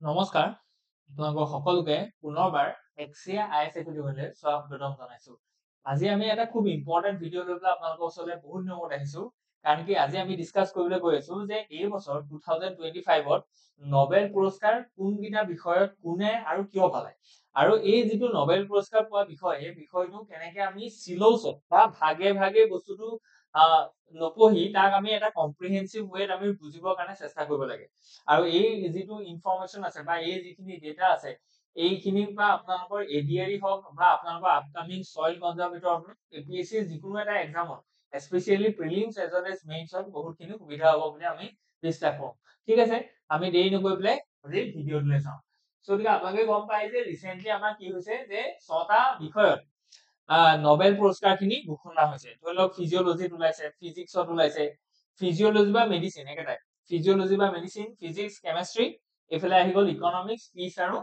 নমস্কাৰ, আপোনালোকক সকলোকে পুনৰবাৰ এক্সিয়া আইএছ ভিডিঅ'লৈ স্বাগতম জনাইছো। আজি আমি এটা খুব ইম্পৰ্টেণ্ট ভিডিঅ' লৈ পেলাই আপোনালোকৰ ওচৰলৈ বহুত দিনত আহিছো। কাৰণ কি আজি আমি ডিছকাছ কৰিবলৈ গৈ আছো যে এই বছৰ 2025ত নবেল পুৰস্কাৰ কোনকেইটা বিষয়ত কোনে আৰু কিয় পালে। আৰু এই যিটো নবেল পুৰস্কাৰ পোৱা বিষয়, এই বিষয়টো কেনেকে আমি চিলৌচত বা ভাগে ভাগে বস্তুটো নপঢ়ি তাক আমি এটা কম্প্ৰিহেনচিভ ৱেত আমি বুজিবৰ কাৰণে চেষ্টা কৰিব লাগে। আৰু এই যিটো ইনফৰমেশ্যন আছে বা এই যিখিনি ডেটা আছে, এইখিনিৰ পৰা আপোনালোকৰ এডিআৰই হওক বা আপোনালোকৰ আপকামিং সইল কনজাৰ্ভেটৰ এপিএছচি যিকোনো এটা এক্সামত specially prelims as well as মেইনছত বহুতখিনি সুবিধা হ'ব বুলি আমি বিশ্বাস কৰোঁ। ঠিক আছে, আমি দেৰি নকৰি পেলাই আজি ভিডিঅ'টোলৈ চাওঁ। গতিকে আপোনালোকে গম পায় যে ৰিচেণ্টলি আমাৰ কি হৈছে যে 6টা বিষয়ত নবেল পুৰস্কাৰখিনি ঘোষণা হৈছে। ধৰি লওক ফিজিঅলজিত ওলাইছে, ফিজিক্সত ওলাইছে, ফিজিঅলজি বা মেডিচিন একেটাই, ফিজিঅলজি বা মেডিচিন, ফিজিক্স, কেমেষ্ট্ৰি, এইফালে আহি গ'ল ইকনমিক্স, পিচ আৰু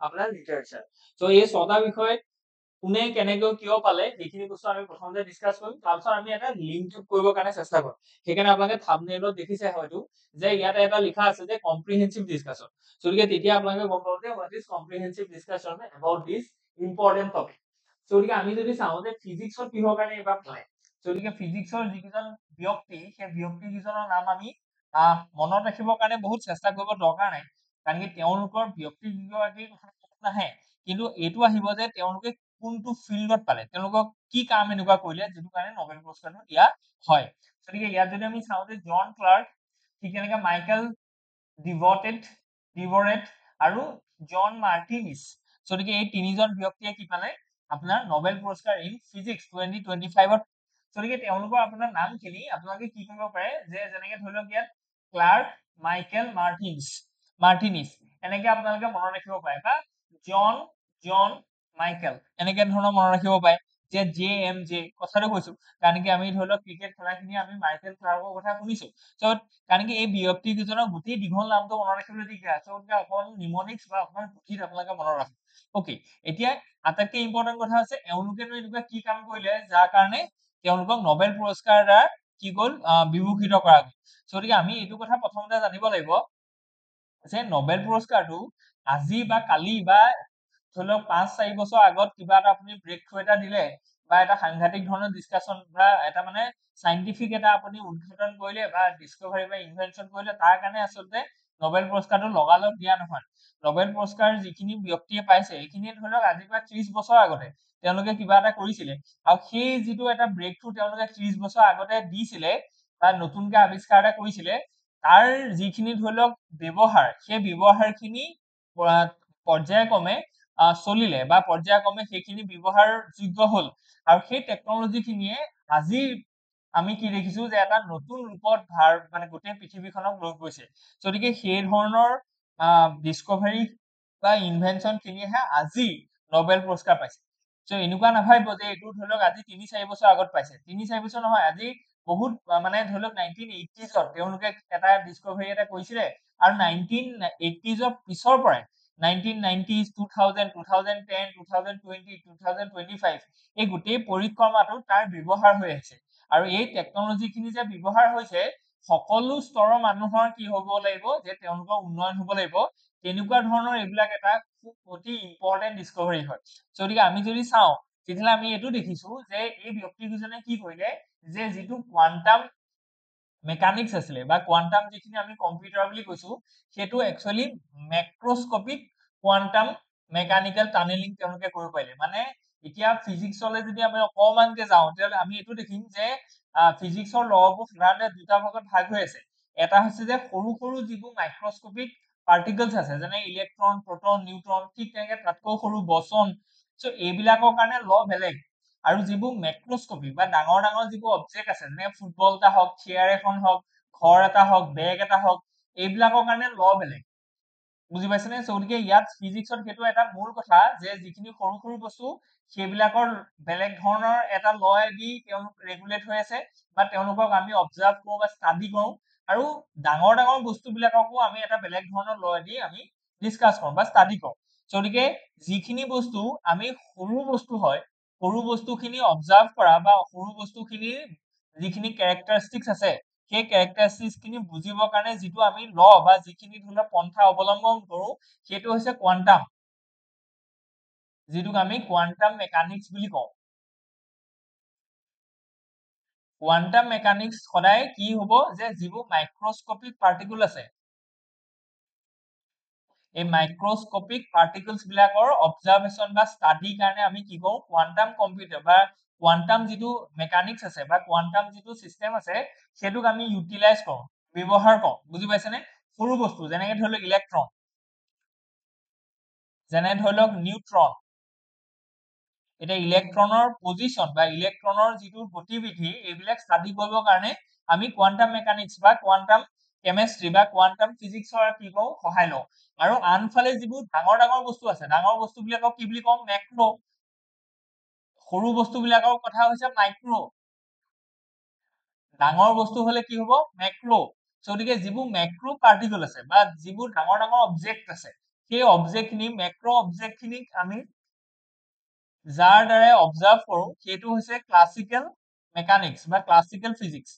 আপোনাৰ লিটাৰেচাৰ। চ' এই 6টা বিষয়ত কোনে কেনেকৈ কিয় পালে সেইখিনি বস্তু আমি প্ৰথমতে ডিছকাছ কৰিম, তাৰপিছত আমি এটা লিংক কৰিবৰ কাৰণে চেষ্টা কৰিম। সেইকাৰণে আপোনালোকে থাম্বনেইলত দেখিছে হয়তো যে ইয়াতে এটা লিখা আছে যে কম্প্ৰিহেনচিভ ডিছকাছন। গতিকে তেতিয়া আপোনালোকে গম পাব যে what is comprehensive discussion about this important topic. গতিকে আমি যদি চাওঁ যে ফিজিক্সত কিহৰ কাৰণে এইবাৰ পালে, গতিকে ফিজিক্সৰ যিকেইজন ব্যক্তি, সেই ব্যক্তি কেইজনৰ নাম আমি মনত ৰাখিবৰ কাৰণে বহুত চেষ্টা কৰিব দৰকাৰ নাই। কাৰণ কি তেওঁলোকৰ ব্যক্তি কেইগৰাকীৰ কথা নাহে, কিন্তু এইটো আহিব যে তেওঁলোকে কোনটো ফিল্ডত পালে, তেওঁলোকক কি কাম এনেকুৱা কৰিলে যিটো কাৰণে নবেল পুৰস্কাৰটো দিয়া হয়। গতিকে ইয়াত যদি আমি চাওঁ যে জন ক্লাৰ্ক, ঠিক তেনেকে মাইকেল ডিভৰেট আৰু জন মাৰ্টিনিছ। গতিকে এই তিনিজন ব্যক্তিয়ে কি পালে আপোনাৰ নবেল পুৰস্কাৰ ইন ফিজিক্স 2025ত। গতিকে তেওঁলোকৰ আপোনাৰ নামখিনি আপোনালোকে কি কৰিব পাৰে যে যেনেকে ধৰি লওক ইয়াত ক্লাৰ্ক, মাইকেল, মাৰ্টিনিছ এনেকে আপোনালোকে মনত ৰাখিব পাৰে, বা জন মাইকেল এনেকে ধৰণৰ মনত ৰাখিব পাৰে। যে জে এম জে কথাটো কৈছো, কাৰণ কি আমি ধৰি লওক ক্ৰিকেট খেলাখিনি আমি মাইকেল ক্লাৰ্কৰ কথা শুনিছো। কাৰণ কি এই ব্যক্তি কেইজনৰ গোটেই দীঘল নামটো মনত ৰাখিবলৈ দিগদাৰ, অকল নিমনিক্স বা অকমান পুথিত আপোনালোকে মনত ৰাখক। অকে, এতিয়া আটাইতকৈ ইম্পৰ্টেণ্ট কথা আছে এওঁলোকেনো এনেকুৱা কি কাম কৰিলে যাৰ কাৰণে তেওঁলোকক নবেল পুৰস্কাৰ দ্বাৰা কি গ'ল বিভূষিত কৰা গ'ল। গতিকে আমি এইটো কথা প্ৰথমতে জানিব লাগিব যে নবেল পুৰস্কাৰটো আজি বা কালি বা ধৰি লওক 5-4 বছৰ আগত কিবা এটা আপুনি ব্ৰেক থ্ৰু এটা দিলে বা এটা সাংঘাতিক ধৰণৰ ডিছকাছন বা এটা মানে চাইণ্টিফিক এটা আপুনি উদ্ঘাটন কৰিলে বা ডিস্কভাৰী বা ইনভেনশ্যন কৰিলে, তাৰ কাৰণে আচলতে নবেল পুৰস্কাৰটো লগালগ দিয়া নহয়। নবেল পুৰস্কাৰ যিখিনি ব্যক্তিয়ে পাইছে এইখিনিয়ে ধৰি লওক আজিৰ পৰা 30 বছৰ আগতে তেওঁলোকে কিবা এটা কৰিছিলে, আৰু সেই যিটো এটা ব্ৰেক থ্ৰু তেওঁলোকে 30 বছৰ আগতে দিছিলে বা নতুনকে আৱিষ্কাৰ এটা কৰিছিলে, তাৰ যিখিনি ধৰি লওক ব্যৱহাৰ, সেই ব্যৱহাৰখিনি পৰ্যায়ক্ৰমে চলিলে বা পৰ্যায়ক্ৰমে সেইখিনি ব্যৱহাৰ যোগ্য হল, আৰু সেই টেকনলজি খিনিয়ে আজি আমি কি দেখিছো যে এটা নতুন ৰূপত মানে গোটেই পৃথিৱীখনক লৈ গৈছে। গতিকে সেই ধৰণৰ ডিস্কভাৰী বা ইনভেনশ্যন খিনিয়েহে আজি নবেল পুৰস্কাৰ পাইছে। এনেকুৱা নাভাবিব যে এইটো ধৰি লওক আজি 3-4 বছৰ আগত পাইছে, 3-4 বছৰ নহয়, আজি বহুত মানে ধৰি লওক 1980ত তেওঁলোকে এটা ডিস্কভাৰী এটা কৰিছিলে, আৰু 1980ৰ পিছৰ পৰাই 1990s, 2000, 2010, 2020, 2025 এই গোটেই পৰিক্ৰমাটো তাৰ ব্যৱহাৰ হৈ আছে। আৰু এই টেকনলজি খিনি যে ব্যৱহাৰ হৈছে, সকলো স্তৰৰ মানুহৰ কি হ'ব লাগিব যে তেওঁলোকৰ উন্নয়ন হ'ব লাগিব, তেনেকুৱা ধৰণৰ এইবিলাক এটা খুব অতি ইম্পৰ্টেণ্ট ডিস্কভাৰী হয়। গতিকে আমি যদি চাওঁ তেতিয়াহ'লে আমি এইটো দেখিছো যে এই ব্যক্তিকেইজনে কি কৰিলে যে যিটো কোৱান্টাম মেকানিক্স আছিলে বা কোৱান্টাম যিখিনি আমি কম্পিউটাৰ বুলি কৈছো, সেইটো actually macroscopic quantum mechanical tunnelling তেওঁলোকে কৰিব পাৰিলে। মানে এতিয়া ফিজিক্সলৈ যদি আমি অকমানকে যাওঁ তেতিয়াহ'লে আমি এইটো দেখিম যে ফিজিক্সৰ ল'বোৰ সাধাৰণতে দুটা ভাগত ভাগ হৈ আছে। এটা হৈছে যে সৰু সৰু যিবোৰ মাইক্ৰস্কপিক পাৰ্টিকলছ আছে, যেনে ইলেক্ট্ৰন, প্ৰটন, নিউট্ৰন, ঠিক তেনেকে তাতকৈ সৰু বচন, এইবিলাকৰ কাৰণে ল বেলেগ। আৰু যিবোৰ মেক্ৰস্কপিক বা ডাঙৰ ডাঙৰ যিবোৰ অবজেক্ট আছে, যেনে ফুটবল এটা হওক, চেয়াৰ এখন হওক, ঘৰ এটা হওক, বেগ এটা হওক, এইবিলাকৰ কাৰণে ল বেলেগ। বুজি পাইছেনে? গতিকে ইয়াত ফিজিক্সত সেইটো এটা মূল কথা যে যিখিনি সৰু সৰু বস্তু সেইবিলাকৰ বেলেগ ধৰণৰ এটা ল দি তেওঁলোক ৰেগুলেট হৈ আছে বা তেওঁলোকক আমি অবজাৰ্ভ কৰো বা ষ্টাডি কৰো, আৰু ডাঙৰ ডাঙৰ বস্তুবিলাককো আমি এটা বেলেগ ধৰণৰ ল দি আমি ডিছকাছ কৰো বা ষ্টাডি কৰো। গতিকে যিখিনি বস্তু আমি সৰু বস্তু হয়, সৰু বস্তুখিনি অবজাৰ্ভ কৰা বা সৰু বস্তুখিনিৰ যিখিনি কেৰেক্টাৰিষ্টিক্স আছে সেই কেৰেক্টাৰিষ্টিক্স খিনি বুজিবৰ কাৰণে যিটো আমি ল বা যিখিনি ধৰি লওক পন্থা অৱলম্বন কৰো সেইটো হৈছে কোৱান্টাম, যিটোক আমি কোৱান্টাম মেকানিক্স বুলি কওঁ। কোৱান্টাম মেকানিক্স সদায় কি হ'ব যে যিবোৰ মাইক্ৰস্কোপিক পাৰ্টিকল আছে এই মাইক্ৰস্কোপিক পাৰ্টিকলছ বিলাকৰ অবজাৰভেশ্যন বা ষ্টাডিৰ কাৰণে আমি কি কৰো কোৱান্টাম কম্পিউটাৰ বা কোৱান্টাম যিটো মেকানিক্স আছে বা কোৱান্টাম যিটো চিষ্টেম আছে সেইটোক আমি ইউটিলাইজ কৰো, ব্যৱহাৰ কৰো। বুজি পাইছেনে? সৰু বস্তু যেনেকে ধৰি লওক ইলেক্ট্ৰন, যেনে ধৰি লওক নিউট্ৰন, এতিয়া ইলেক্ট্ৰনৰ পজিশন বা ইলেক্ট্ৰনৰ যিটো গতিবিধি এইবিলাক ষ্টাডি কৰিবৰ কাৰণে আমি কোৱান্টাম মেকানিক্স বা কোৱান্টাম কেমেষ্ট্ৰি বা কোৱান্টাম ফিজিক্সৰ কি কওঁ সহায় লওঁ। আৰু আনফালে যিবোৰ ডাঙৰ ডাঙৰ বস্তু আছে, ডাঙৰ বস্তুবিলাকক কি বুলি কওঁ মেক্ৰ, সৰু বস্তুবিলাকৰ কথা হৈছে মাইক্ৰ, ডাঙৰ বস্তু হলে কি হ'ব মেক্ৰ। গতিকে যিবোৰ মেক্ৰ পাৰ্টিকল আছে বা যিবোৰ ডাঙৰ ডাঙৰ অবজেক্ট আছে সেই অবজেক্ট খিনি মেক্ৰ অবজেক্ট খিনিক আমি যাৰ দ্বাৰা অবজাৰ্ভ কৰো সেইটো হৈছে ক্লাছিকেল মেকানিক্স বা ক্লাছিকেল ফিজিক্স,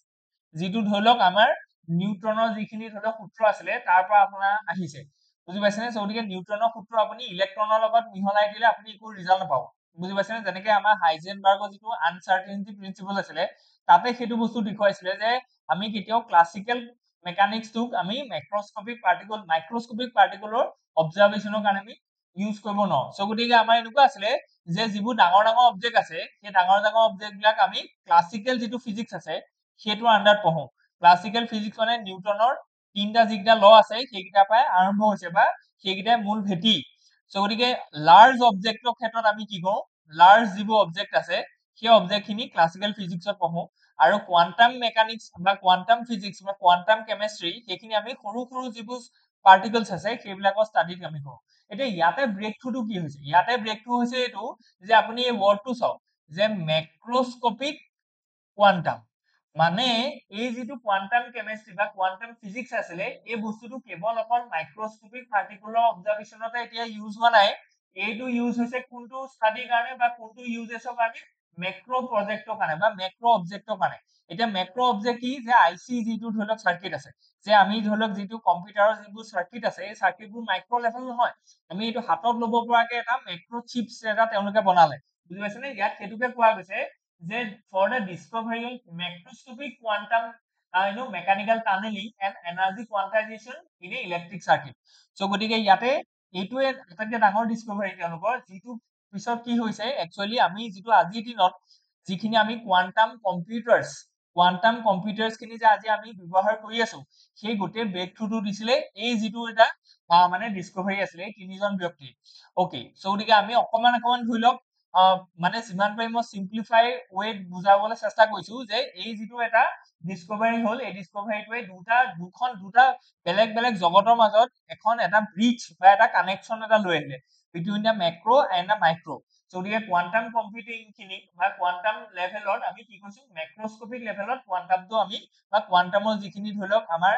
যিটো ধৰি লওক আমাৰ নিউটনৰ যিখিনি ধৰি লওক সূত্ৰ আছিলে তাৰ পৰা আপোনাৰ আহিছে। বুজি পাইছেনে? গতিকে নিউটনৰ সূত্ৰ আপুনি ইলেক্ট্ৰনৰ লগত মিহলাই দিলে আপুনি একো ৰিজাল্ট নাপাব। বুজি পাইছেনে? যেনেকে আমাৰ হাইজেনবাৰ্গৰ যিটো আনচাৰ্টেনিটি প্ৰিন্সিপল আছিলে তাতে সেইটো বস্তু দেখুৱাইছিলে যে আমি কেতিয়াও ক্লাছিকেল মেকানিক্সটোক আমি মাইক্ৰস্কোপিক পাৰ্টিকল মাইক্ৰস্কোপিক পাৰ্টিকলৰ অবজাৰভেশ্যনৰ কাৰণে আমি ইউজ কৰিব নোৱাৰো। গতিকে আমাৰ এনেকুৱা আছিলে যে যিবোৰ ডাঙৰ ডাঙৰ অবজেক্ট আছে সেই ডাঙৰ ডাঙৰ অবজেক্ট বিলাক আমি ক্লাছিকেল যিটো ফিজিক্স আছে সেইটোৰ আন্ডাৰত পঢ়ো। ক্লাছিকেল ফিজিক্স মানে নিউটনৰ তিনটা যিকেইটা ল আছে সেইকেইটাৰ পৰাই আৰম্ভ হৈছে বা সেইকেইটাই মূল ভেটি। গতিকে লাৰ্জ অবজেক্টৰ ক্ষেত্ৰত আমি কি কৰো, লাৰ্জ যিবোৰ অবজেক্ট আছে সেই অবজেক্ট খিনি ক্লাছিকেল ফিজিক্সত পঢ়ো আৰু কোৱান্টাম মেকানিক্স বা কোৱান্টাম ফিজিক্স বা কোৱান্টাম কেমেষ্ট্ৰি সেইখিনি আমি সৰু সৰু যিবোৰ পাৰ্টিকলছ আছে সেইবিলাকৰ ষ্টাডিত আমি কৰো। এতিয়া ইয়াতে ব্ৰেক থ্ৰুটো কি হৈছে, ইয়াতে ব্ৰেক থ্ৰু হৈছে এইটো যে আপুনি এই ৱৰ্ডটো চাওক যে মেক্ৰস্কোপিক কোৱান্টাম, মানে এই যিটো কোৱান্টাম কেমেষ্ট্ৰি বা কোৱান্টাম ফিজিক্স আছিলে এই বস্তুটো কেৱল অকল মাইক্ৰস্কোপিক পাৰ্টিকুলাৰ অবজাৰভেশ্যনতে এতিয়া ইউজ হোৱা নাই, এইটো ইউজ হৈছে কোনটো ষ্টাডিৰ কাৰণে বা কোনটো ইউজেছৰ কাৰণে মেক্ৰ প্ৰজেক্টৰ কাৰণে বা মেক্ৰ অবজেক্টৰ কাৰণে। এতিয়া মেক্ৰ অবজেক্ট কি যে আইচি যিটো ধৰি লওক চাৰ্কিট আছে, যে আমি ধৰি লওক যিটো কম্পিউটাৰৰ যিবোৰ চাৰ্কিট আছে এই চাৰ্কিটবোৰ মাইক্ৰ লেভেল নহয়, আমি এইটো হাতত ল'ব পৰাকে এটা মেক্ৰ চিপছ এটা তেওঁলোকে বনালে। বুজি পাইছেনে? ইয়াত সেইটোকে কোৱা গৈছে যে for the discovery of macroscopic quantum mechanical tunnelling and energy quantization in a electric circuit. গতিকে ইয়াতে এইটোৱে আটাইতকৈ ডাঙৰ ডিসকভাৰী তেওঁলোকৰ, যিটো পিছত কি হৈছে একচুৱেলি আমি যিটো আজিৰ দিনত যিখিনি আমি কোৱান্টাম কম্পিউটাৰ্ছ খিনি যে আজি আমি ব্যৱহাৰ কৰি আছো সেই গোটেই ব্ৰেক থ্ৰুটো দিছিলে এই যিটো এটা মানে ডিসকভাৰী আছিলে এই তিনিজন ব্যক্তি। অকে, গতিকে আমি অকমান ধৰি লওক মানে যিমান পাৰি মই চিম্পলিফাই ৱেত বুজাবলৈ চেষ্টা কৰিছো যে এই যিটো এটা ডিসকভাৰী হ'ল এই ডিসকভাৰীটোৱে দুটা বেলেগ বেলেগ জগতৰ মাজত এটা ব্ৰিজ বা এটা কানেকশ্যন এটা লৈ আহিলে between the মেক্ৰ and the micro. গতিকে কোৱান্টাম কম্পিউটিং খিনি বা কোৱান্টাম লেভেলত আমি কি কৈছো মেক্ৰস্কোপিক লেভেলত কোৱান্টামটো আমি বা কোৱান্টামৰ যিখিনি ধৰি লওক আমাৰ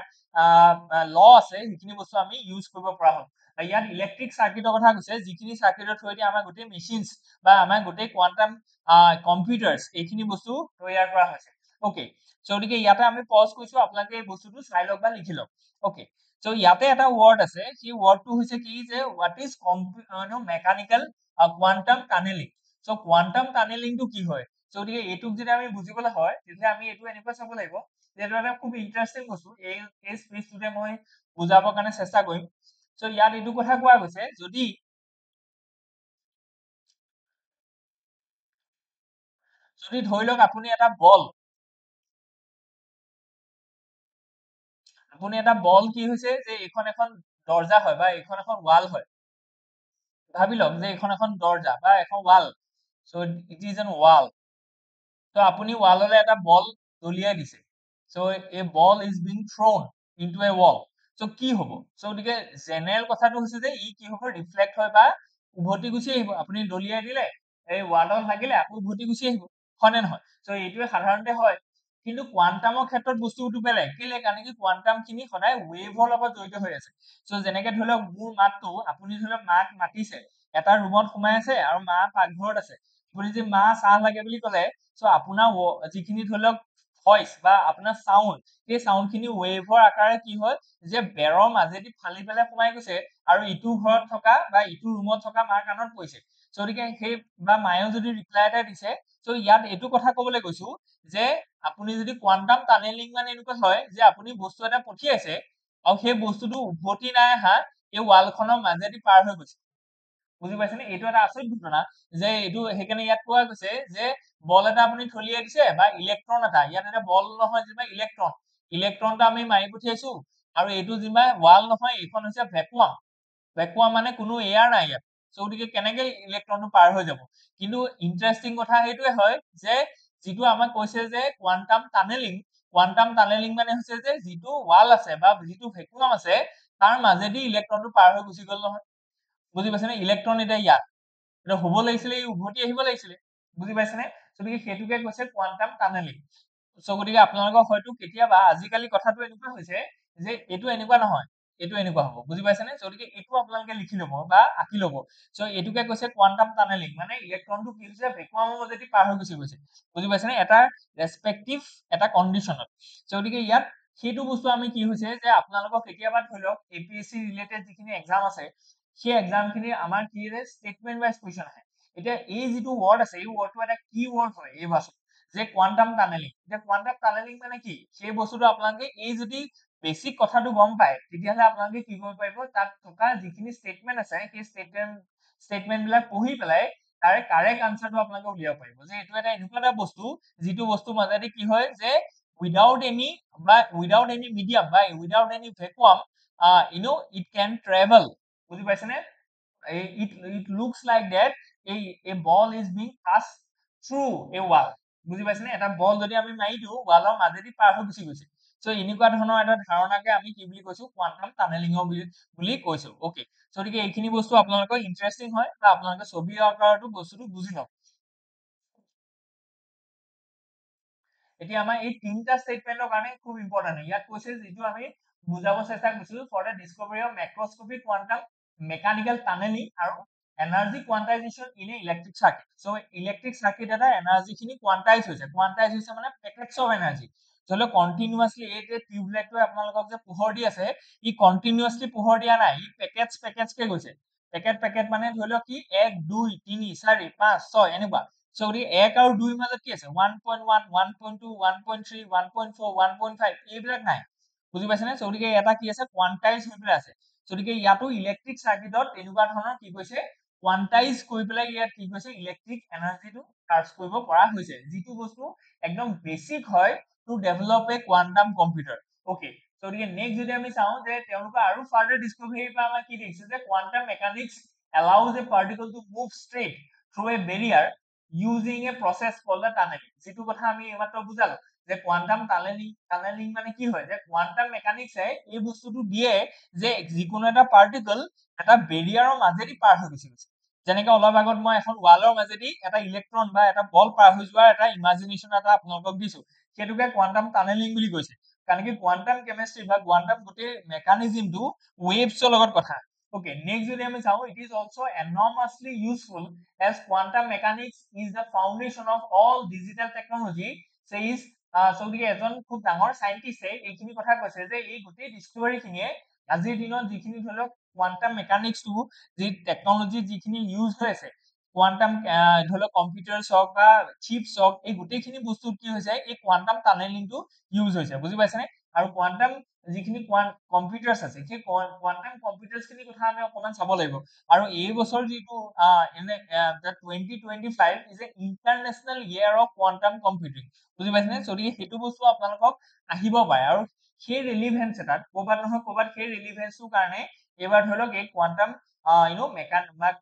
ল আছে সেইখিনি বস্তু আমি ইউজ কৰিব পৰা হ'ল। ইয়াত ইলেক্ট্ৰিক চাৰ্কিটৰ কথা কৈছে, যিখিনি চাৰ্কিটৰ থ্ৰুৱেদি আমাৰ গোটেই মেচিনছ বা আমাৰ গোটেই কোৱান্টাম কম্পিউটাৰ্ছ এইখিনি বস্তু তৈয়াৰ কৰা হৈছে। অকে, গতিকে ইয়াতে আমি পজ কৰিছো, আপোনালোকে এই বস্তুটো চাই লওক বা লিখি লওক। অকে, ইয়াতে এটা ৱৰ্ড আছে, সেই ৱৰ্ডটো হৈছে কি যে what is mechanical quantum tunnelling. Quantum টানেলিংটো কি হয়, গতিকে এইটোক যদি আমি বুজিবলৈ হয় তেতিয়া আমি এইটো এনেকৈ চাব লাগিব যে এইটো এটা খুব ইণ্টাৰেষ্টিং বস্তু, এই স্পেচটোতে মই বুজাবৰ কাৰণে চেষ্টা কৰিম। ইয়াত এইটো কথা কোৱা গৈছে যদি ধৰি লওক আপুনি এটা বল কি হৈছে যে এইখন এখন দৰ্জা হয় বা এইখন এখন ৱাল হয়, ভাবি লওক যে এইখন এখন দৰ্জা বা এখন wall, it is an wall. আপুনি ৱাললে এটা বল দলিয়াই দিছে, a ball is being thrown into a wall, কি হ'ব? গতিকে জেনেৰেল কথাটো হৈছে যে ই কি হ'ব ৰিফ্লেক্ট হয় বা উভতি গুচি আহিব। আপুনি দলিয়াই দিলে এই ৱালত লাগিলে আকৌ উভতি গুচি আহিব, হয় নে নহয়? এইটোৱে সাধাৰণতে হয়, কিন্তু কোৱান্টামৰ ক্ষেত্ৰত বস্তুটো বেলেগ। কেলে? কাৰণ কি কোৱান্টাম খিনি সদায় ৱেভৰ লগত জড়িত হৈ আছে। যেনেকে ধৰি লওক মোৰ মাতটো আপুনি ধৰি লওক মাক মাতিছে, এটা ৰুমত সোমাই আছে আৰু মা পাকঘৰত আছে, আপুনি যদি মা চাহ লাগে বুলি ক'লে আপোনাৰ যিখিনি ধৰি লওক ভইচ বা আপোনাৰ সাউন্ড, সেই সাউন্ড খিনি ৱেভৰ আকাৰে কি হয় যে বেৰৰ মাজেদি ফালি পেলাই সোমাই গৈছে আৰু ইটো ঘৰত থকা বা ইটো ৰুমত থকা মাৰ কাণত পৰিছে। গতিকে সেই বা মায়েও যদি ৰিপ্লাই এটা দিছে, চ' ইয়াত এইটো কথা কবলৈ গৈছো যে আপুনি যদি কোৱান্টাম টানেলিং মানে এনেকুৱা হয় যে আপুনি বস্তু এটা পঠিয়াইছে আৰু সেই বস্তুটো উভতি নাই অহা, এই ৱালখনৰ মাজেদি পাৰ হৈ গৈছে। বুজি পাইছেনে? এইটো এটা আচৰিত ঘটনা যে এইটো সেইকাৰণে ইয়াত কোৱা গৈছে যে বল এটা আপুনি থলিয়াই দিছে বা ইলেক্ট্ৰন এটা, ইয়াত এটা বল নহয় যেনিবা ইলেক্ট্ৰন, ইলেক্ট্ৰনটো আমি মাৰি পঠিয়াইছো আৰু এইটো যেনিবা ৱাল নহয়, এইখন হৈছে ভেকুৱাম, ভেকুৱাম মানে কোনো এয়াৰ নাই ইয়াত। চ' গতিকে কেনেকে ইলেক্ট্ৰনটো পাৰ হৈ যাব? কিন্তু ইণ্টাৰেষ্টিং কথা সেইটোৱে হয় যে যিটো আমাক কৈছে যে কোৱান্টাম টানেলিং মানে হৈছে যে যিটো ৱাল আছে বা যিটো ভেকুৱাম আছে তাৰ মাজেদি ইলেক্ট্ৰনটো পাৰ হৈ গুচি গ'ল নহয়। বুজি পাইছেনে? ইলেক্ট্ৰন এতিয়া ইয়াত এটা হ'ব লাগিছিলে, ই উভতি আহিব লাগিছিলে। বুজি পাইছেনে? গতিকে সেইটোকে কৈছে কোৱান্টাম টানেলিং। চ' গতিকে আপোনালোকৰ হয়তো কেতিয়াবা আজিকালি কথাটো এনেকুৱা হৈছে যে এইটো এনেকুৱা নহয়, এইটো এনেকুৱা হ'ব। বুজি পাইছেনে? গতিকে এইটো আপোনালোকে লিখি ল'ব বা আঁকি ল'ব। চ' এইটোকে কৈছে কোৱান্টাম টানেলিং, মানে ইলেক্ট্ৰনটো কি হৈছে ভেকুৱামৰ মাজেদি পাৰ হৈ গুচি গৈছে। বুজি পাইছেনে? এটা ৰেচপেক্টিভ এটা কণ্ডিশ্যনত। চ' গতিকে ইয়াত সেইটো বস্তু আমি কি হৈছে যে আপোনালোকক কেতিয়াবা ধৰি লওক APSC ৰিলেটেড যিখিনি এক্সাম আছে সেই এক্সাম খিনি আমাৰ কি যে ষ্টেটমেন্ট ৱাইজ কুৱেশ্যন আহে। এতিয়া এই যিটো ৱৰ্ড আছে এই ৱৰ্ডটো এটা কি ৱৰ্ড হয় এই ভাষাত যে কোৱান্টাম টানেলিং। এতিয়া কোৱান্টাম টানেলিং মানে কি সেই বস্তুটো আপোনালোকে এই যদি বেছিক কথাটো গম পায় তেতিয়াহ'লে আপোনালোকে কি কৰিব পাৰিব, তাত থকা যিখিনি ষ্টেটমেন্ট আছে সেই ষ্টেটমেন্ট বিলাক পঢ়ি পেলাই তাৰে কাৰেক্ট আনচাৰটো আপোনালোকে উলিয়াব পাৰিব যে এইটো এটা এনেকুৱা এটা বস্তু যিটো বস্তু মাজেদি কি হয় যে উইদাউট এনি মিডিয়াম বা without any vacuum it can travel. বুজি পাইছেনে? it looks like that a ball is being passed through a wall. বুজি পাইছেনে? এটা বল যদি আমি মাৰি দিওঁ ৱালৰ মাজেদি পাৰ হৈ গুচি গৈছে। চ' এনেকুৱা ধৰণৰ এটা ধাৰণাকে আমি কি বুলি কৈছো কোৱান্টাম টানেলিং বুলি কৈছো। অকে, গতিকে এইখিনি বস্তু আপোনালোকৰ ইণ্টাৰেষ্টিং হয় বা আপোনালোকে ছবি আকাৰতো বস্তুটো বুজি লওক। এতিয়া আমাৰ এই তিনিটা ষ্টেটমেন্টৰ কাৰণে খুব ইম্পৰ্টেণ্ট। ইয়াত কৈছে যিটো আমি বুজাব চেষ্টা কৰিছিলো for the discovery of macroscopic quantum mechanical tunnelling আৰু energy quantization in a electric circuit. So' electric circuit এটা এনাৰ্জি খিনি কোৱান্টাইজ হৈছে মানে পেকেটছ অফ এনাৰ্জি। ধৰি লওক কণ্টিনিউৱাছলি এই যে টিউবলাইটটোৱে আপোনালোকক যে পোহৰ দি আছে ই কণ্টিনিউৱাছলি পোহৰ দিয়া নাই, ই পেকেটছ কে গৈছে। পেকেট মানে ধৰি লওক কি 1 2 3 4 5 6 এনেকুৱা। চ' গতিকে 1 আৰু 2 মাজত কি আছে 1.1 1.2 1.3 1.4 1.5 এইবিলাক নাই। বুজি পাইছেনে? চ' গতিকে এটা কি আছে কোৱান্টাইজ হৈ পেলাই আছে। গতিকে ইয়াতো ইলেক্ট্ৰিক চাৰ্কিটত এনেকুৱা ধৰণৰ কি কৈছে কোৱান্টাইজ কৰি পেলাই ইয়াত কি কৈছে ইলেক্ট্ৰিক এনাৰ্জিটো চাৰ্জ কৰিব পৰা হৈছে, যিটো বস্তু একদম বেছিক হয় to develop a quantum computer. Okay, গতিকে নেক্সট যদি আমি চাওঁ যে তেওঁলোকে আৰু ফাৰ্দাৰ ডিস্কভাৰীৰ পৰা আমাৰ কি দেখিছে যে quantum mechanics allows a particle to move straight through a barrier using a process called the tunneling. যিটো কথা আমি এইমাত্ৰ বুজালো যে কোৱান্টাম টানেলিং মানে কি হয় যে কোৱান্টাম মেকানিক্সে এই বস্তুটো দিয়ে যে যিকোনো এটা পাৰ্টিকল এটা বেৰিয়াৰৰ মাজেদি পাৰ হৈ গুচি গৈছে। যেনেকে অলপ আগত মই এখন ৱালৰ মাজেদি এটা ইলেক্ট্ৰন বা এটা বল পাৰ হৈ যোৱাৰ এটা ইমাজিনেশ্যন এটা আপোনালোকক দিছো, সেইটোকে কোৱান্টাম টানেলিং বুলি কৈছে। কাৰণ কি কোৱান্টাম কেমিষ্ট্ৰি বা কোৱান্টাম গোটেই মেকানিজমটো ৱেভছৰ লগত কথা। Okay, next যদি আমি চাওঁ it is also enormously useful as quantum mechanics is the foundation of all digital technology, says গতিকে এজন খুব ডাঙৰ চাইন্টিষ্টে এইখিনি কথা কৈছে যে এই গোটেই ডিস্কভাৰী খিনিয়ে আজিৰ দিনত যিখিনি ধৰি লওক কোৱান্টাম মেকানিক্সটো যি টেকনলজি যিখিনি ইউজ হৈ আছে কোৱান্টাম ধৰি লওক কম্পিউটাৰ হওক বা চিপছ হওক এই গোটেইখিনি বস্তু কি হৈছে এই কোৱান্টাম টানেলিংটো ইউজ হৈছে। বুজি পাইছেনে? আৰু কোৱান্টাম যিখিনি কম্পিউটাৰ্ছ আছে সেই কোৱান্টাম কম্পিউটাৰ্ছ খিনি কথা আমি অকমান চাব লাগিব। আৰু এই বছৰ যিটো 2025 is a international year of quantum computing. বুজি পাইছেনে? গতিকে সেইটো বস্তু আপোনালোকক আহিব পাৰে আৰু সেই ৰিলিভেন্স এটাত ক'ৰবাত নহয় ক'ৰবাত সেই ৰিলিভেন্সটোৰ কাৰণে এইবাৰ ধৰি লওক এই কোৱান্টাম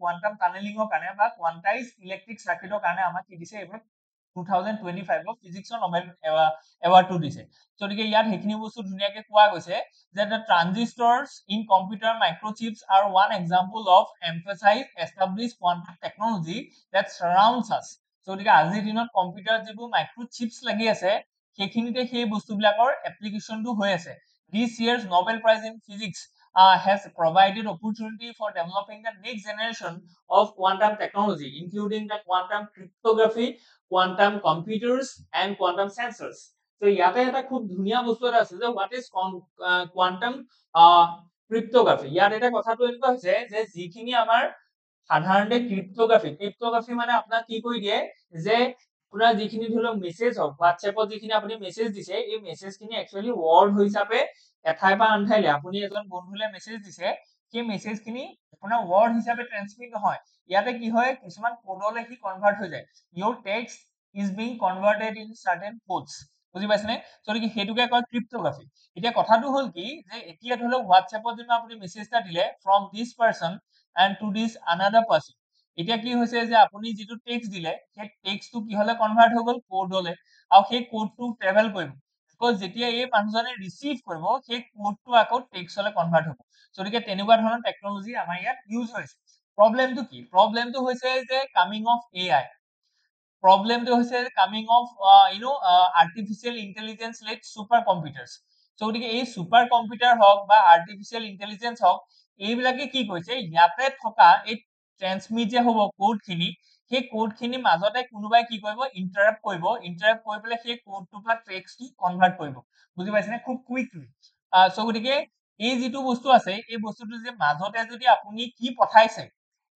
কোৱান্টাম টানেলিঙৰ কাৰণে বা কোৱান্টাইজ ইলেক্ট্ৰিক চাৰ্কিটৰ কাৰণে আমাক কি দিছে এইবাৰ 2025 ফিজিক্সৰ নবেল এৱাৰ্ডটো দিছে। গতিকে ইয়াত সেইখিনি বস্তু ধুনীয়াকে কোৱা গৈছে যে the transistors in computer microchips are one example of emphasized established quantum technology that surrounds us. গতিকে আজিৰ দিনত কম্পিউটাৰ যিবোৰ মাইক্ৰ'চিপছ লাগি আছে সেইখিনিতে সেই বস্তুবিলাকৰ এপ্লিকেশ্যনটো হৈ আছে। This year's Nobel Prize in Physics has provided opportunity for developing the next generation of quantum technology, including the quantum cryptography, quantum computers, and quantum sensors. তো ইয়াতে এটা খুব ধুনীয়া বস্তু এটা আছে যে হোৱাট ইজ কোৱান্টাম ক্ৰিপ্টোগ্ৰাফি। ইয়াত এটা কথাটো এনেকুৱা হৈছে যে যিখিনি আমাৰ সাধাৰণতে ক্ৰিপ্টোগ্ৰাফি মানে আপোনাক কি কৰি দিয়ে যে আপোনাৰ যিখিনি ধৰি লওক মেছেজ হওক হোৱাটছএপত যিখিনি আপুনি মেছেজ দিছে এই মেছেজখিনি একচুৱেলি ৱৰ্ড হিচাপে এঠাইৰ পৰা আন ঠাইলৈ আপুনি এজন বন্ধুলে মেছেজ দিছে সেই মেছেজখিনি আপোনাৰ ৱৰ্ড হিচাপে ট্ৰান্সমিট নহয় ইয়াতে কি হয় কিছুমান কোডলৈ সি কনভাৰ্ট হৈ যায় your text is being converted in certain codes বুজি পাইছেনে গতিকে সেইটোকে কয় ক্ৰিপ্টোগ্ৰাফি এতিয়া কথাটো হ'ল কি যে এতিয়া ধৰি লওক হোৱাটছএপত যদি আপুনি মেছেজ এটা দিলে from this person and to this another person এতিয়া কি হৈছে যে আপুনি যিটো টেক্সট দিলে সেই টেক্সটটো কি হলে কনভাৰ্ট হৈ গ'ল কোডলৈ আৰু সেই কোডটো ট্ৰেভেল কৰিব বিকজ যেতিয়া এই মানুহজনে ৰিচিভ কৰিব সেই কোডটো আকৌ টেক্সটলৈ কনভাৰ্ট হ'ব গতিকে তেনেকুৱা ধৰণৰ টেকনলজি আমাৰ ইয়াত ইউজ হৈছে প্ৰবলেমটো কি প্ৰবলেমটো হৈছে যে কামিং অফ এআই প্ৰবলেমটো হৈছে coming of artificial intelligence led super computers গতিকে এই ছুপাৰ কম্পিউটাৰ হওক বা আৰ্টিফিচিয়েল ইন্টেলিজেন্স হওক এইবিলাকে কি কৰিছে ইয়াতে থকা এই ট্ৰান্সমিট যে হ'ব কোডখিনি সেই কোডখিনি মাজতে কোনোবাই কি কৰিব ইন্টাৰাপ্ট কৰি পেলাই সেই কোডটোৰ পৰা টেক্সটটো কনভাৰ্ট কৰিব বুজি পাইছেনে খুব কুইকলি গতিকে এই যিটো বস্তু আছে এই বস্তুটো যে মাজতে যদি আপুনি কি পঠাইছে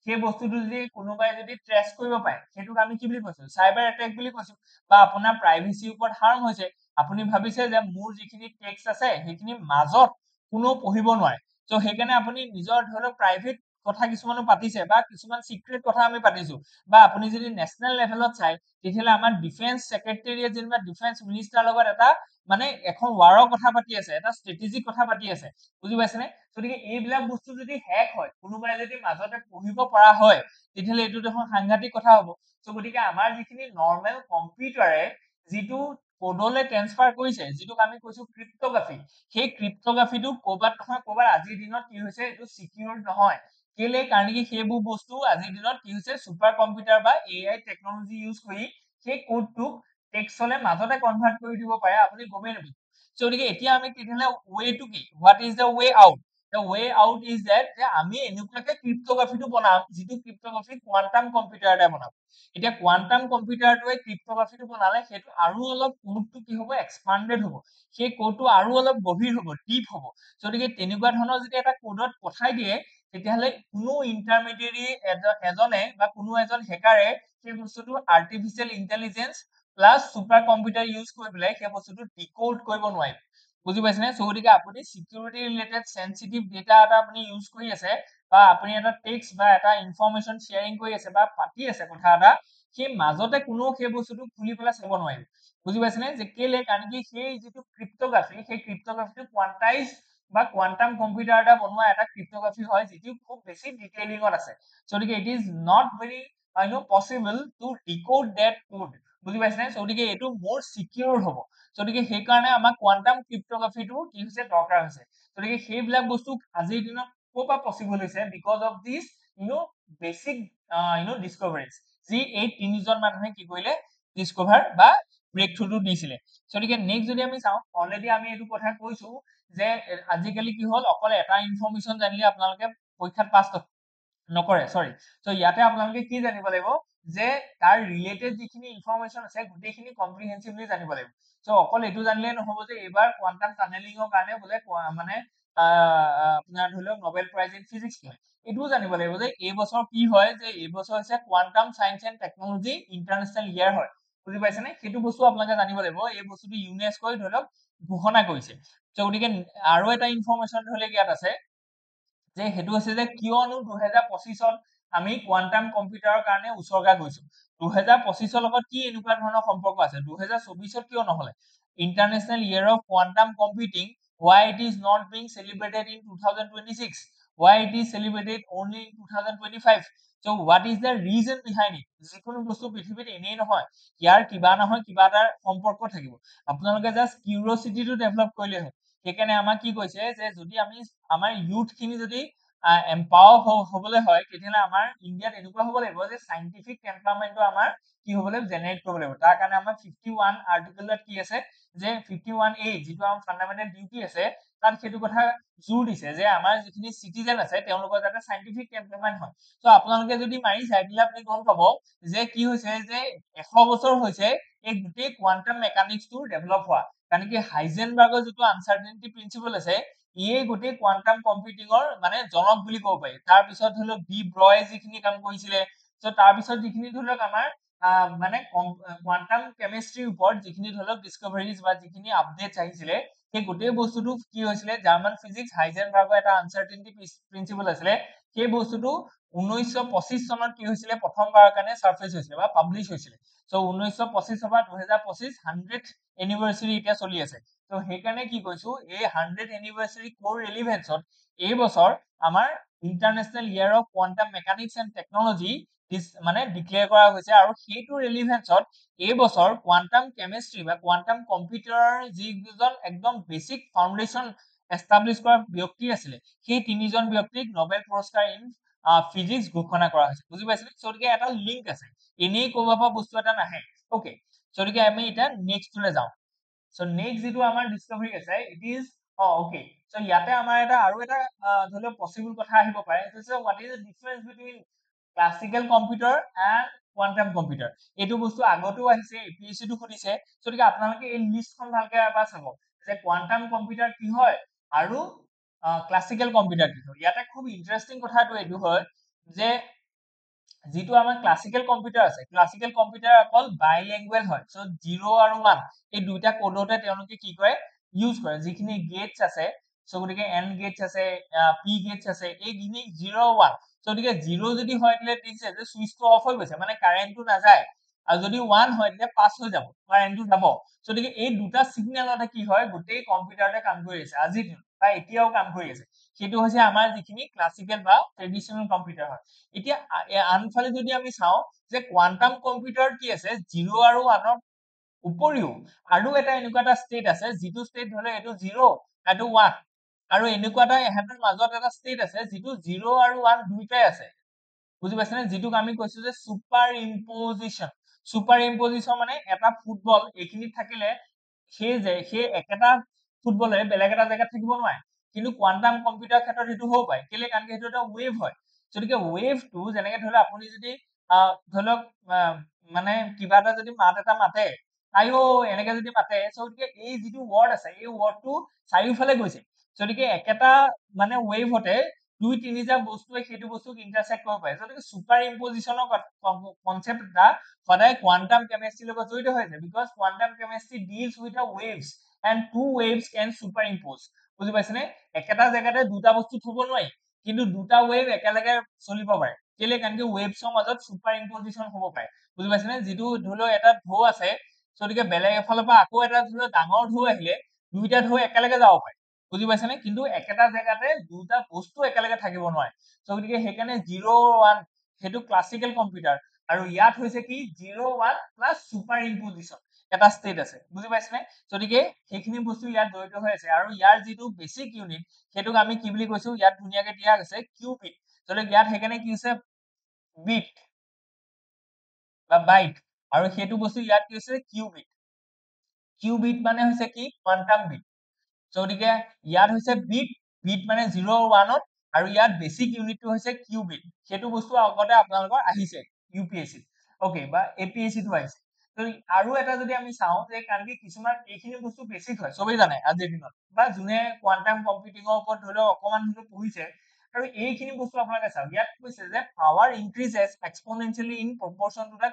সেই বস্তুটো যদি কোনোবাই যদি ট্ৰেছ কৰিব পাৰে সেইটোক আমি কি বুলি কৈছো চাইবাৰ এটেক বুলি কৈছো বা আপোনাৰ প্ৰাইভেচিৰ ওপৰত হাৰ্ম হৈছে আপুনি ভাবিছে যে মোৰ যিখিনি টেক্সট আছে সেইখিনি মাজত কোনো পঢ়িব নোৱাৰে তো সেইকাৰণে আপুনি নিজৰ ধৰি লওক প্ৰাইভেট কথা কিছুমানো পাতিছে বা কিছুমান সিক্ৰেট কথা আমি পাতিছো বা আপুনি যদি নেশ্যনেল লেভেলত চাই তেতিয়াহ'লে আমাৰ ডিফেন্স সেক্ৰেটাৰীয়ে যেনিবা ডিফেন্স মিনিষ্টাৰৰ লগত এটা মানে এখন ৱাৰৰ কথা পাতি আছে এটা ষ্ট্ৰেটেজিক কথা পাতি আছে বুজি পাইছেনে গতিকে এইবিলাক বস্তু যদি হেক হয় কোনোবাই যদি মাজতে পঢ়িব পৰা হয় তেতিয়াহ'লে এইটো দেখোন সাংঘাতিক কথা হ'ব গতিকে আমাৰ যিখিনি নৰ্মেল কম্পিউটাৰে যিটো কোডলৈ ট্ৰান্সফাৰ কৰিছে যিটোক আমি কৈছো ক্ৰিপ্টোগ্ৰাফি সেই ক্ৰিপ্টোগ্ৰাফিটো ক'ৰবাত নহয় ক'ৰবাত আজিৰ দিনত কি হৈছে এইটো সিকিউৰ নহয় কেলে কাৰণ কি সেইবোৰ বস্তু আজিৰ দিনত কি হৈছে ছুপাৰ কম্পিউটাৰ বা এআই টেকনলজি ইউজ কৰি সেই কোডটোক টেক্সটলৈ মাজতে কনভাৰ্ট কৰি দিব পাৰে আপুনি গমেই নাপাব গতিকে এতিয়া আমি তেতিয়াহ'লে ৱেটো কি what is the way out the way out is that যে আমি এনেকুৱাকে ক্ৰিপ্টোগ্ৰাফিটো বনাম যিটো ক্ৰিপ্টোগ্ৰাফি কোৱান্টাম কম্পিউটাৰ এটা বনাম এতিয়া কোৱান্টাম কম্পিউটাৰটোৱে ক্ৰিপ্টোগ্ৰাফিটো বনালে সেইটো আৰু অলপ কোডটো কি হ'ব এক্সপান্ডেড হ'ব সেই কোডটো আৰু অলপ গভীৰ হ'ব ডিপ হ'ব গতিকে তেনেকুৱা ধৰণৰ যদি এটা কোডত পঠাই দিয়ে তেতিয়াহ'লে কোনো ইন্টাৰমিডিয়েৰি এজনে বা কোনো এজন হেকাৰে সেই বস্তুটো artificial intelligence plus super computer use কৰি পেলাই সেই বস্তুটো ডিকোড কৰিব নোৱাৰিব বুজি পাইছেনে গতিকে আপুনি সিকিউৰিটি ৰিলেটেড সেনসিটিভ ডেটা এটা আপুনি ইউজ কৰি আছে বা আপুনি এটা টেক্সট বা এটা ইনফৰমেশন শেয়াৰিং কৰি আছে বা পাতি আছে কথা এটা সেই মাজতে কোনো সেই বস্তুটো খুলি পেলাই চাব নোৱাৰিব বুজি পাইছেনে যে কেলে কাৰণ কি সেই যিটো ক্ৰিপ্টোগ্ৰাফি সেই ক্ৰিপ্টোগ্ৰাফিটো কোৱান্টাইজ বা কোৱান্টাম কম্পিউটাৰ এটা বনোৱা এটা ক্ৰিপ্টোগ্ৰাফি হয় যিটো খুব বেছি ডিটেইলিঙত আছে গতিকে it is not very possible to decode that code বুজি পাইছেনে গতিকে এইটো মোৰ সিকিউৰ হ'ব গতিকে সেইকাৰণে আমাক কোৱান্টাম ক্ৰিপ্টোগ্ৰাফিটো কি হৈছে দৰকাৰ হৈছে গতিকে সেইবিলাক বস্তু আজিৰ দিনত ক'ৰ পৰা পসিবল হৈছে বিকজ অফ দিছ বেছিক ডিসকভাৰিজ যি এই তিনিজন মানুহে কি কৰিলে ডিসকভাৰ বা ব্ৰেক থ্ৰুটো দিছিলে গতিকে নেক্সট যদি আমি চাওঁ অলৰেডি আমি এইটো কথা কৈছো যে আজিকালি কি হ'ল অকল এটা ইনফৰমেশন জানিলে আপোনালোকে পৰীক্ষাত পাছ নকৰে সৰি তো ইয়াতে আপোনালোকে কি জানিব লাগিব যে তাৰ ৰিলেটেড যিখিনি ইনফৰমেশন আছে গোটেইখিনি কম্প্ৰিহেনসিভলি জানিব লাগিব সো অকল এইটো জানিলে নহব যে এইবাৰ কোৱান্টাম টানেলিঙৰ কাৰণে বোলে মানে আপোনাৰ ধৰি লওক নোবেল প্ৰাইজ ইন ফিজিক্স পায় এইটোও জানিব লাগিব যে এই বছৰ কি হয় যে এই বছৰ হৈছে quantum science and technology international ইয়াৰ হয় বুজি পাইছেনে সেইটো বস্তু আপোনালোকে জানিব লাগিব এই বস্তুটো ইউনেস্কোই ধৰি লওক ঘোষণা কৰিছে গতিকে আৰু এটা ইনফৰমেশন ধৰি লওক ইয়াত আছে যে হেতু আছে যে কিয়নো 2025ত আমি কোৱান্টাম কম্পিউটাৰৰ কাৰণে উৎসৰ্গা কৰিছো 2025ৰ লগত কি এনেকুৱা ধৰণৰ সম্পৰ্ক আছে 2024ত কিয় নহলে international year of quantum computing why it is not being celebrated in 2026 why it is celebrated only in 2025 so what is the reason behind it যিকোনো বস্তু পৃথিৱীত এনেই নহয় ইয়াৰ কিবা নহয় কিবা এটা সম্পৰ্ক থাকিব আপোনালোকে জাস্ট কিউৰিঅসিটিটো ডেভেলপ কৰিলে হয় সেইকাৰণে আমাক কি কৈছে যে যদি আমি আমাৰ ইউথ খিনি যদি এম্পাৱাৰ হ'বলৈ হয় তেতিয়াহ'লে আমাৰ ইণ্ডিয়াত এনেকুৱা হ'ব লাগিব যে সাইন্টিফিক টেম্পাৰমেন্টটো আমাৰ কি হ'ব লাগিব জেনাৰেট কৰিব লাগিব তাৰ কাৰণে আমাৰ 51 আৰ্টিকলত কি আছে যে 51A যিটো আমাৰ ফান্ডামেন্টাল ডিউটি আছে তাত সেইটো কথা জোৰ দিছে যে আমাৰ যিখিনি সিটিজেন আছে তেওঁলোকৰ যাতে সাইন্টিফিক টেম্পাৰমেন্ট হয় তো আপোনালোকে যদি মাৰি চাই দিলে আপুনি গম পাব যে কি হৈছে যে 100 বছৰ হৈছে এই গোটেই কোৱান্টাম মেকানিক্সটো ডেভেলপ হোৱা কাৰণ কি হাইজেনবাৰ্গৰ যিটো আনচাৰ্টেনিটি প্ৰিন্সিপল আছে ইয়ে গোটেই কোৱান্টাম কম্পিউটিঙৰ মানে জনক বুলি ক'ব পাৰি। তাৰপিছত ধৰি লওক ডি ব্ৰয়ে যিখিনি কাম কৰিছিলে, চ' তাৰপিছত যিখিনি ধৰি লওক আমাৰ মানে কোৱান্টাম কেমিষ্ট্ৰিৰ ওপৰত যিখিনি ধৰি লওক ডিস্কভাৰিজ বা যিখিনি আপডেটছ আহিছিলে সেই গোটেই বস্তুটো কি হৈছিলে জাৰ্মান ফিজিক্স হাইজেনবাৰ্গৰ এটা আনচাৰ্টেনিটি প্ৰিন্সিপল আছিলে, সেই বস্তুটো 1925 চনত কি হৈছিলে প্ৰথমবাৰৰ কাৰণে সাৰফেস হৈছিলে বা পাবলিশ হৈছিলে। চ' 1925 পৰা 2025 100th এনিভাৰ্চাৰী এতিয়া চলি আছে। ত' সেইকাৰণে কি কৈছো এই 100th এনিভাৰ্চাৰী কোৰ ৰেলিভেন্সত এই বছৰ আমাৰ international year of quantum mechanics and technology মানে ডিক্লেয়াৰ কৰা হৈছে, আৰু সেইটো ৰেলিভেন্সত এই বছৰ কোৱান্টাম কেমিষ্ট্ৰি বা কোৱান্টাম কম্পিউটাৰৰ যিজন একদম বেছিক ফাউণ্ডেশ্যন এষ্টাব্লিছ কৰা ব্যক্তি আছিলে সেই তিনিজন ব্যক্তিক নোবেল পুৰস্কাৰ ইন ফিজিক্স ঘোষণা কৰা হৈছে। বুজি পাইছিলে? গতিকে এটা লিংক আছে, এনেই ক'ৰবাৰ পৰা বস্তু এটা নাহে। ওকে, গতিকে আমি এতিয়া নেক্সটলৈ যাওঁ। চ' নেক্সট যিটো আমাৰ ডিস্কভাৰী আছে ইট ইজ ওকে, চ' ইয়াতে আমাৰ এটা আৰু এটা ধৰি লওক পচিবল কথা আহিব পাৰে, what is the difference between classical computer and quantum computer. এইটো বস্তু আগতেও আহিছে, APSCটো সুধিছে, গতিকে আপোনালোকে এই লিষ্টখন ভালকে এবাৰ চাব যে কোৱান্টাম কম্পিউটাৰ কি হয় আৰু ক্লাছিকেল কম্পিউটাৰ কি হয়। ইয়াতে খুব ইণ্টাৰেষ্টিং কথাটো এইটো হয় যে যিটো আমাৰ ক্লাছিকেল কম্পিউটাৰ আছে, ক্লাছিকেল কম্পিউটাৰ অকল বাইলেংগুৱেল হয়। চ' 0 আৰু 1 এই দুইটা কোডতে তেওঁলোকে কি কৰে ইউজ কৰে, যিখিনি গেটছ আছে, চ' গতিকে এন গেটছ আছে, পি গেটছ আছে, এইখিনি 0 1। গতিকে 0 যদি হয় তেতিয়া দেখিছে যে চুইচটো অফ হৈ গৈছে, মানে কাৰেণ্টটো নাযায়, আৰু যদি 1 হয় তেতিয়া পাছ হৈ যাব, কাৰেণ্টটো যাব। গতিকে এই দুটা চিগনেলতে কি হয় গোটেই কম্পিউটাৰতে কাম কৰি আছে আজিৰ দিনত বা এতিয়াও কাম কৰি আছে। সেইটো হৈছে আমাৰ যিখিনি ক্লাছিকেল বা ট্ৰেডিশ্যনেল কম্পিউটাৰ হয়। এতিয়া আনফালে যদি আমি চাওঁ যে কোৱান্টাম কম্পিউটাৰ কি আছে 0 আৰু 1ৰ উপৰিও আৰু এটা এনেকুৱা এটা ষ্টেট আছে যিটো ষ্টেট ধৰি লওক এইটো 0 এইটো 1, আৰু এনেকুৱা এটা এহেঁতৰ মাজত এটা ষ্টেট আছে যিটো 0 আৰু 1 দুইটাই আছে। বুজি পাইছেনে? যিটোক আমি কৈছো যে ছুপাৰ ইম্পজিশ্যন। ছুপাৰ ইম্পজিশ্যন মানে এটা ফুটবল এইখিনিত থাকিলে সেই একেটা ফুটবলে বেলেগ এটা জেগাত থাকিব নোৱাৰে, কিন্তু কোৱান্টাম কম্পিউটাৰ ক্ষেত্ৰত সেইটো হ'ব পাৰে। কেলে? কাৰণ সেইটো এটা ৱেভ হয়। গতিকে ৱেভটো যেনেকে ধৰি লওক আপুনি যদি ধৰি লওক মানে কিবা এটা যদি মাত এটা মাতে, আইও এনেকে যদি মাতে, গতিকে এই যিটো ৱৰ্ড আছে এই ৱৰ্ডটো চাৰিওফালে গৈছে। গতিকে একেটা মানে ৱেভতে দুই তিনিটা বস্তুৱে সেইটো বস্তুক ইন্টাৰচেক্ট কৰিব পাৰে। গতিকে ছুপাৰ ইম্পজিশ্যনৰ কনচেপ্ট এটা সদায় কোৱান্টাম কেমিষ্ট্ৰিৰ লগত জড়িত হৈ আছে, because quantum chemistry deals with the waves and two waves can superimpose. বুজি পাইছেনে? একেটা জেগাতে দুটা বস্তু থব নোৱাৰি, কিন্তু দুটা ৱেভ একেলগে চলিব পাৰে। কেলে? কাৰণ কি ৱেভছৰ মাজত ছুপাৰ ইম্পজিশ্যন হ'ব পাৰে। বুজি পাইছেনে? যিটো ধৰি লওক এটা ঢৌ আছে, গতিকে বেলেগ এফালৰ পৰা আকৌ এটা ধৰি লওক ডাঙৰ ঢৌ আহিলে দুইটা ঢৌ একেলগে যাব পাৰে। বুজি পাইছেনে? কিন্তু একেটা জেগাতে দুটা বস্তু একেলগে থাকিব নোৱাৰে। গতিকে সেইকাৰণে 0 1 সেইটো ক্লাছিকেল কম্পিউটাৰ, আৰু ইয়াত হৈছে কি 0 1 প্লাছ ছুপাৰ ইম্পজিশ্যন এটা ষ্টেট আছে। বুজি পাইছেনে? গতিকে সেইখিনি বস্তু ইয়াত জড়িত হৈ আছে, আৰু ইয়াৰ যিটো বেছিক ইউনিট সেইটোক আমি কি বুলি কৈছো, ইয়াত ধুনীয়াকে দিয়া আছে কিউবিট। গতিকে ইয়াত সেইকাৰণে কি হৈছে বিট বা বাইট, আৰু সেইটো বস্তু ইয়াত কি হৈছে কিউবিট। কিউবিট মানে হৈছে কি কোৱান্টাম বিট। গতিকে ইয়াত হৈছে বিট, বিট মানে 0 1ত, আৰু ইয়াত বেছিক ইউনিটটো হৈছে কিউবিট। সেইটো বস্তু আগতে আপোনালোকৰ আহিছে UPSC ওকে বা APSCটো আহিছে। আৰু এটা যদি আমি চাওঁ যে কাৰণ কি কিছুমান এইখিনি বস্তু বেছিক হয়, চবেই জানে আজিৰ দিনত, বা যোনে কোৱান্টাম কম্পিউটিঙৰ ওপৰত ধৰি লওক অকমান হলেও পঢ়িছে, আৰু এইখিনি বস্তু আপোনালোকে চাওক। ইয়াত কৈছে যে power increases exponentially in proportion to the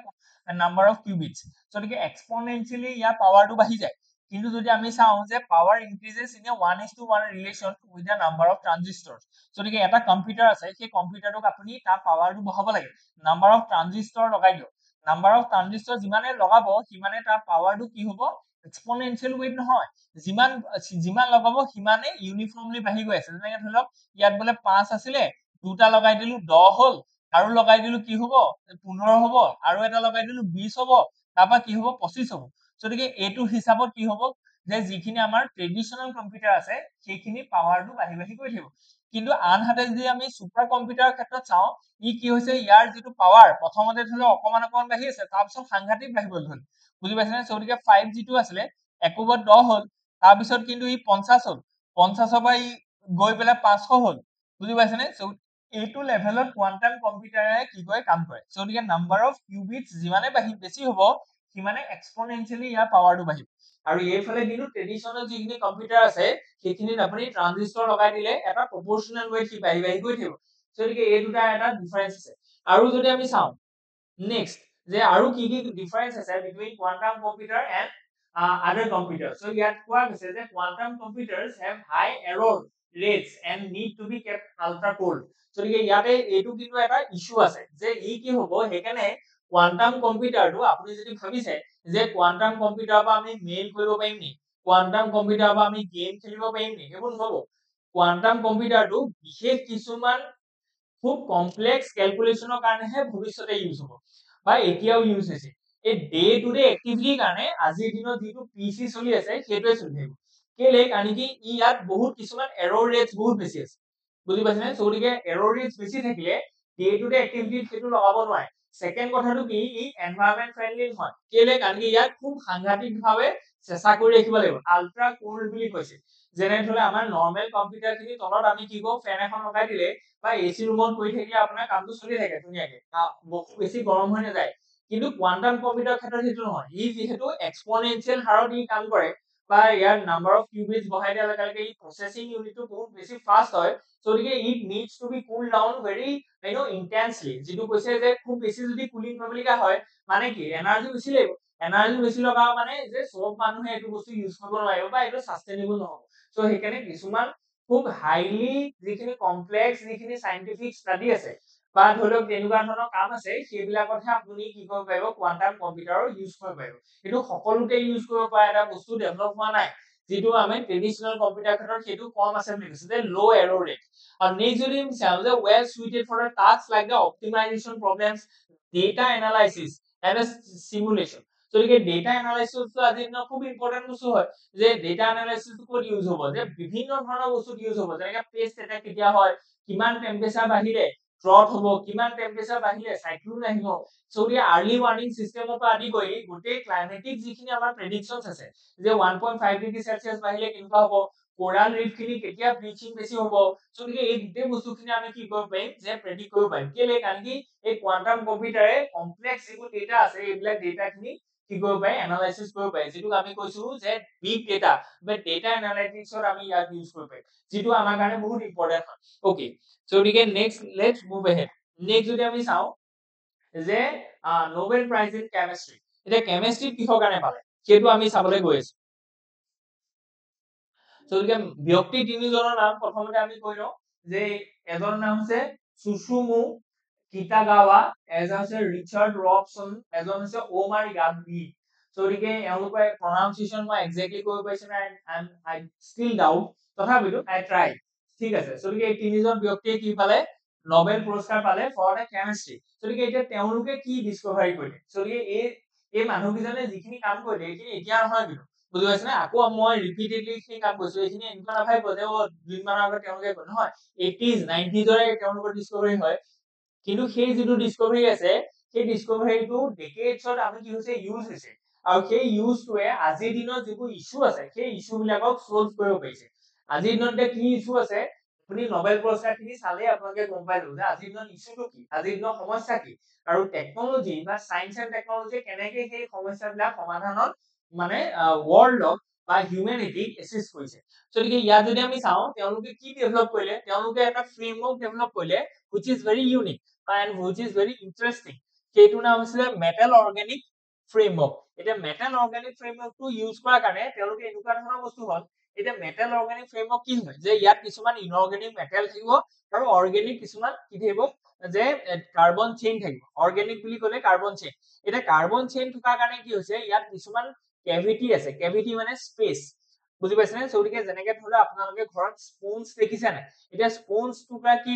number of qubits. গতিকে এক্সপনেনচিয়েলি ইয়াৰ পাৱাৰটো বাঢ়ি যায়, কিন্তু যদি আমি চাওঁ যে power increases in a 1:1 relation with the number of transistor. গতিকে এটা কম্পিউটাৰ আছে, সেই কম্পিউটাৰটোক আপুনি তাৰ পাৱাৰটো বঢ়াব লাগে, নাম্বাৰ অফ ট্ৰানজিষ্টৰ লগাই দিয়ক। নাম্বাৰ অফ ট্ৰানজিষ্টৰ যিমানে লগাব সিমানে তাৰ পাৱাৰটো কি হ'ব এক্সপনেনচিয়েল ৱেট নহয়, যিমান লগাব সিমানে ইউনিফৰ্মলি বাঢ়ি গৈ আছে। যেনেকে ধৰি লওক ইয়াত বোলে 5 আছিলে, দুটা লগাই দিলো 10 হ'ল, আৰু লগাই দিলো কি হ'ব 15 হ'ব, আৰু এটা লগাই দিলো 20 হ'ব, তাৰপৰা কি হ'ব 25 হ'ব। গতিকে এইটো হিচাপত কি হ'ব যে যিখিনি আমাৰ ট্ৰেডিশ্যনেল কম্পিউটাৰ আছে সেইখিনি পাৱাৰটো বাঢ়ি বাঢ়ি গৈ থাকিব। কিন্তু আনহাতে যদি আমি ছুপাৰ কম্পিউটাৰৰ ক্ষেত্ৰত চাওঁ, ই কি হৈছে ইয়াৰ যিটো পাৱাৰ প্ৰথমতে ধৰি লওক অকমান অকমান বাঢ়ি আছে, তাৰপিছত সাংঘাতিক বাঢ়িবলৈ ধৰিলে। বুজি পাইছেনে? গতিকে 5 যিটো আছিলে একোবত 10 হ'ল, তাৰপিছত কিন্তু ই 50 হ'ল, 50ৰ পৰা ই গৈ পেলাই 500 হ'ল। বুজি পাইছেনে? এইটো লেভেলত কোৱান্টাম কম্পিউটাৰে কি কৰে কাম কৰে। গতিকে নাম্বাৰ অফ কিউবিটছ যিমানে বেছি হ'ব সিমানে এক্সপনেনচিয়েলি ইয়াৰ পাৱাৰটো বাঢ়িব। আৰু এইফালে কিন্তু ট্ৰেডিশনেল যিখিনি কম্পিউটাৰ আছে সেইখিনিত আপুনি ট্ৰানজিস্টৰ লগাই দিলে এটা প্ৰপোৰ্শনেল ৱেট সি বাঢ়ি বাঢ়ি গৈ থাকিব গতিকে এই দুটা এটা ডিফাৰেন্স আছে আৰু যদি আমি চাওঁ নেক্সট যে আৰু কি কি ডিফাৰেন্স আছে between quantum computer and other computers so ইয়াত কোৱা গৈছে যে quantum computers have high error rates and need to be kept ultra cold গতিকে ইয়াতে এইটো কিন্তু এটা ইস্যু আছে যে ই কি হ'ব সেইকাৰণে কোৱান্টাম কম্পিউটাৰটো আপুনি যদি ভাবিছে যে কোৱান্টাম কম্পিউটাৰৰ পৰা আমি মেইল কৰিব পাৰিম নি কোৱান্টাম কম্পিউটাৰৰ পৰা আমি গেম খেলিব পাৰিম নি সেইবোৰ নহ'ব কোৱান্টাম কম্পিউটাৰটো বিশেষ কিছুমান খুব কমপ্লেক্স ক্যালকুলেশনৰ কাৰণেহে ভৱিষ্যতে ইউজ হ'ব বা এতিয়াও ইউজ হৈছে এই ডে টু ডে এক্টিভিটিৰ কাৰণে আজিৰ দিনত যিটো পিসি চলি আছে সেইটোৱে চলি থাকিব কেলে কাৰণ কি ইয়াত বহুত কিছুমান এৰৰ ৰেটস বহুত বেছি আছে বুজি পাইছেনে গতিকে এৰৰ ৰেটস বেছি থাকিলে ডে টু ডে এক্টিভিটিত সেইটো লগাব নোৱাৰে সেকেন্ড কথাটো কি ই এনভায়ৰনমেন্ট ফ্ৰেন্ডলি নহয় কেলে কাৰণ কি ইয়াত খুব সাংঘাতিকভাৱে চেষ্টা কৰি ৰাখিব লাগিব আল্ট্ৰা কোল্ড বুলি কৈছে যেনে ধৰে আমাৰ নৰ্মেল কম্পিউটাৰখিনি তলত আমি কি কৰো ফেন এখন লগাই দিলে বা এসি ৰুমত কৰি থাকিলে আপোনাৰ কামটো চলি থাকে ধুনীয়াকে বহুত বেছি গৰম হৈ নাযায় কিন্তু কোৱান্টাম কম্পিউটাৰ ক্ষেত্ৰত সেইটো নহয় ই যিহেতু এক্সপোনেনশিয়েল হাৰত ই কাম কৰে বা ইয়াৰ নাম্বাৰ অফ কিউবিটস বঢ়াই দিয়াৰ লগে লগে ই প্ৰসেসিং ইউনিটটো বহুত বেছি ফাষ্ট হয় গতিকে it needs to B cool down very intensely যেটো কৈছে যে খুব বেছি যদি কুলিং কৰিবলগীয়া হয় মানে কি এনাৰ্জি বেছি লাগিব এনাৰ্জি বেছি লগা মানে যে সব মানুহে এইটো বস্তু ইউজ কৰিব নোৱাৰিব বা এইটো সাস্টেইনেবল নহব সো সেইকাৰণে কিছুমান খুব হাইলি যিখিনি কমপ্লেক্স যিখিনি সাইন্টিফিক ষ্টাডি আছে বা ধৰি লওক তেনেকুৱা ধৰণৰ কাম আছে সেইবিলাকতহে আপুনি কি কৰিব পাৰিব কোৱান্টাম কম্পিউটাৰৰ ইউজ কৰিব পাৰিব কিন্তু সকলোতে ইউজ কৰিব পৰা এটা বস্তু ডেভেলপ হোৱা নাই যেটো আমি ট্ৰেডিশনেল কম্পিউটাৰ ক্ষেত্ৰত সেইটো কম আছে বুলি কৈছে যে লো এৰৰ ৰেট আৰু নেক্সট যদি আমি চাওঁ যে well suited for a task like the optimization problems data analysis and a simulation গতিকে ডেটা এনালাইসিসটো আজি দিনৰ খুব ইম্পৰ্টেন্ট বস্তু হয় যে ডেটা এনালাইসিসটো ক'ত ইউজ হ'ব যে বিভিন্ন ধৰণৰ বস্তুত ইউজ হ'ব যেনেকৈ পেষ্ট এটা কেতিয়া হয় কিমান টেম্পাৰেচাৰ বাঢ়িলে ড্ৰট হ'ব কিমান টেম্পাৰেচাৰ বাঢ়িলে সাইক্লোন আহিব সৌৰি আৰ্লি ওয়াৰ্নিং সিস্টেমৰ পৰা আদি কৰি গোটেই ক্লাইমেটিক যিখিনি আমাৰ প্ৰেডিকচনছ আছে যে 1.5 ডিগ্ৰী সেলসিয়াস বাঢ়িলে কেনেকুৱা হ'ব কোৰাল ৰিফখিনি কেতিয়া ব্লিচিং বেছি হ'ব গতিকে এই গোটেই বস্তুখিনি আমি কি কৰিব পাৰিম যে প্ৰেডিক্ট কৰিব পাৰিম কেলে কাৰণ কি এই কোৱান্টাম কম্পিউটাৰে কমপ্লেক্স যিবোৰ ডেটা আছে এইবিলাক ডেটাখিনি কি কৰিব পাৰে এনালাইসিস কৰিব পাৰে যেটো আমি কৈছো যে বিগ ডেটা বা ডেটা এনালাইটিক্সৰ আমি ইয়াত ইউজ কৰিব পাৰিম যেটো আমাৰ কাৰণে বহুত ইম্পৰ্টেন্ট হয় ওকে সো গতিকে next let's move ahead next যদি আমি চাওঁ যে নোবেল প্ৰাইজ ইন কেমিষ্ট্ৰি এটা কেমিষ্ট্ৰি কিহৰ কাৰণে পালে সেইটো আমি চাবলৈ গৈ আছো গতিকে ব্যক্তি তিনিজনৰ নাম প্ৰথমতে আমি কৈ লওঁ যে এজনৰ নাম হৈছে সুসুমু কিটাগাৱা এজন হৈছে ৰিচাৰ্ড ৰবসন এজন হৈছে ওমাৰ ইয়াবি গতিকে এওঁলোকৰ প্ৰনাউন্সিয়েচন মই এক্স্যাক্টলি কৈ পাইছো না আই ষ্টিল ডাউট তথাপিতো আই ট্ৰাই ঠিক আছে গতিকে এই তিনিজন ব্যক্তিয়ে কি পালে নোবেল পুৰস্কাৰ পালে ফৰ দ্য কেমিষ্ট্ৰি গতিকে এতিয়া তেওঁলোকে কি ডিসকভাৰী কৰিলে গতিকে এই মানুহকেইজনে যিখিনি কাম কৰিলে এইখিনি এতিয়া নহয় কিন্তু বুজি পাইছে না আকৌ মই ৰিপিটেডলি সেই কাম কৰিছো এইখিনি এনেকুৱা নাভাবিব যে দুদিনমানৰ আগত তেওঁলোকে কয় নহয় 80s 90s ৰে তেওঁলোকৰ ডিসকভাৰী হয় কিন্তু সেই যিটো ডিসকভাৰী আছে সেই ডিসকভাৰীটো ডেকেডছত আমি কি হৈছে ইউজ হৈছে আৰু সেই ইউজটোৱে আজিৰ দিনত যিবোৰ ইস্যু আছে সেই ইস্যু বিলাকক সলভ কৰিব পাৰিছে আজিৰ দিনত কি ইস্যু আছে আপুনি নোবেল পুৰস্কাৰখিনি চালে আপোনালোকে গম পাই যাব যে আজিৰ দিনত ইস্যুটো কি আজিৰ দিনৰ সমস্যা কি আৰু টেকনলজি বা সায়েন্স এণ্ড টেকনলজি কেনেকৈ সেই সমস্যাবিলাক সমাধানত মানে ওয়াৰ্ল্ডক বা হিউম্যানিটিক এসিস্ট কৰিছে গতিকে ইয়াত যদি আমি চাওঁ তেওঁলোকে কি ডেভেলপ কৰিলে তেওঁলোকে এটা ফ্ৰেমৱৰ্ক ডেভেলপ কৰিলে which is very unique and which is very interesting সেইটো নাম হৈছে মেটাল অৰ্গেনিক ফ্ৰেমৱৰ্ক এটা মেটাল অৰ্গেনিক ফ্ৰেমৱৰ্কটো ইউজ কৰাৰ কাৰণে তেওঁলোকে এনেকুৱা ধৰণৰ বস্তু হ'ল এটা মেটাল অৰ্গেনিক ফ্ৰেমৱৰ্ক কি হয় যে ইয়াত কিছুমান ইনঅৰ্গেনিক মেটাল থাকিব আৰু অৰ্গেনিক কিছুমান কি থাকিব যে কাৰ্বন চেইন থাকিব অৰ্গেনিক বুলি ক'লে কাৰ্বন চেইন এটা কাৰ্বন চেইন থকাৰ কাৰণে কি হৈছে ইয়াত কিছুমান কেভিটি আছে কেভিটি মানে স্পেচ বুজি পাইছে নে গতিকে যেনেকে ধৰা আপোনালোকে ঘৰত স্পঞ্জ দেখিছে নাই এতিয়া স্পঞ্জ টুকুৰা কি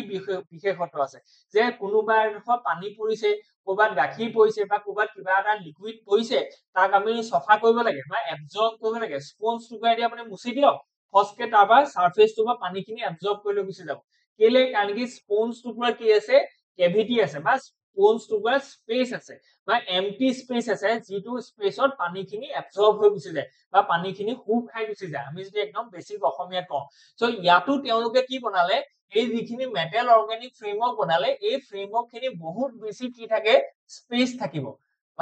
বিশেষত্ব আছে যে কোনোবা এডোখৰ পানী পৰিছে ক'ৰবাত গাখীৰ পৰিছে বা ক'ৰবাত কিবা এটা লিকুইড পৰিছে তাক আমি সফা কৰিব লাগে বা এবজৰ্ব কৰিব লাগে স্পঞ্জ টুকুৰা দি আপুনি মুছি দিয়ক ফসকে তাৰপৰা সাৰফেসটো বা পানীখিনি এবজৰ্ব কৰি লৈ গুচি যাব কেলে কাৰণ কি স্পঞ্জ টুকুৰা কি আছে কেভিটি আছে বা স্পঞ্জ টুকুৰা স্পেচ আছে বা এমটি স্পেচ আছে যিটো স্পেচত পানীখিনি এবজৰ্ব হৈ গুচি যায় বা পানীখিনি খুব খাই গুচি যায় আমি যদি একদম বেছিক অসমীয়াত কওঁ সো ইয়াতো তেওঁলোকে কি বনালে এই যিখিনি মেটাল অৰ্গেনিক ফ্ৰেমৱৰ্ক বনালে এই ফ্ৰেমৱৰ্ক খিনি বহুত বেছি কি থাকে স্পেচ থাকিব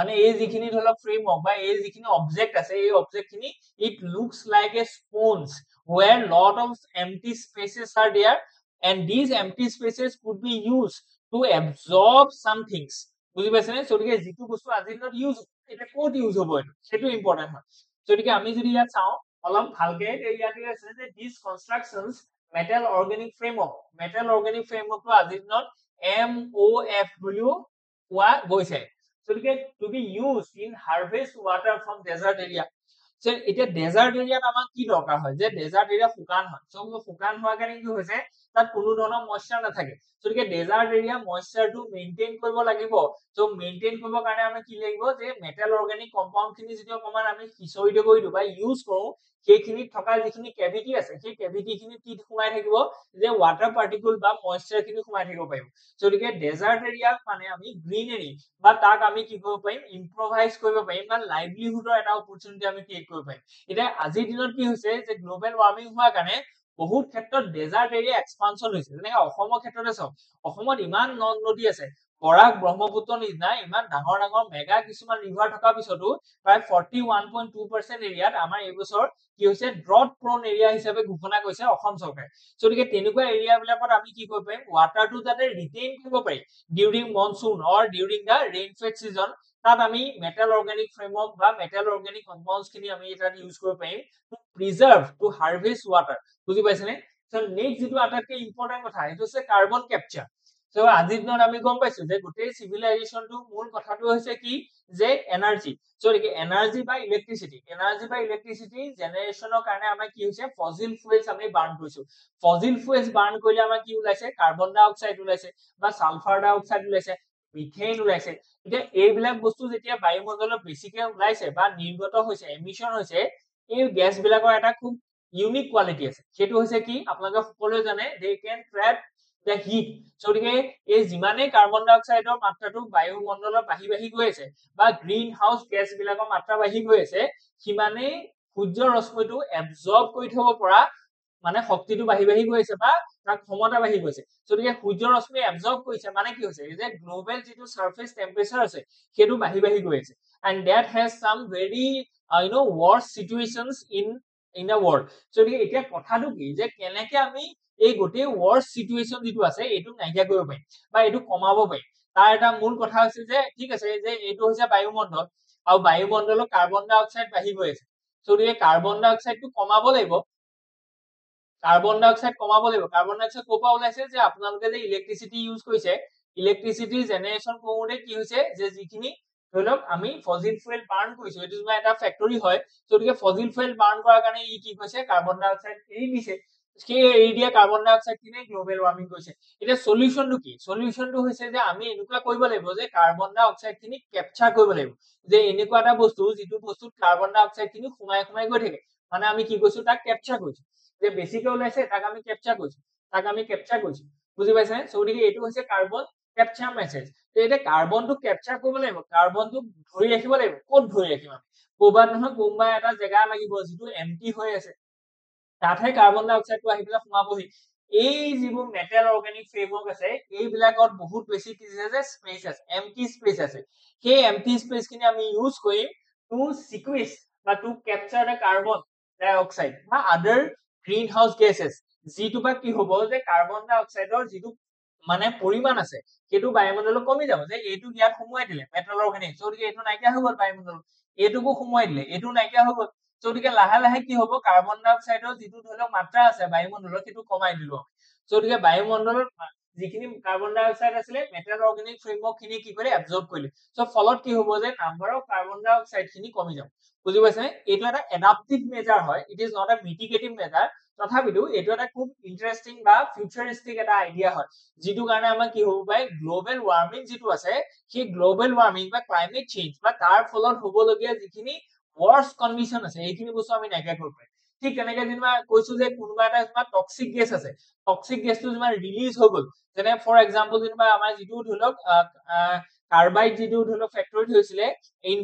মানে এই যিখিনি ধৰি লওক ফ্ৰেমৱৰ্ক বা এই যিখিনি অবজেক্ট আছে এই অবজেক্ট খিনি it looks like a sponge where lot of empty spaces are there and these empty spaces could be used to absorb some things বুজি পাইছে নে সো যিটো বস্তু আজি দিনত ইউজ এটা কোড ইউজ হ'ব এটা সেটো ইম্পৰ্টেন্ট হয় সো আমি যদি ইয়াত চাও অলপ ভালকে ইয়াতে আছে যে these constructions metal organic framework তো আজি দিনত MOF বুলিও কোৱা গৈছে so to be used in harvest water from desert area so এটা ডেজার্ট এরিয়াত আমাক কি দৰকাৰ হয় যে ডেজাৰ্ট এৰিয়া শুকান হয় সো শুকান হোৱাৰ কাৰণে কি হৈছে তাত কোনো ধৰণৰ ময়শ্চাৰ নাথাকে সো ডেজাৰ্ট এৰিয়া ময়শ্চাৰটো মেইনটেইন কৰিব লাগিব সো মেইনটেইন কৰিবৰ কাৰণে আমি কি লাগিব যে মেটাল অৰ্গানিক কম্পাউণ্ড খিনি যদি অকমান আমি হিচৰিত কৰি দিও বা ইউজ কৰো সেইখিনি থকা যিখিনি কেভিটি আছে সেই কেভিটি খিনি কি সোমাই থাকিব যে ওয়াটাৰ পাৰ্টিকল বা ময়শ্চাৰ খিনি সোমাই থাকিব পাৰিব সো ডেজাৰ্ট এৰিয়া মানে আমি গ্ৰীনাৰী বা তাক আমি কি কৰিব পাৰিম ইম্প্ৰোভাইজ কৰিব পাৰিম বা লাইভলিহুডৰ এটা অপৰচুনিটি আমি ক্ৰিয়েট কৰিব পাৰিম এটা আজিৰ দিনত কি হৈছে যে গ্লোবাল ওয়াৰ্মিং হোৱাৰ কাৰণে বহুত ক্ষেত্ৰত ডেজাৰ্ট এৰিয়া এক্সপানশন হৈছে যেনে অসমৰ ক্ষেত্ৰতে চাওক অসমত ইমান নদ নদী আছে বৰাক ব্ৰহ্মপুত্ৰ নিচিনা ইমান ডাঙৰ ডাঙৰ মেগা কিছুমান ৰিভাৰ থকা পিছতো প্ৰায় 41.2% এৰিয়াত আমাৰ এই বছৰ কি হৈছে ড্ৰট প্ৰন এৰিয়া হিচাপে ঘোষণা কৰিছে অসম চৰকাৰে সো তেনেকুৱা এৰিয়া বিলাকত আমি কি কৰিব পাৰিম ওয়াটাৰটো যাতে ৰিটেইন কৰিব পাৰি during monsoon or during the rainfed season তাত আমি মেটাল অৰ্গানিক ফ্ৰেমৱৰ্ক বা মেটাল অৰ্গানিক কম্পাউণ্ডছ খিনি আমি এটা ইউজ কৰিব পাৰিম to preserve to harvest water বুজি পাইছেনে সো নেক্সট যেটো আটাইতকৈ ইম্পৰ্টেন্ট কথা এটো হৈছে কাৰ্বন ক্যাপচাৰ সো আজিৰ দিনত আমি গম পাইছো যে গোটেই সিভিলাইজেশনটো মূল কথাটো হৈছে কি যে এনাৰ্জি সো এনাৰ্জি বা ইলেক্ট্ৰিসিটি জেনাৰেশনৰ কাৰণে আমাৰ কি হৈছে ফসিল ফুয়েলস আমি বাৰ্ন কৰিছো ফসিল ফুয়েলস বাৰ্ন কৰিলে আমাৰ কি ওলাইছে কাৰ্বন ডাই অক্সাইড ওলাইছে বা সালফাৰ ডাই অক্সাইড ওলাইছে মিথেন ওলাইছে এতিয়া এইবিলাক বস্তু যেতিয়া বায়ুমণ্ডলত বেছিকে ওলাইছে বা নিৰ্গত হৈছে এমিশন হৈছে এই গ্যাস বিলাকৰ এটা খুব ইউনিক কোৱালিটি আছে সেটো হৈছে কি আপোনালোকে সকলোৱে জানে they can trap the heat so এই যিমানে কাৰ্বন ডাই অক্সাইডৰ মাত্ৰাটো বায়ুমণ্ডলত বাঢ়ি গৈ আছে বা গ্ৰীন হাউস গ্যাস বিলাকৰ মাত্ৰা বাঢ়ি গৈ আছে সিমানে সূৰ্যৰ ৰশ্মিটো এবজৰ্ব কৰি থব পৰা মানে শক্তিটো বাঢ়ি গৈ আছে বা তাৰ ক্ষমতা বাঢ়ি গৈছে so সূৰ্যৰ ৰশ্মি এবজৰ্ব কৰিছে মানে কি হৈছে যে গ্লোবাল যেটো সাৰফেস টেম্পাৰেচাৰ আছে সেটো বাঢ়ি গৈ আছে and that has some very worse situations in the world so এতিয়া কথাটো কি যে কেনেকে আমি এই গোটেই ওয়ার্স সিচুয়েশন যেটো আছে এটো নাইকিয়া কৰিব পাৰিম বা এটো কমাব পাৰিম তাৰ এটা মূল কথা আছে যে ঠিক আছে যে এটো হৈছে বায়ুমণ্ডল আৰু বায়ুমণ্ডলত কাৰ্বন ডাই অক্সাইড বাঢ়ি গৈ আছে সো কাৰ্বন ডাই অক্সাইডটো কমাব লাগিব কাৰ্বন ডাই অক্সাইড কোপা ওলাইছে যে আপোনালোকে যে ইলেক্ট্ৰিসিটি ইউজ কৰিছে ইলেক্ট্ৰিসিটি জেনাৰেশন কৰোতে কি হৈছে যে যিখিনি ধৰি লওক আমি ফসিল ফুয়েল বাৰ্ন কৰিছো এটো তোমাৰ এটা ফ্যাক্টৰি হয় সো ফসিল ফুয়েল বাৰ্ন কৰাৰ কাৰণে ই কি কৈছে কাৰ্বন ডাই অক্সাইড এৰি দিছে সেই এৰি দিয়া কাৰ্বন ডাই অক্সাইড কিনে গ্লোবাল ওয়াৰ্মিং কৰিছে এটা সলিউশনটো কি সলিউশনটো হৈছে যে আমি এনেকুৱা কৰিব লাগিব যে কাৰ্বন ডাই অক্সাইড খিনি ক্যাপচাৰ কৰিব লাগিব যে এনেকুৱা এটা বস্তু যেটো বস্তুত কাৰ্বন ডাই অক্সাইড খিনি সোমাই গৈ থাকে মানে আমি কি কৈছো তাক ক্যাপচাৰ কৰিছো যে বেছিকৈ ওলাইছে তাক আমি ক্যাপচাৰ কৰিছো বুজি পাইছে সো এটো হৈছে কাৰ্বন ক্যাপচাৰ মেছেজ এটা কাৰ্বনটো ক্যাপচাৰ কৰিব লাগিব কাৰ্বনটো ধৰি ৰাখিব লাগিব ক'ত ধৰি ৰাখিম আমি কোবাত নহয় কোনবা এটা জায়গা লাগিব যেটো এমটি হৈ আছে তাতহে কাৰ্বন ডাই অক্সাইডটো আহি পেলাই সোমাবহি এই যিবোৰ মেটাল অৰ্গানিক ফ্ৰেমৱৰ্ক আছে এইবিলাকত বহুত বেছি কি আছে স্পেচ আছে এমটি স্পেচ আছে সেই এমটি স্পেচ খিনি আমি ইউজ কৰিম টু সিকুৱেন্স বা টু ক্যাপচাৰ দা কাৰ্বন ডাই অক্সাইড বা আদাৰ গ্ৰীন হাউস গেसेस যিটো বা কি হ'ব যে কাৰ্বন ডাই অক্সাইডৰ যিটো মানে পৰিমাণ আছে সেইটো বায়ুমণ্ডলত কমি যাব যে এইটো ইয়াত সোমোৱাই দিলে মেটাল অৰ্গানিক সো এইটো নাইকিয়া হৈ গ'ল বায়ুমণ্ডলত এইটোকো সোমোৱাই দিলে এইটো নাইকিয়া হৈ গ'ল সো লাহে কি হ'ব কাৰ্বন ডাই অক্সাইডৰ যিটো ধৰি মাত্ৰা আছে বায়ুমণ্ডলত সেইটো কমাই দিলো সো বায়ুমণ্ডলত যিখিনি কাৰ্বন ডাই অক্সাইড আছিলে মেটাল অৰ্গানিক ফ্ৰেমৱৰ্ক খিনি কি কৰে এবজৰ্ব কৰিলে সো ফলত কি হ'ব যে number of carbon dioxide খিনি কমি যাব বুজি পাইছে এইটো এটা এডাপটিভ মেজাৰ হয় it is not a mitigative measure তথাপিতো এইটো এটা খুব ইন্টাৰেষ্টিং বা ফিউচাৰিষ্টিক এটা আইডিয়া হয় যেটো কাৰণে আমাৰ কি হ'ব পাৰে গ্লোবাল ওয়াৰ্মিং যেটো আছে সেই গ্লোবাল ওয়াৰ্মিং বা ক্লাইমেট চেঞ্জ বা তাৰ ফলত হ'বলগীয়া যিখিনি worst condition আছে এইখিনি বস্তু আমি নাইকিয়া কৰিব পাৰিম ঠিক তেনেকৈ যেনিবা কৈছো যে কোনোবা এটা টক্সিক গেছ আছে টক্সিক গেছটো যেনিবা ৰিলিজ হৈ গ'ল যেনে ফৰ এক্সাম্পল যেনিবা আমাৰ যেটো ধৰি লওক কাৰ্বাইড যেটো ধৰি লওক ফ্যাক্টৰিত হৈছিলে in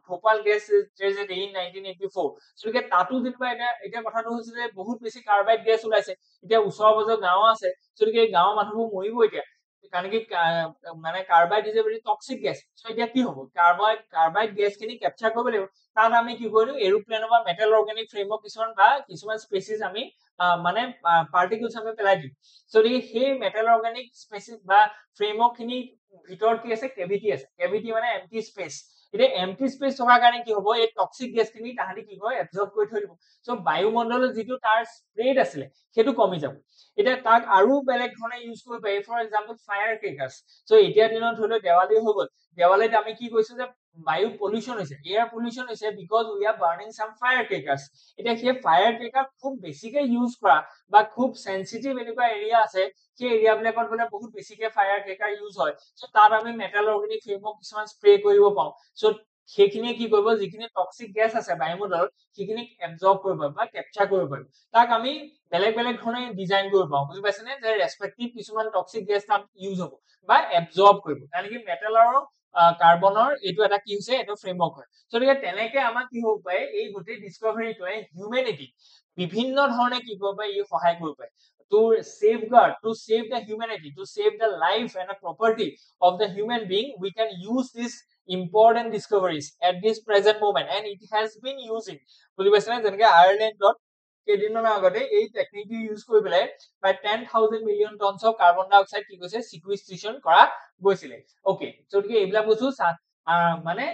Bhopal gas tragedy in 1984 so তাতো যেনিবা এটা কথাটো হৈছে যে বহুত বেছি কাৰ্বাইড গেছ ওলাইছে এতিয়া ওচৰ পাজৰ গাঁও আছে সো গাঁৱৰ মানুহবোৰ মৰিব এতিয়া কাৰণ কি মানে carbide is a very toxic gas so এতিয়া কি হ'ব কাৰ্বাইড গেছখিনি কেপচাৰ কৰিব লাগিব তাত আমি কি কৰিলো এৰোপ্লেনৰ বা মেটেল অৰ্গেনিক ফ্ৰেমৱৰ্ক কিছুমান স্পেচিছ আমি মানে পাৰ্টিকলছ আমি পেলাই দিম সো সেই মেটেল অৰ্গেনিক স্পেচিছ বা ফ্ৰেমৱৰ্ক খিনি ভিতৰত কি আছে কেভিটি মানে এম্পটি স্পেচ এতিয়া এম্পটি স্পেচ থকাৰ কাৰণে কি হ'ব এই টক্সিক গেছখিনি তাহাঁতি কি হয় এবজৰ্ব কৰি থৈ দিব সো বায়ুমণ্ডলত যিটো তাৰ স্প্ৰেড আছিলে সেইটো কমি যাব এতিয়া তাক আৰু বেলেগ ধৰণে ইউজ কৰিব পাৰি for example fire crackers so এতিয়া দিনত ধৰি লওক দেৱালী হৈ গ'ল দেৱালীত আমি কি কৈছো যে বায়ু পলিউশ্যন হৈছে এয়াৰ পলিউশ্যন হৈছে because we are burning sum fire crackers এতিয়া সেই ফায়াৰ ক্ৰেকাৰ খুব বেছিকে ইউজ কৰা বা খুব সেনচিটিভ এনেকুৱা এৰিয়া আছে সেই এৰিয়াবিলাকত মানে বহুত বেছিকে ফায়াৰ ক্ৰেকাৰ ইউজ হয় সো তাত আমি মেটেল অৰ্গেনিক ফ্ৰেমৱৰ্ক কিছুমান স্প্ৰে কৰিব পাওঁ সো সেইখিনিয়ে কি কৰিব যিখিনি টক্সিক গেছ আছে বায়ুমণ্ডলত সেইখিনিক এবজৰ্ব কৰিব বা কেপচাৰ কৰিব পাৰিব তাক আমি বেলেগ বেলেগ ধৰণে ডিজাইন কৰিব পাওঁ বুজি পাইছেনে যে ৰেসপেক্টিভ কিছুমান টক্সিক গেছ তাত ইউজ হ'ব বা এবজৰ্ব কৰিব কাৰণ কি মেটেল আৰু কাৰ্বনৰ এইটো এটা কি হৈছে এইটো ফ্ৰেমৱৰ্ক হয় সো তেনেকে আমাৰ কি হ'ব পাৰে এই গোটেই ডিসকভাৰীটোৱে হিউমেনিটি বিভিন্ন ধৰণে কি কৰিব পাৰে ই সহায় কৰিব পাৰে to safeguard to save the humanity to save the life and the property of the human being we can use these important discoveries at this present moment and it has been using বুজি পাইছেনে যেনেকৈ আয়াৰলেণ্ডত কেইদিনমানৰ আগতে এই টেকনিকটো use কৰি পেলাই প্ৰায় 10,000 million tons of carbon dioxide কি কৈছে সিকুৱেষ্ট্ৰেশ্যন কৰা গৈছিলে ওকে সো এইবিলাক বস্তু মানে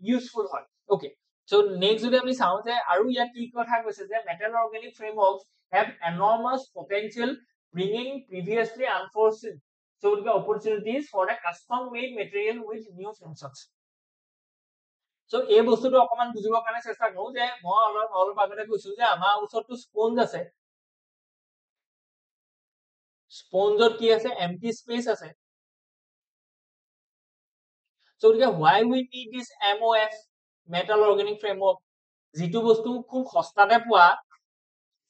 ইউজফুল হয় ওকে সো নেক্সট যদি আমি চাওঁ যে আৰু ইয়াত কি কথা কৈছে যে metal organic frameworks have enormous potential bringing previously unforeseen opportunities for a custom made material with new functions so এই বস্তুটো অকমান বুজিবৰ কাৰণে চেষ্টা কৰো যে মই অলপ আগতে কৈছো যে আমাৰ ওচৰতো স্পঞ্জ আছে স্পঞ্জত কি আছে এম্পটি স্পেচ আছে so why we need this MOF metal organic framework যিটো বস্তু খুব সস্তাতে পোৱা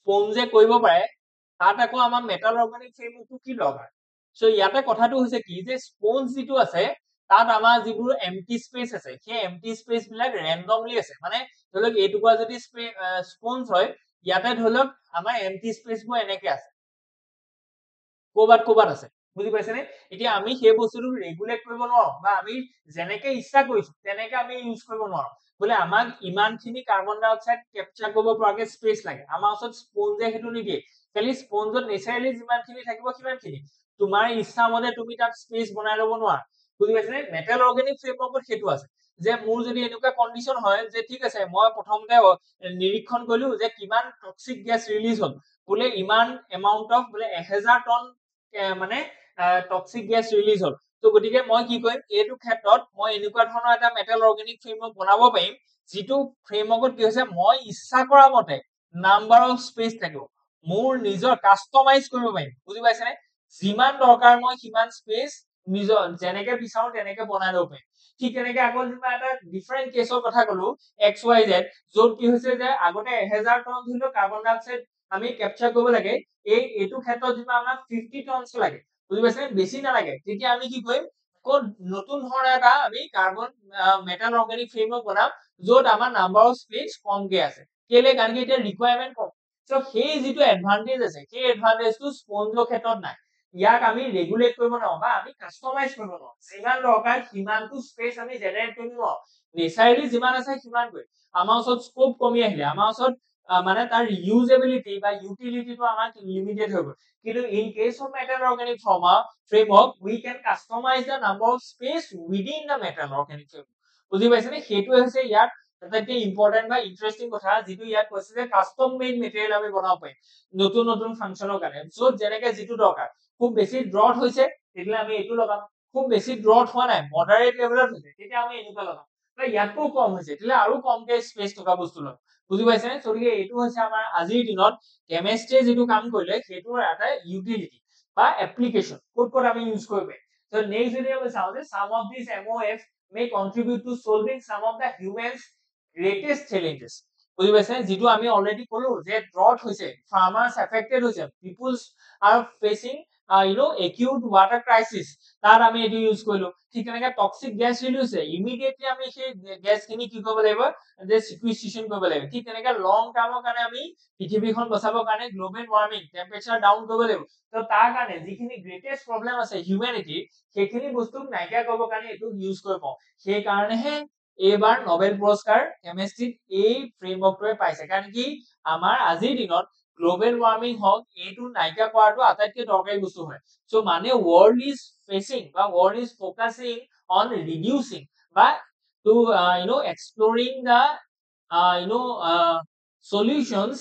স্পঞ্জে কৰিব পাৰে তাত আকৌ আমাৰ মেটাল অৰ্গানিক ফ্ৰেমৱৰ্কটো কি দৰকাৰ সো ইয়াতে কথাটো হৈছে কি যে স্পঞ্জ যিটো আছে তাত আমাৰ যিবোৰ এম্পটি স্পেচ আছে সেই এম্পটি স্পেচ বিলাক ৰেন্ডমলি আছে মানে ধৰি লওক এইটুকুৰা যদি স্পঞ্জ হয় ইয়াতে ধৰি লওক আমাৰ এম্পটি স্পেচবোৰ এনেকে আছে ক'বাত আছে বুজি পাইছেনে এতিয়া আমি সেই বস্তুটো ৰেগুলেট কৰিব নোৱাৰো বা আমি যেনেকে ইচ্ছা কৰিছো তেনেকে আমি ইউজ কৰিব নোৱাৰো বোলে আমাক ইমানখিনি কাৰ্বন ডাই অক্সাইড কেপচাৰ কৰিব পৰাকে স্পেচ লাগে আমাৰ ওচৰত স্পঞ্জে সেইটো নিদিয়ে খালি স্পঞ্জত নেচাৰেলি যিমানখিনি থাকিব সিমানখিনি তোমাৰ ইচ্ছা মতে তুমি তাত স্পেচ বনাই ল'ব নোৱাৰা বুজি পাইছেনে মেটেল অৰ্গেনিক ফ্ৰেমৱৰ্কত সেইটো আছে যে মোৰ যদি এনেকুৱা কণ্ডিশ্যন হয় যে ঠিক আছে মই প্ৰথমতে নিৰীক্ষণ কৰিলো যে কিমান টক্সিক গেছ ৰিলিজ হ'ল বোলে ইমান এমাউন্ট অফ বোলে 1000 টন মানে টক্সিক গেছ ৰিলিজ হ'ল তো গতিকে মই কি কৰিম এইটো ক্ষেত্ৰত মই এনেকুৱা ধৰণৰ এটা মেটেল অৰ্গেনিক ফ্ৰেমৱৰ্ক বনাব পাৰিম যিটো ফ্ৰেমৱৰ্কত কি হৈছে মই ইচ্ছা কৰা মতে নাম্বাৰ অফ স্পেচ থাকিব মোৰ নিজৰ কাষ্টমাইজ কৰিব পাৰিম বুজি পাইছেনে যিমান দৰকাৰ মই সিমান স্পেচ নিজৰ যেনেকে বিচাৰো তেনেকে বনাই ল'ব পাৰিম ঠিক তেনেকে আকৌ যেনিবা এটা ডিফাৰেণ্ট কেছৰ কথা কলো XYZ য'ত কি হৈছে যে আগতে 1000 টন ধৰি লওক কাৰ্বন ডাই অক্সাইড আমি কেপচাৰ কৰিব লাগে এইটো ক্ষেত্ৰত যেনিবা আমাক 50 টনছ লাগে বুজি পাইছে বেছি নালাগে তেতিয়া আমি কি কৰিম আকৌ নতুন ধৰণৰ এটা আমি কাৰ্বন মেটাল অৰ্গেনিক ফ্ৰেমৱৰ্ক বনাম য'ত আমাৰ নাম্বাৰ অফ স্পেচ কমকে আছে কেলে কাৰণ কি এতিয়া ৰিকুৱাৰমেন্ট কম সো সেই যিটো এডভান্টেজ আছে সেই এডভান্টেজটো স্পঞ্জৰ ক্ষেত্ৰত নাই ইয়াক আমি ৰেগুলেট কৰিব নোৱাৰো বা আমি কাষ্টমাইজ কৰিব নোৱাৰো যিমান দৰকাৰ সিমানটো স্পেচ আমি জেনাৰেট কৰিব নোৱাৰো নেচাৰেলি যিমান আছে সিমানকৈ আমাৰ ওচৰত স্কোপ কমি আহিলে আমাৰ ওচৰত মানে তাৰ ইউজেবিলিটি বা ইউটিলিটিটো আমাক লিমিটেড হৈ গ'ল কিন্তু in case of metal organic framework we can customize the number of space within the metal organic framework বুজি পাইছেনে সেইটো হৈছে ইয়াত এটা ইম্পৰ্টেন্ট বা ইন্টাৰেষ্টিং কথা যিটো ইয়াত কৈছে যে কাস্টম মেড মেটেৰিয়েল আমি বনাব পাৰিম নতুন ফাংচনৰ কাৰণে য'ত যেনেকে যিটো দৰকাৰ খুব বেছি ড্ৰট হৈছে তেতিয়া আমি এইটো লগাম খুব বেছি ড্ৰট হোৱা নাই মডাৰেট লেভেলত হৈছে তেতিয়া আমি এনেকুৱা লগাম ইয়াতকৈ কম হৈছে তেতিয়া আৰু কমকে স্পেচ থকা বস্তু লগাম বুজি পাইছেনে গতিকে এইটো হৈছে আমাৰ আজিৰ দিনত কেমিষ্ট্ৰিয়ে যিটো কাম কৰিলে সেইটোৰ এটা ইউটিলিটি বা এপ্লিকেশন ক'ত আমি ইউজ কৰিব পাৰিম সো নেক্সট যদি আমি চাওঁ যে some of these MOF may contribute to solving some of the humans greatest challenges বুজি পাইছে যেটো আমি অলৰেডি কলো যে ড্ৰট হৈছে ফাৰ্মাৰ্স এফেক্টেড হৈছে peoples are facing acute water crisis তাত আমি এইটো ইউজ কৰিলো ঠিক তেনেকে টক্সিক গেছ ৰিলিজ ইমিডিয়েটলি আমি সেই গেছখিনি কি কৰিব লাগিব যে সিকুৱেষ্ট্ৰেচন কৰিব লাগিব ঠিক তেনেকে লং টাৰ্মৰ কাৰণে আমি পৃথিৱীখন বচাবৰ কাৰণে গ্লোবেল ওয়াৰ্মিং টেম্পাৰেচাৰ ডাউন কৰিব লাগিব তো তাৰ কাৰণে যিখিনি গ্ৰেটেষ্ট প্ৰবলেম আছে হিউম্যানিটি সেইখিনি বস্তু নাইকিয়া কৰিবৰ কাৰণে এইটো ইউজ কৰিব পাওঁ সেই কাৰণেহে এইবাৰ নোবেল পুৰস্কাৰ কেমিষ্ট্ৰিত এই ফ্ৰেমৱৰ্কটোৱে পাইছে কাৰণ কি আমাৰ আজিৰ দিনত গ্লোবেল ওয়াৰ্মিং হওক এইটো নাইকিয়া কৰাটো আটাইতকৈ দৰকাৰী বস্তু হয় সো মানে world is facing বা world is focusing on reducing বা to exploring the solutions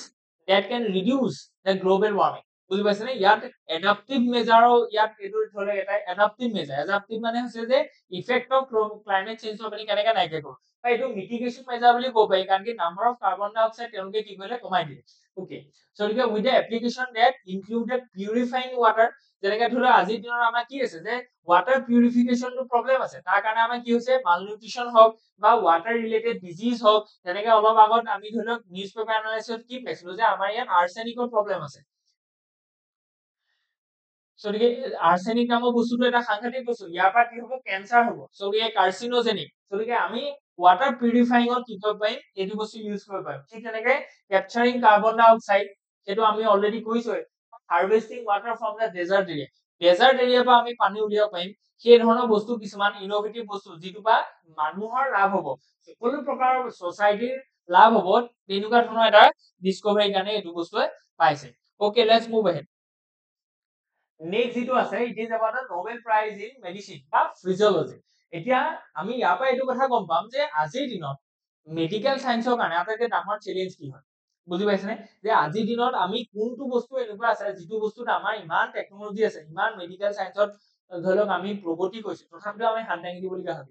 that can reduce the global warming বুজি পাইছে নে ইয়াত এডাপটিভ মেজাৰো ইয়াত এইটো ধৰে এটা এডাপটিভ মানে হৈছে যে ইফেক্ট অফ ক্লাইমেট চেঞ্জ আপুনি কেনেকৈ নাইকিয়া কৰিব বা এইটো মিটিগেশ্যন মেজাৰ বুলি ক'ব পাৰি কাৰণ কি number of carbon dioxide তেওঁলোকে কি কৰিলে কমাই দিলে okay so with the application that included purifying water যেনেকৈ ধৰা আজিৰ দিনত আমাৰ কি আছে যে ৱাটাৰ পিউৰিফিকেশনটো প্ৰবলেম আছে তাৰ কাৰণে আমাৰ কি হৈছে মালনিউট্ৰিশন হওক বা ৱাটাৰ ৰিলেটেড ডিজিজ হওক যেনেকৈ অলপ আগত আমি ধৰি লওক নিউজ পেপাৰ এনালাইচিছত কি পাইছিলো যে আমাৰ ইয়াত আৰ্ছেনিকৰ প্ৰবলেম আছে সো আৰ্ছেনিক নামৰ বস্তুটো এটা সাংঘাতিক বস্তু ইয়াৰ পৰা কি হ'ব কেঞ্চাৰ হ'ব সো কাৰ্চিনোজেনিক সো আমি ৱাটাৰ পিউৰিফাইঙত কি কৰিব পাৰিম এইটো বস্তু ইউজ কৰিব পাৰিম ঠিক তেনেকে কেপচাৰিং কাৰ্বন ডাই অক্সাইড সেইটো আমি অলৰেডি কৈছোৱে harvesting water from the desert এৰিয়াৰ পৰা আমি পানী উলিয়াব পাৰিম সেই ধৰণৰ বস্তু কিছুমান ইনোভেটিভ বস্তু যিটো পৰা মানুহৰ লাভ হ'ব সকলো প্ৰকাৰৰ সোসাইটিৰ লাভ হ'ব তেনেকুৱা ধৰণৰ এটা ডিস্কভাৰী কাৰণে এইটো বস্তুৱে পাইছে okay let's move ahead next যেটো আছে it is about the Nobel prize in medicine বা ফিজিওলজি এতিয়া আমি ইয়াৰ পৰা এইটো কথা গম পাম যে আজিৰ দিনত মেডিকেল সায়েন্সৰ কাৰণে আটাইতকৈ ডাঙৰ চ্যালেঞ্জ কি হয় বুজি পাইছেনে যে আজিৰ দিনত আমি কোনটো বস্তু এনেকুৱা আছে যিটো বস্তুত আমাৰ ইমান টেকনলজি আছে ইমান মেডিকেল সায়েন্সত ধৰি লওক আমি প্ৰগতি কৰিছো তথাপিও আমি হাত দাঙি দিবলগীয়া হয়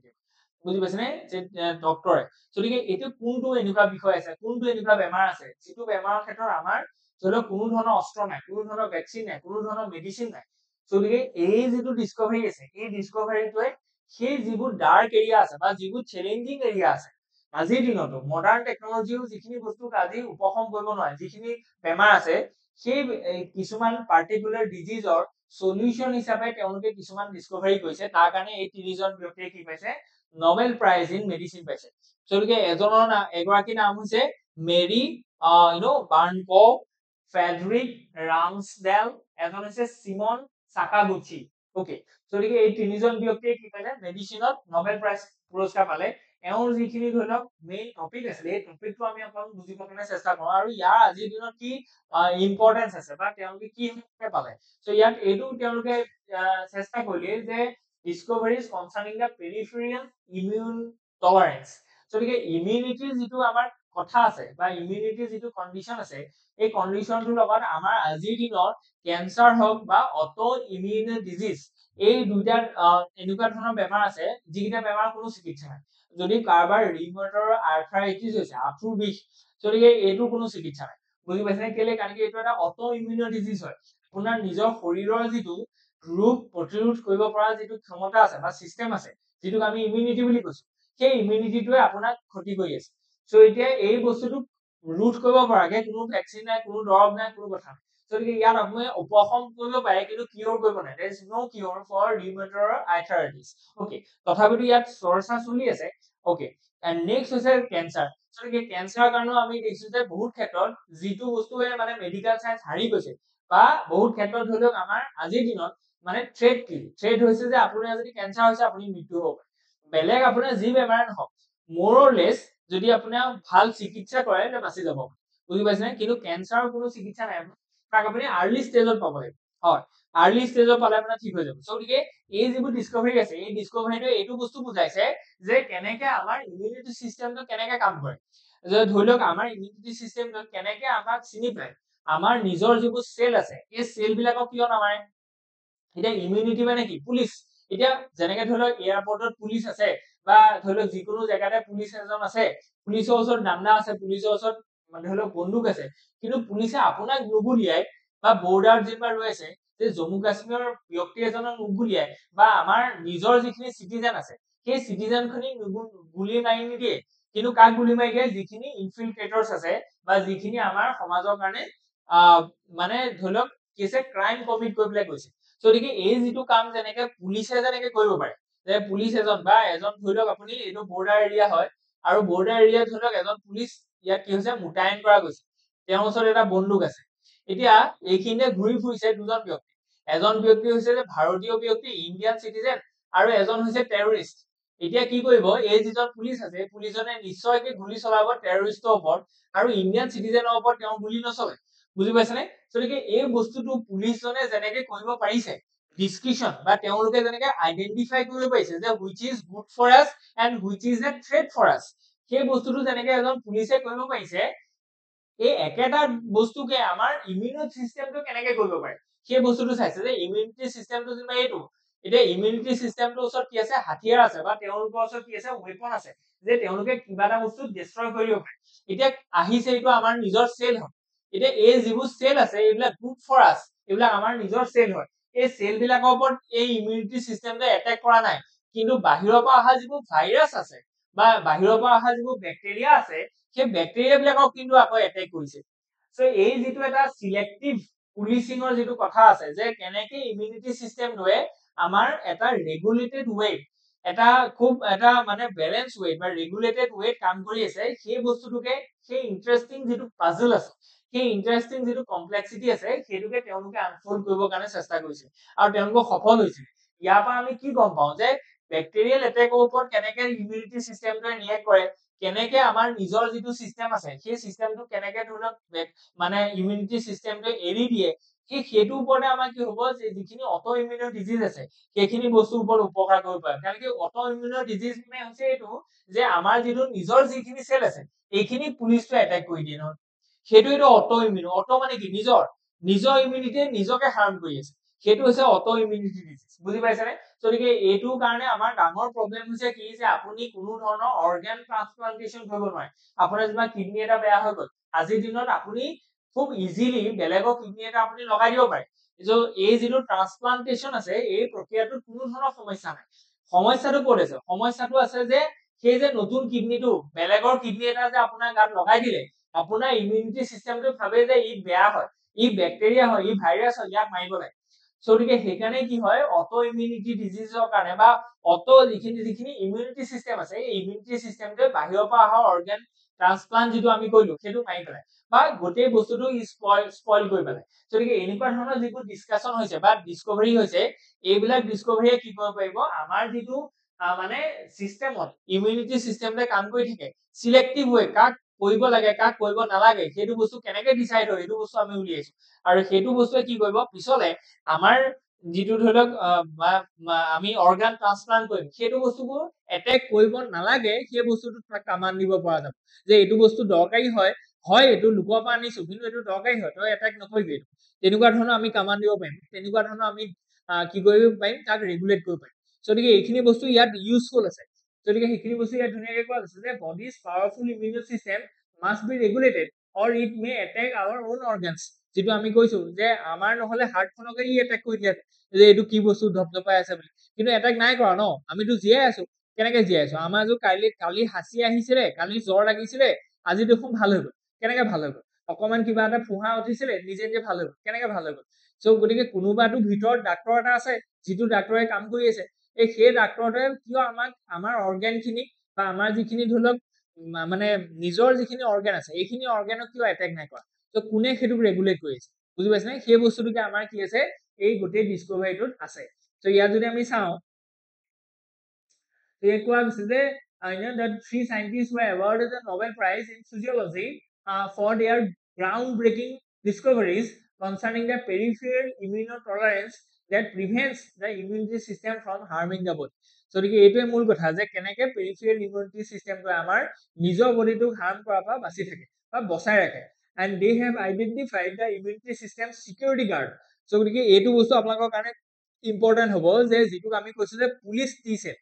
বুজি পাইছেনে যে ডক্টৰে গতিকে এইটো কোনটো এনেকুৱা বিষয় আছে কোনটো এনেকুৱা বেমাৰ আছে যিটো বেমাৰৰ ক্ষেত্ৰত আমাৰ ধৰি লওক কোনো ধৰণৰ অস্ত্ৰ নাই কোনো ধৰণৰ ভেকচিন নাই কোনো ধৰণৰ মেডিচিন নাই গতিকে এই যিটো ডিস্কভাৰী আছে এই ডিস্কভাৰীটোৱে সেই যিবোৰ ডাৰ্ক এৰিয়া আছে বা যিবোৰ চ্যালেঞ্জিং এৰিয়া আছে আজিৰ দিনতো মডাৰ্ন টেকনলজিও যিখিনি বস্তুক আজি উপশম কৰিব নোৱাৰে যিখিনি বেমাৰ আছে সেই কিছুমান পাৰ্টিকুলাৰ ডিজিজৰ সলিউশন হিচাপে তেওঁলোকে কিছুমান ডিস্কভাৰী কৰিছে তাৰ কাৰণে এই তিনিজন ব্যক্তিয়ে কি পাইছে নোবেল প্ৰাইজ ইন মেডিচিন পাইছে গতিকে এগৰাকী নাম হৈছে মেৰী বাৰ্নকো ফ্ৰেডৰিক ৰামছডেল এজন হৈছে সিমন সাকাগুচি ওকে গতিকে এই তিনিজন ব্যক্তিয়ে কি পালে মেডিচিনত নোবেল প্ৰাইজ পুৰস্কাৰ পালে এওঁৰ যিখিনি ধৰি লওক মেইন টপিক আছিলে এই টপিকটো আমি অকণ বুজিব কাৰণে চেষ্টা কৰোঁ আৰু ইয়াৰ আজিৰ দিনত কি ইম্পৰ্টেন্স আছে বা তেওঁলোকে কি পালে সো ইয়াত এইটো তেওঁলোকে চেষ্টা কৰিলে যে discoveries concerning the peripheral immune tolerance গতিকে ইমিউনিটিৰ যিটো আমাৰ কথা আছে বা ইমিউনিটিৰ যিটো কণ্ডিশ্যন আছে এই কণ্ডিশ্যনটোৰ লগত আমাৰ আজিৰ দিনৰ কেঞ্চাৰ হওক বা অটো ইমিউন ডিজিজ এই দুইটা এনেকুৱা ধৰণৰ বেমাৰ আছে যিকেইটা বেমাৰ কোনো চিকিৎসা নাই যদি কাৰোবাৰ ৰিউমেটৰ আৰ্থ্ৰাইটিছ হৈছে আঁঠুৰ বিষ গতিকে এইটো কোনো চিকিৎসা নাই বুজি পাইছেনে কেলে কাৰণ কি এইটো এটা অটো ইমিউন ডিজিজ হয় আপোনাৰ নিজৰ শৰীৰৰ যিটো ৰোগ প্ৰতিৰোধ কৰিব পৰা যিটো ক্ষমতা আছে বা সিস্টেম আছে যিটোক আমি ইমিউনিটি বুলি কৈছো সেই ইমিউনিটিটোৱে আপোনাক ক্ষতি কৰি আছে সো এতিয়া এই বস্তুটো ৰোধ কৰিব পৰাকে কোনো ভেকচিন নাই কোনো দৰৱ নাই কোনো কথা নাই গতিকে ইয়াত আপুনি উপশম কৰিব পাৰে কিন্তু কিয়ৰ কৰিব নাই there is no cure for rheumatoid arthritis okay তথাপিতো ইয়াত চৰ্চা চলি আছে ওকে এণ্ড নেক্সট হৈছে কেঞ্চাৰ গতিকে কেঞ্চাৰৰ কাৰণেও আমি দেখিছো যে বহুত ক্ষেত্ৰত যিটো বস্তুৱে মানে মেডিকেল সায়েন্স হাৰি গৈছে বা বহুত ক্ষেত্ৰত ধৰি লওক আমাৰ আজিৰ দিনত মানে থ্ৰেট কি থ্ৰেট হৈছে যে আপোনাৰ যদি কেঞ্চাৰ হৈছে আপুনি মৃত্যু হ'ব পাৰে বেলেগ আপোনাৰ যি বেমাৰ নহওক মোৰ লেছ যদি আপোনাৰ ভাল চিকিৎসা কৰে তে বাচি যাব বুজি পাইছেনে কিন্তু কেঞ্চাৰৰ কোনো চিকিৎসা নাই তাক আপুনি আৰ্লি ষ্টেজত পাব লাগিব হয় আৰ্লি ষ্টেজত পালে আপোনাৰ ঠিক হৈ যাব সো গতিকে এই যিবোৰ ডিস্কভাৰী আছে এই ডিস্কভাৰীটোৱে এইটো বস্তু বুজাইছে যে কেনেকে আমাৰ ইমিউনিটি সিস্টেমটো কেনেকে কাম কৰে যে ধৰি লওক আমাৰ ইমিউনিটি সিস্টেমটো কেনেকে আমাক চিনি পায় আমাৰ নিজৰ যিবোৰ সেল আছে এই সেল বিলাকক কিয় নামাৰে এতিয়া ইমিউনিটি মানে কি পুলিচ এতিয়া যেনেকে ধৰি লওক এয়াৰপৰ্টত পুলিচ আছে বা ধৰি লওক যিকোনো জেগাতে পুলিচ এজন আছে পুলিচৰ ওচৰত ডাণ্ডা আছে পুলিচৰ ওচৰত ধৰি লওক বন্দুক আছে কিন্তু পুলিচে আপোনাক নুগুলিয়াই বা বৰ্ডাৰ যেনিবা ৰৈ আছে যে জম্মু কাশ্মীৰৰ ব্যক্তি এজনক নুগুলিয়াই বা আমাৰ নিজৰ যিখিনি চিটিজেন আছে সেই চিটিজেনখিনিক গুলি মাৰি নিদিয়ে কিন্তু কাক গুলি মাৰি দিয়ে যিখিনি ইনফিলট্ৰেটৰ্ছ আছে বা যিখিনি আমাৰ সমাজৰ কাৰণে মানে ধৰি লওক কি আছে ক্ৰাইম কমিট কৰি পেলাই গৈছে সো গতিকে এই যিটো কাম যেনেকে পুলিচে যেনেকে কৰিব পাৰে যে পুলিচ এজন বা এজন ধৰি লওক আপুনি এইটো বৰ্ডাৰ এৰিয়া হয় আৰু বৰ্ডাৰ এৰিয়া ধৰি লওক এজন পুলিচ ইয়াত কি হৈছে মুতায়ন কৰা গৈছে তেওঁৰ ওচৰত এটা বন্দুক আছে এতিয়া এইখিনিতে ঘূৰি ফুৰিছে দুজন ব্যক্তি এজন ব্যক্তি হৈছে যে ভাৰতীয় ব্যক্তি ইণ্ডিয়ান চিটিজেন আৰু এজন হৈছে টেৰৰিষ্ট এতিয়া কি কৰিব এই যিজন পুলিচ আছে পুলিচজনে নিশ্চয়কৈ গুলি চলাব টেৰৰিষ্টৰ ওপৰত আৰু ইণ্ডিয়ান চিটিজেনৰ ওপৰত তেওঁ গুলি নচলে বুজি পাইছেনে গতিকে এই বস্তুটো পুলিচজনে যেনেকে কৰিব পাৰিছে ডিসক্ৰিপশন বা তেওঁলোকে যেনেকে আইডেন্টিফাই কৰিব পাৰিছে যে which is good for us and which is a threat for us সেই বস্তুটো যেনেকে এজন পুলিচে কৰিব পাৰিছে এই একেটা বস্তুকে আমাৰ ইমিউনিটি সিস্টেমটো কেনেকে কৰিব পাৰে সেই বস্তুটো চাইছে যে ইমিউনিটি সিস্টেমটো যেনিবা এইটো এতিয়া ইমিউনিটি সিস্টেমটোৰ ওচৰত কি আছে হাতিয়াৰ আছে বা তেওঁলোকৰ ওচৰত কি আছে ওয়েপন আছে যে তেওঁলোকে কিবা এটা বস্তু ডিস্ট্ৰয় কৰিব পাৰে এতিয়া আহিছে এইটো আমাৰ নিজৰ সেল হয় এতিয়া এই যিবোৰ সেল আছে এইবিলাক গুড ফৰ আস এইবিলাক আমাৰ নিজৰ সেল হয় এই সেল বিলাকৰ ওপৰত এই ইমিউনিটি সিস্টেমটো এটেক কৰা নাই কিন্তু বাহিৰৰ পৰা অহা যিবোৰ ভাইৰাছ আছে বা বাহিৰৰ পৰা অহা যিবোৰ বেক্টেৰিয়া আছে সেই বেক্টেৰিয়া বিলাকক কিন্তু আকৌ এটেক কৰিছে সো এই যিটো এটা সিলেক্টিভ পুলিচিংৰ যিটো কথা আছে যে কেনেকে ইমিউনিটি সিস্টেমটোৱে আমাৰ এটা ৰেগুলেটেড ওয়ে এটা খুব এটা মানে ব্যালেন্স ওয়ে বা ৰেগুলেটেড ওয়ে কাম কৰি আছে সেই বস্তুটোকে সেই ইন্টাৰেস্টিং যিটো পাজল আছে সেই ইন্টাৰেস্টিং যিটো কমপ্লেক্সিটি আছে সেইটোকে তেওঁলোকে আনফোল্ড কৰিবৰ কাৰণে চেষ্টা কৰিছে আৰু তেওঁলোক সফল হৈছে ইয়াৰ পৰা আমি কি গম পাওঁ যে বেক্টেৰিয়েল এটেকৰ ওপৰত কেনেকে ইমিউনিটি সিস্টেমটোৱে ৰিয়েক্ট কৰে কেনেকে আমাৰ নিজৰ যিটো সিস্টেম আছে সেই সিস্টেমটো কেনেকে ধৰক মানে ইমিউনিটি সিস্টেমটো এৰি দিয়ে সেইটোৰ ওপৰতে আমাৰ কি হ'ব যে যিখিনি অটো ইমিউনৰ ডিজিজ আছে সেইখিনি বস্তুৰ ওপৰত উপকাৰ কৰিব পাৰে কাৰণ কি অটো ইমিউনৰ ডিজিজ মানে হৈছে এইটো যে আমাৰ যিটো নিজৰ যিখিনি সেল আছে এইখিনি পুলিচটো এটেক কৰি দিয়ে নহয় সেইটো এটা অটো ইমিউন অটো মানে কি নিজৰ ইমিউনিটিয়ে নিজকে হাৰ্ম কৰি আছে সেইটো হৈছে অটো ইমিউনিটি ডিজিজ বুজি পাইছানে গতিকে এইটো কাৰণে আমাৰ ডাঙৰ প্ৰবলেম হৈছে কি যে আপুনি কোনো ধৰণৰ অৰ্গান ট্ৰান্সপ্লান্টেশন কৰিব নোৱাৰে আপোনাৰ যেনিবা কিডনি এটা বেয়া হৈ গ'ল আজিৰ দিনত আপুনি খুব ইজিলি বেলেগৰ কিডনি এটা আপুনি লগাই দিব পাৰে যে এই যিটো ট্ৰান্সপ্লান্টেশন আছে এই প্ৰক্ৰিয়াটোত কোনো ধৰণৰ সমস্যা নাই সমস্যাটো ক'ত আছে সমস্যাটো আছে যে সেই যে নতুন কিডনিটো বেলেগৰ কিডনি এটা যে আপোনাৰ গাত লগাই দিলে আপোনাৰ ইমিউনিটি সিস্টেমটো ভাবে যে ই বেয়া হয় ই বেক্টেৰিয়া হয় ই ভাইৰাছ হয় ইয়াক মাৰিব লাগে গতিকে সেইকাৰণে কি হয় অটো ইমিউনিটি ডিজিজৰ কাৰণে বা অটো যিখিনি ইমিউনিটি সিস্টেম আছে এই ইমিউনিটি সিস্টেমটোৱে বাহিৰৰ পৰা অহা অৰ্গান ট্ৰান্সপ্লান্ট যিটো আমি কৰিলো সেইটো মাৰি পেলাই বা গোটেই বস্তুটো স্পইল কৰি পেলাই গতিকে এনেকুৱা ধৰণৰ যিবোৰ ডিসকাশন হৈছে বা ডিসকভাৰী হৈছে এইবিলাক ডিসকভাৰীয়ে কি কৰিব পাৰিব আমাৰ যিটো মানে সিস্টেমত ইমিউনিটি সিস্টেমটোৱে কাম কৰি থাকে সিলেক্টিভ ওয়ে কাক কৰিব লাগে কাক কৰিব নালাগে সেইটো বস্তু কেনেকে ডিসাইড হয় সেইটো বস্তু আমি উলিয়াইছো আৰু সেইটো বস্তুৱে কি কৰিব পিছলে আমাৰ যিটো ধৰি লওক আমি অৰ্গান ট্ৰান্সপ্লান্ট কৰিম সেইটো বস্তুবোৰ এটেক কৰিব নালাগে সেই বস্তুটো কামান দিব পৰা যাব যে এইটো বস্তু দৰকাৰী হয় এইটো লোকৰ পৰা আনিছো কিন্তু এইটো দৰকাৰী হয় তই এটেক নকৰিবি এইটো তেনেকুৱা ধৰণৰ আমি কামান দিব পাৰিম তেনেকুৱা ধৰণৰ আমি কি কৰিব পাৰিম তাক ৰেগুলেট কৰিব পাৰিম গতিকে এইখিনি বস্তু ইয়াত ইউজফুল আছে গতিকে সেইখিনি বস্তু ইয়াত ধুনীয়াকে কোৱা আছে যে body's powerful immune system must be regulated or it may attack our own organs যেটো আমি কৈছো যে আমাৰ নহলে হাৰ্টখনকে ই এটেক কৰি দিয়ে যে এইটো কি বস্তু ধপধপাই আছে বুলি কিন্তু এটেক নাই কৰা ন আমিতো জীয়াই আছো কেনেকে জীয়াই আছো আমাৰ যে কালি হাসি আহিছিলে কালি জ্বৰ লাগিছিলে আজি দেখোন ভাল হৈ গ'ল কেনেকে ভাল হৈ গ'ল অকমান কিবা এটা ফুহা উঠিছিলে নিজে ভাল হৈ গ'ল কেনেকে ভাল হৈ গ'ল সো গতিকে কোনোবাটো ভিতৰত ডাক্তৰ এটা আছে যিটো ডাক্তৰে কাম কৰি আছে এই সেই ডাক্তৰটোৱে কিয় আমাক আমাৰ অৰ্গান খিনি বা আমাৰ যিখিনি ধৰি লওক মানে নিজৰ যিখিনি অৰ্গান আছে এইখিনি অৰ্গানক কিয় এটেক নাই কৰা তো কোনে সেইটো ৰেগুলেট কৰি আছে বুজি পাইছে নে সেই বস্তুটোকে আমাৰ কি আছে এই গোটেই ডিসকভাৰীটোত আছে তো ইয়াত যদি আমি চাওঁ ইয়াত কোৱা হৈছে যে that three scientists were awarded the Nobel Prize in Physiology for their groundbreaking discoveries concerning the peripheral immunotolerance that prevents the immunity system from harming the body. So এইটোৱে মূল কথা যে কেনেকে peripheral immunity systemটো আমাৰ নিজৰ বডিটোক হাৰ্ম কৰাৰ পৰা বাচি থাকে বা বচাই ৰাখে and they have identified the immunity system security guard. So গতিকে এইটো বস্তু আপোনালোকৰ কাৰণে ইম্পৰ্টেন্ট হ'ব যে যিটো আমি কৈছো যে পুলিচ টি সেল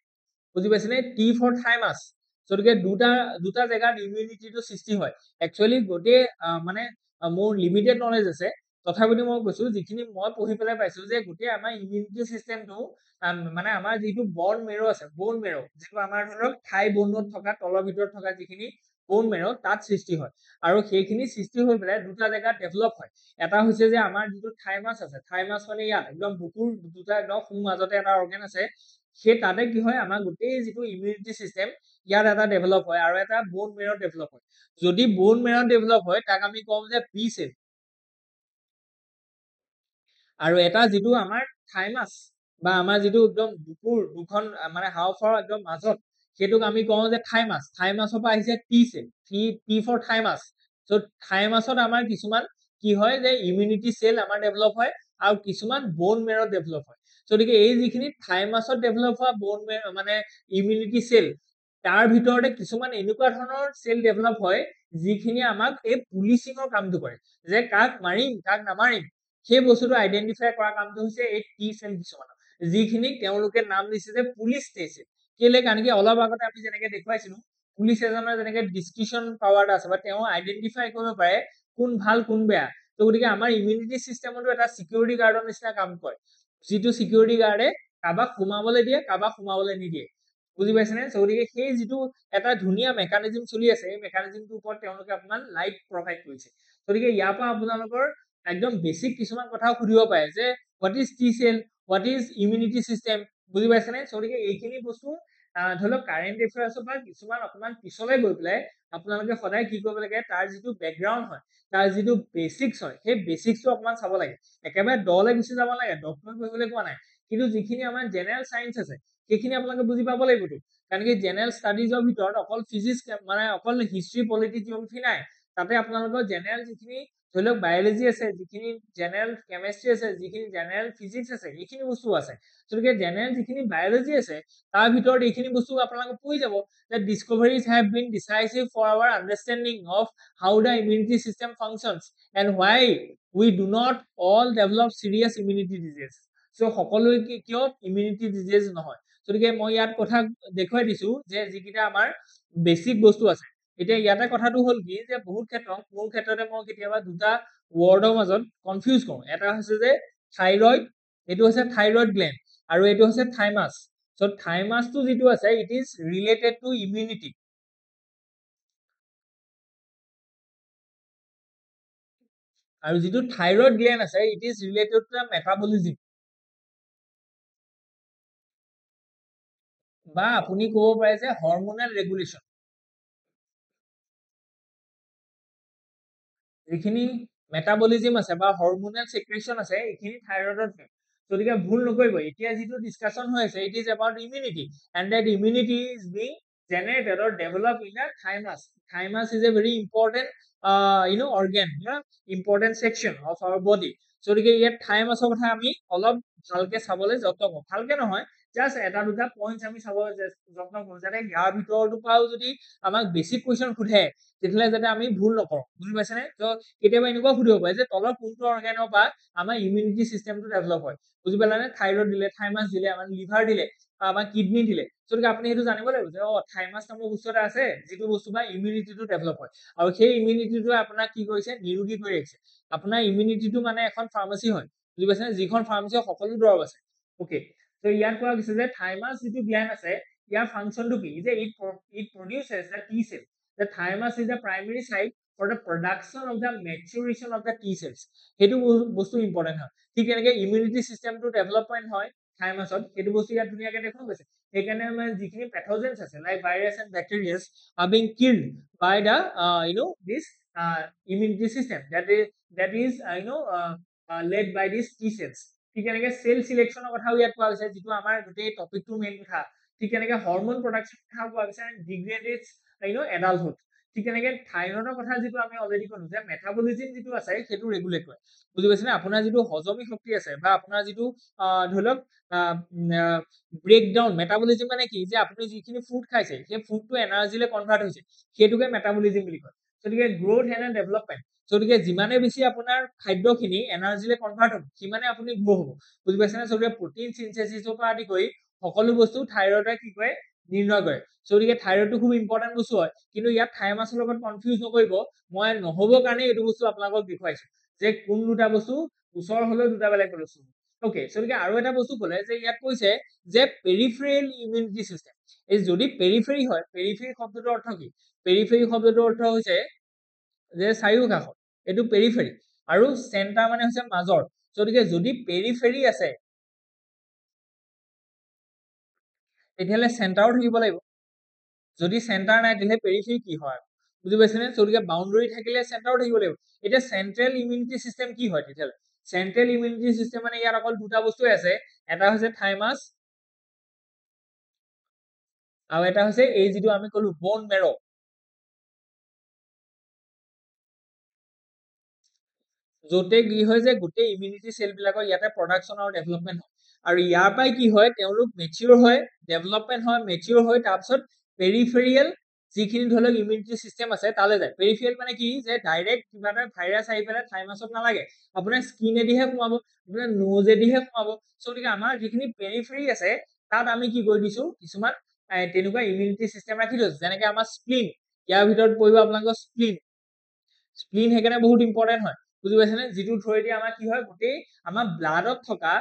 বুজি পাইছেনে টি ফৰ থাইমাছ গতিকে দুটা জেগাত ইমিউনিটিটো সৃষ্টি হয় একচুয়ালি গোটেই মানে মোৰ লিমিটেড নলেজ আছে তথাপিতো মই কৈছো যিখিনি মই পঢ়ি পেলাই পাইছো যে গোটেই আমাৰ ইমিউনিটি সিস্টেমটো মানে আমাৰ যিটো বন মেৰো আছে বন মেৰো যেটো আমাৰ ধৰক থাই বনত থকা তলৰ ভিতৰত থকা যিখিনি বোন মেৰ তাত সৃষ্টি হয় আৰু সেইখিনি সৃষ্টি হৈ পেলাই দুটা জেগাত ডেভেলপ হয় এটা হৈছে যে আমাৰ যিটো থাইমাছ আছে থাইমাছ মানে ইয়াত একদম বুকুৰ দুটা একদম সোঁ মাজতে এটা অৰ্গেন আছে সেই তাতে কি হয় আমাৰ গোটেই যিটো ইমিউনিটি চিষ্টেম ইয়াত এটা ডেভেলপ হয় আৰু এটা বোন মেৰত ডেভেলপ হয় যদি বোন মেৰত ডেভেলপ হয় তাক আমি কওঁ যে বি চেল আৰু এটা যিটো আমাৰ থাইমাছ বা আমাৰ যিটো একদম বুকুৰ দুখন মানে হাওঁফাওৰ একদম মাজত সেইটোক আমি কওঁ যে থাইমাছ থাইমাছৰ পৰা আহিছে T cell T for thymus so' থাইমাছত আমাৰ কিছুমান কি হয় যে ইমিউনিটি চেল আমাৰ ডেভেলপ হয় আৰু কিছুমান বোন মেৰত ডেভেলপ হয় গতিকে এই যিখিনি থাইমাছত ডেভেলপ হোৱা বোন মেৰ মানে ইমিউনিটি চেল তাৰ ভিতৰতে কিছুমান এনেকুৱা ধৰণৰ চেল ডেভেলপ হয় যিখিনি আমাক এই পুলিচিঙৰ কামটো কৰে যে কাক মাৰিম কাক নামাৰিম সেই বস্তুটো আইডেন্টিফাই কৰা কামটো হৈছে এই টি চেল কিছুমানৰ যিখিনি তেওঁলোকে নাম দিছে যে পুলিচ টি চেল কেলে কাৰণ কি অলপ আগতে আমি যেনেকে দেখুৱাইছিলো পুলিচ এজনৰ যেনেকে ডিসক্ৰিপশন পাৱাৰ আছে বা তেওঁ আইডেন্টিফাই কৰিব পাৰে কোন ভাল কোন বেয়া তো গতিকে আমাৰ ইমিউনিটি চিষ্টেমতো এটা সিকিউৰিটি গাৰ্ডৰ নিচিনা কাম কৰে যিটো সিকিউৰিটি গাৰ্ডে কাবাক সোমাবলৈ দিয়ে কাবাক সোমাবলৈ নিদিয়ে বুজি পাইছেনে গতিকে সেই যিটো এটা ধুনীয়া মেকানিজম চলি আছে এই মেকানিজমটোৰ ওপৰত তেওঁলোকে অকমান লাইট প্ৰভাইড কৰিছে গতিকে ইয়াৰ পৰা আপোনালোকৰ একদম বেসিক কিছুমান কথাও সুধিব পাৰে যে what is T cell what is immunity system বুজি পাইছেনে গতিকে এইখিনি বস্তু ধৰি লওক কাৰেণ্ট এফেয়াৰ্ছৰ পৰা কিছুমান অকমান পিছলৈ গৈ পেলাই আপোনালোকে সদায় কি কৰিব লাগে তাৰ যিটো বেকগ্ৰাউণ্ড হয় তাৰ যিটো বেসিক্স হয় সেই বেসিক্সটো অকমান চাব লাগে একেবাৰে দলে গুচি যাব লাগে ডক্টৰ কৰিবলৈ কোৱা নাই কিন্তু যিখিনি আমাৰ জেনেৰেল সায়েন্স আছে সেইখিনি আপোনালোকে বুজি পাব লাগিবতো কাৰণ কি জেনেৰেল ষ্টাডিজৰ ভিতৰত অকল ফিজিক্স মানে অকল হিষ্ট্ৰী পলিটিক্স জিঅগ্ৰাফি নাই তাতে আপোনালোকৰ জেনেৰেল যিখিনি ধৰি লওক বায়োলজি আছে যিখিনি জেনেৰেল কেমেষ্ট্ৰি আছে যিখিনি জেনেৰেল ফিজিক্স আছে এইখিনি বস্তু আছে গতিকে জেনেৰেল যিখিনি বায়োলজি আছে তাৰ ভিতৰত এইখিনি বস্তু আপোনালোকে পঢ়ি যাব that discoveries have been decisive for our understanding of how the immunity system functions and why we do not all develop serious immunity disease so সকলোৱে কিয় ইমিউনিটি ডিজিজ নহয় গতিকে মই ইয়াত কথা দেখুৱাই দিছো যে যিকিটা আমাৰ বেসিক বস্তু আছে এতিয়া ইয়াতে কথাটো হল কি যে বহুত ক্ষেত্ৰত মোৰ ক্ষেত্ৰতে মই কেতিয়াবা দুটা ৱৰ্ডৰ মাজত কনফিউজ কৰোঁ এটা হৈছে যে থাইৰয়েড এইটো হৈছে থাইৰয়েড গ্ল্যান্ড আৰু এইটো হৈছে থাইমাছ সো থাইমাছটো যিটো আছে it is related to immunity আৰু যিটো থাইৰয়েড গ্ল্যান্ড আছে it is related to metabolism বা আপুনি ক'ব পাৰে যে হৰমোনাল ৰেগুলেশ্যন যিখিনি মেটাবলিজম আছে বা হৰমোনাল সেক্ৰেশন আছে এইখিনি থাইৰয়েডত গতিকে ভুল নকৰিব এতিয়া যিটো ডিসকাশন হৈ আছে it is about immunity and that immunity is being generated or developed in a thymus thymus is a very important organ important section of our body গতিকে ইয়াত থাইমাছৰ কথা আমি অলপ ভালকে চাবলৈ যত্ন কৰোঁ ভালকে নহয় জাস্ট এটা দুটা পইণ্টছ আমি চাব যত্ন কৰোঁ যাতে ইয়াৰ ভিতৰতো পৰাও যদি আমাক বেসিক কুৱেশ্যন সোধে তেতিয়াহ'লে যাতে আমি ভুল নকৰোঁ বুজি পাইছেনে তো কেতিয়াবা এনেকুৱা সুধিব পাৰে যে তলৰ কোনটো অৰ্গেনৰ পৰা আমাৰ ইমিউনিটি চিষ্টেমটো ডেভেলপ হয় বুজি পালানে থাইৰয়েড দিলে থাইমাছ দিলে আমাৰ লিভাৰ দিলে বা কিডনি দিলে গতিকে আপুনি সেইটো জানিব লাগিব যে থাইমাছ নামৰ বস্তু এটা আছে যিটো বস্তু বা ইমিউনিটিটো ডেভেলপ হয় আৰু সেই ইমিউনিটিটোৱে আপোনাক কি কৰিছে নিৰোগী কৰি ৰাখিছে আপোনাৰ ইমিউনিটিটো মানে এখন ফাৰ্মাচী হয় বুজি পাইছেনে যিখন ফাৰ্মাচী সকলো দৰৱ আছে ওকে তো ইয়াত কোৱা গৈছে যে থাইমাছ যিটো গ্ল্যান্ড আছে ইয়াৰ ফাংচনটো কি যে it produces the T cell the thymus is the primary site for the production of the maturation of the T cells সেইটো বস্তু ইম্পৰ্টেন্ট হয় ঠিক তেনেকে ইমিউনিটি চিষ্টেমটো ডেভেলপমেন্ট হয় থাইমাছত সেইটো বস্তু ইয়াত ধুনীয়াকে দেখুওৱা গৈছে সেইকাৰণে মানে যিখিনি পেথোজেন্স আছে like virus and bacterias are being killed by the this immunity system that is led by these T cells ঠিক তেনেকে সেল সিলেকশনৰ কথাও ইয়াত কোৱা হৈছে যিটো আমাৰ গোটেই টপিকটো মেইন কথা ঠিক তেনেকে হৰমোন প্ৰডাকচন কথা কোৱা হৈছে এণ্ড ডিগ্ৰেডেড এডাল্টহুড ঠিক তেনেকে থাইৰয়েডৰ কথা যিটো আমি অলৰেডি ক'লো যে মেটাবলিজম যিটো আছে সেইটো ৰেগুলেট কৰে বুজি পাইছেনে আপোনাৰ যিটো হজমি শক্তি আছে বা আপোনাৰ যিটো ধৰি লওক ব্ৰেকডাউন মেটাবলিজম মানে কি যে আপুনি যিখিনি ফুড খাইছে সেই ফুডটো এনাৰ্জিলৈ কনভাৰ্ট হৈছে সেইটোকে মেটাবলিজম বুলি কয় গতিকে গ্ৰোথ এণ্ড ডেভেলপমেণ্ট গতিকে যিমানে বেছি আপোনাৰ খাদ্যখিনি এনাৰ্জিলৈ কনভাৰ্ট হ'ব সিমানে আপুনি গ্ৰ' হ'ব বুজি পাইছেনে গতিকে প্ৰটিন চিনথেচিছৰ পৰা আদি কৰি সকলো বস্তু থাইৰয়েডে কি কৰে নিৰ্ণয় কৰে গতিকে থাইৰয়েডটো খুব ইম্পৰ্টেণ্ট বস্তু হয় কিন্তু ইয়াত থাইমাছৰ লগত কনফিউজ নকৰিব মই নহ'বৰ কাৰণে এইটো বস্তু আপোনালোকক দেখুৱাইছো যে কোন দুটা বস্তু ওচৰ হ'লেও দুটা বেলেগ বস্তু ওকে গতিকে আৰু এটা বস্তু ক'লে যে ইয়াত কৈছে যে পেৰিফেৰেল ইমিউনিটি চিষ্টেম এই যদি পেৰিফেৰী হয় পেৰিফেৰী শব্দটোৰ অৰ্থ কি পেৰিফেৰি শব্দটোৰ অৰ্থ হৈছে যে চাৰিওকাষত, এইটো পেৰিফেৰি, আৰু চেণ্টাৰ মানে হৈছে মাজৰ। গতিকে যদি পেৰিফেৰি আছে তেতিয়াহ'লে চেণ্টাৰো থাকিব লাগিব। যদি চেণ্টাৰ নাই তেতিয়াহ'লে পেৰিফেৰি কি হয়, বুজি পাইছেনে? গতিকে বাউণ্ডাৰী থাকিলে চেণ্টাৰো থাকিব লাগিব। এতিয়া চেন্ট্ৰেল ইমিউনিটি চিষ্টেম কি হয় তেতিয়াহ'লে? চেন্ট্ৰেল ইমিউনিটি চিষ্টেম মানে ইয়াত অকল দুটা বস্তুৱে আছে, এটা হৈছে থাইমাছ আৰু এটা হৈছে এই যিটো আমি কলো বন মেৰ। য'তে কি হয় যে গোটেই ইমিউনিটি চেল বিলাকৰ ইয়াতে প্ৰডাকশ্যন আৰু ডেভেলপমেণ্ট হয়, আৰু ইয়াৰ পৰাই কি হয় তেওঁলোক মেচিয়ৰ হয়, ডেভেলপমেণ্ট হয়, মেচিয়ৰ হয়, তাৰপিছত পেৰিফেৰিয়েল যিখিনি ধৰি লওক ইমিউনিটি চিষ্টেম আছে তালৈ যায়। পেৰিফেৰিয়েল মানে কি যে ডাইৰেক্ট কিবা এটা ভাইৰাছ আহি পেলাই থাইমাছত নালাগে, আপোনাৰ স্কিনেদিহে সোমাব, আপোনাৰ নোজেদিহে সোমাব। গতিকে আমাৰ যিখিনি পেৰিফেৰি আছে তাত আমি কি কৰি দিছো, কিছুমান তেনেকুৱা ইমিউনিটি চিষ্টেম ৰাখি দিছো, যেনেকে আমাৰ স্প্লিন, ইয়াৰ ভিতৰত পৰিব আপোনালোকৰ স্প্লিন। স্প্লিন সেইকাৰণে বহুত ইম্পৰ্টেণ্ট হয়, বুজি পাইছেনে? যিটো থ্ৰুৱেদি আমাৰ কি হয় গোটেই আমাৰ ব্লাডত থকা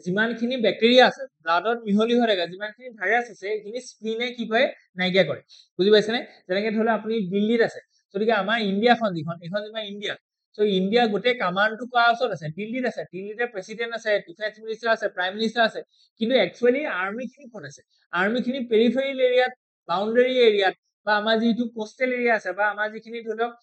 যিমানখিনি বেক্টেৰিয়া আছে, ব্লাডত মিহলি হৈ থাকে যিমানখিনি ভাইৰাছ আছে, এইখিনি স্প্লিনে কি কৰে নাইকিয়া কৰে, বুজি পাইছেনে? যেনেকে ধৰি লওক আপুনি দিল্লীত আছে, গতিকে আমাৰ ইণ্ডিয়াখন যিখন, এইখন যিমান ইণ্ডিয়া, ইণ্ডিয়া গোটেই কামাণ্ডটো কাৰ ওচৰত আছে? দিল্লীত আছে। দিল্লীতে প্ৰেচিডেণ্ট আছে, ডিফেন্স মিনিষ্টাৰ আছে, প্ৰাইম মিনিষ্টাৰ আছে, কিন্তু একচুৱেলি আৰ্মি খিনি ক'ত আছে? আৰ্মি খিনি পেৰিফেৰিয়েল এৰিয়াত, বাউণ্ডাৰী এৰিয়াত, বা আমাৰ যিটো কোষ্টেল এৰিয়া আছে, বা আমাৰ যিখিনি ধৰি লওক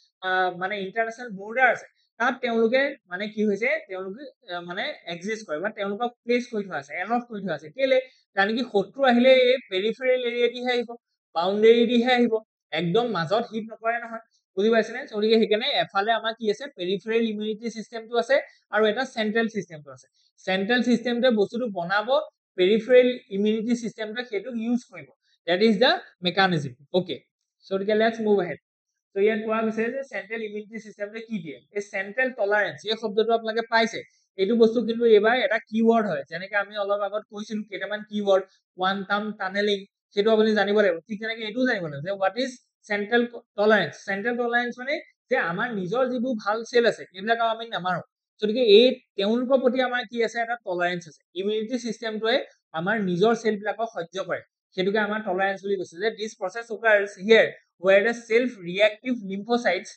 মানে ইণ্টাৰনেশ্যনেল বৰ্ডাৰ আছে, তাত তেওঁলোকে মানে কি হৈছে, তেওঁলোকে মানে এক্সিষ্ট কৰে বা তেওঁলোকক প্লেচ কৰি থোৱা আছে, এলট কৰি থোৱা আছে। কেলে? কাৰণ কি শত্ৰু আহিলে এই পেৰিফেৰিয়েল এৰিয়াদিহে আহিব, বাউণ্ডেৰীদিহে আহিব, একদম মাজত হিট নকৰে নহয়, বুজি পাইছেনে? গতিকে সেইকাৰণে এফালে আমাৰ কি আছে, পেৰিফেৰিয়েল ইমিউনিটি চিষ্টেমটো আছে আৰু এটা চেন্ট্ৰেল চিষ্টেমটো আছে। চেন্ট্ৰেল চিষ্টেমটোৱে বস্তুটো বনাব, পেৰিফেৰিয়েল ইমিউনিটি চিষ্টেমটোৱে সেইটোক ইউজ কৰিব। That is the mechanism. Okay. So let's move ahead. So ইয়াত কোৱা গৈছে যে চেন্ট্ৰেল ইমিউনিটি চিষ্টেমটোৱে কি দিয়ে? এই চেন্ট্ৰেল টলাৰেন্স, এই শব্দটো আপোনালোকে পাইছে, এইটো বস্তু কিন্তু এইবাৰ এটা কিৱৰ্ড হয়, যেনেকে আমি অলপ আগত কৈছিলো কেইটামান কিৱৰ্ড, কোৱান্টাম টানেলিং, সেইটো আপুনি জানিব লাগিব। ঠিক তেনেকে এইটোও জানিব লাগিব যে what is central tolerance. Central tolerance মানে যে আমাৰ নিজৰ যিবোৰ ভাল চেল আছে এইবিলাক আমি নামাৰো, গতিকে এই তেওঁলোকৰ প্ৰতি আমাৰ কি আছে, এটা টলাৰেন্স আছে। ইমিউনিটি চিষ্টেমটোৱে আমাৰ নিজৰ চেল বিলাকক সহ্য কৰে, সেইটোকে আমাৰ টলাৰেন্স বুলি কৈছে। যে দিছ process occurs here where the self-reactive lymphocytes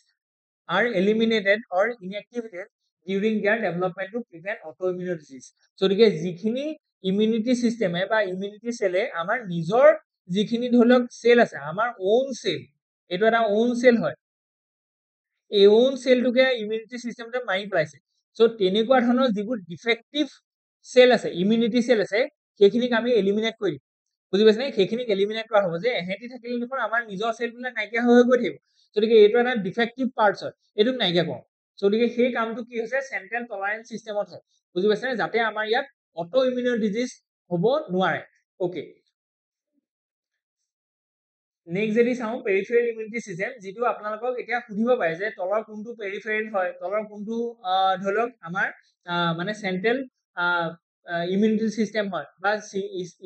are eliminated or inactivated during their development to prevent autoimmune disease. গতিকে যিখিনি ইমিউনিটি চিষ্টেমে বা ইমিউনিটি চেলে আমাৰ নিজৰ যিখিনি ধৰি লওক চেল আছে, আমাৰ ওন চেল, এইটো এটা ওন চেল হয়, এই ওন চেলটোকে ইমিউনিটি চিষ্টেমটোৱে মাৰি পেলাইছে। তেনেকুৱা ধৰণৰ যিবোৰ ডিফেক্টিভ চেল আছে, ইমিউনিটি চেল আছে, সেইখিনিক আমি এলিমিনেট কৰি দিম, বুজি পাইছেনে? সেইখিনিক এলিমিনেট কৰা হ'ব, যে এহেঁতি থাকিলে দেখোন আমাৰ নিজৰ চেলবিলাক নাইকিয়া হৈ গৈ থাকিব, গতিকে এইটো এটা ডিফেক্টিভ পাৰ্টছ হয়, এইটোক নাইকিয়া কৰোঁ। গতিকে সেই কামটো কি হৈছে, চেন্ট্ৰেল টলাৰেন্স চিষ্টেমত হয়, বুজি পাইছেনে? যাতে আমাৰ ইয়াত অটো ইমিউন ডিজিজ হ'ব নোৱাৰে। অ'কে, নেক্সট যদি চাওঁ পেৰিফেৰিয়েল ইমিউনিটি চিষ্টেম, যিটো আপোনালোকক এতিয়া সুধিব পাৰে যে তলৰ কোনটো পেৰিফেৰিয়েল হয়, তলৰ কোনটো ধৰি লওক আমাৰ মানে চেন্ট্ৰেল ইমিউনিটি চিষ্টেম হয় বা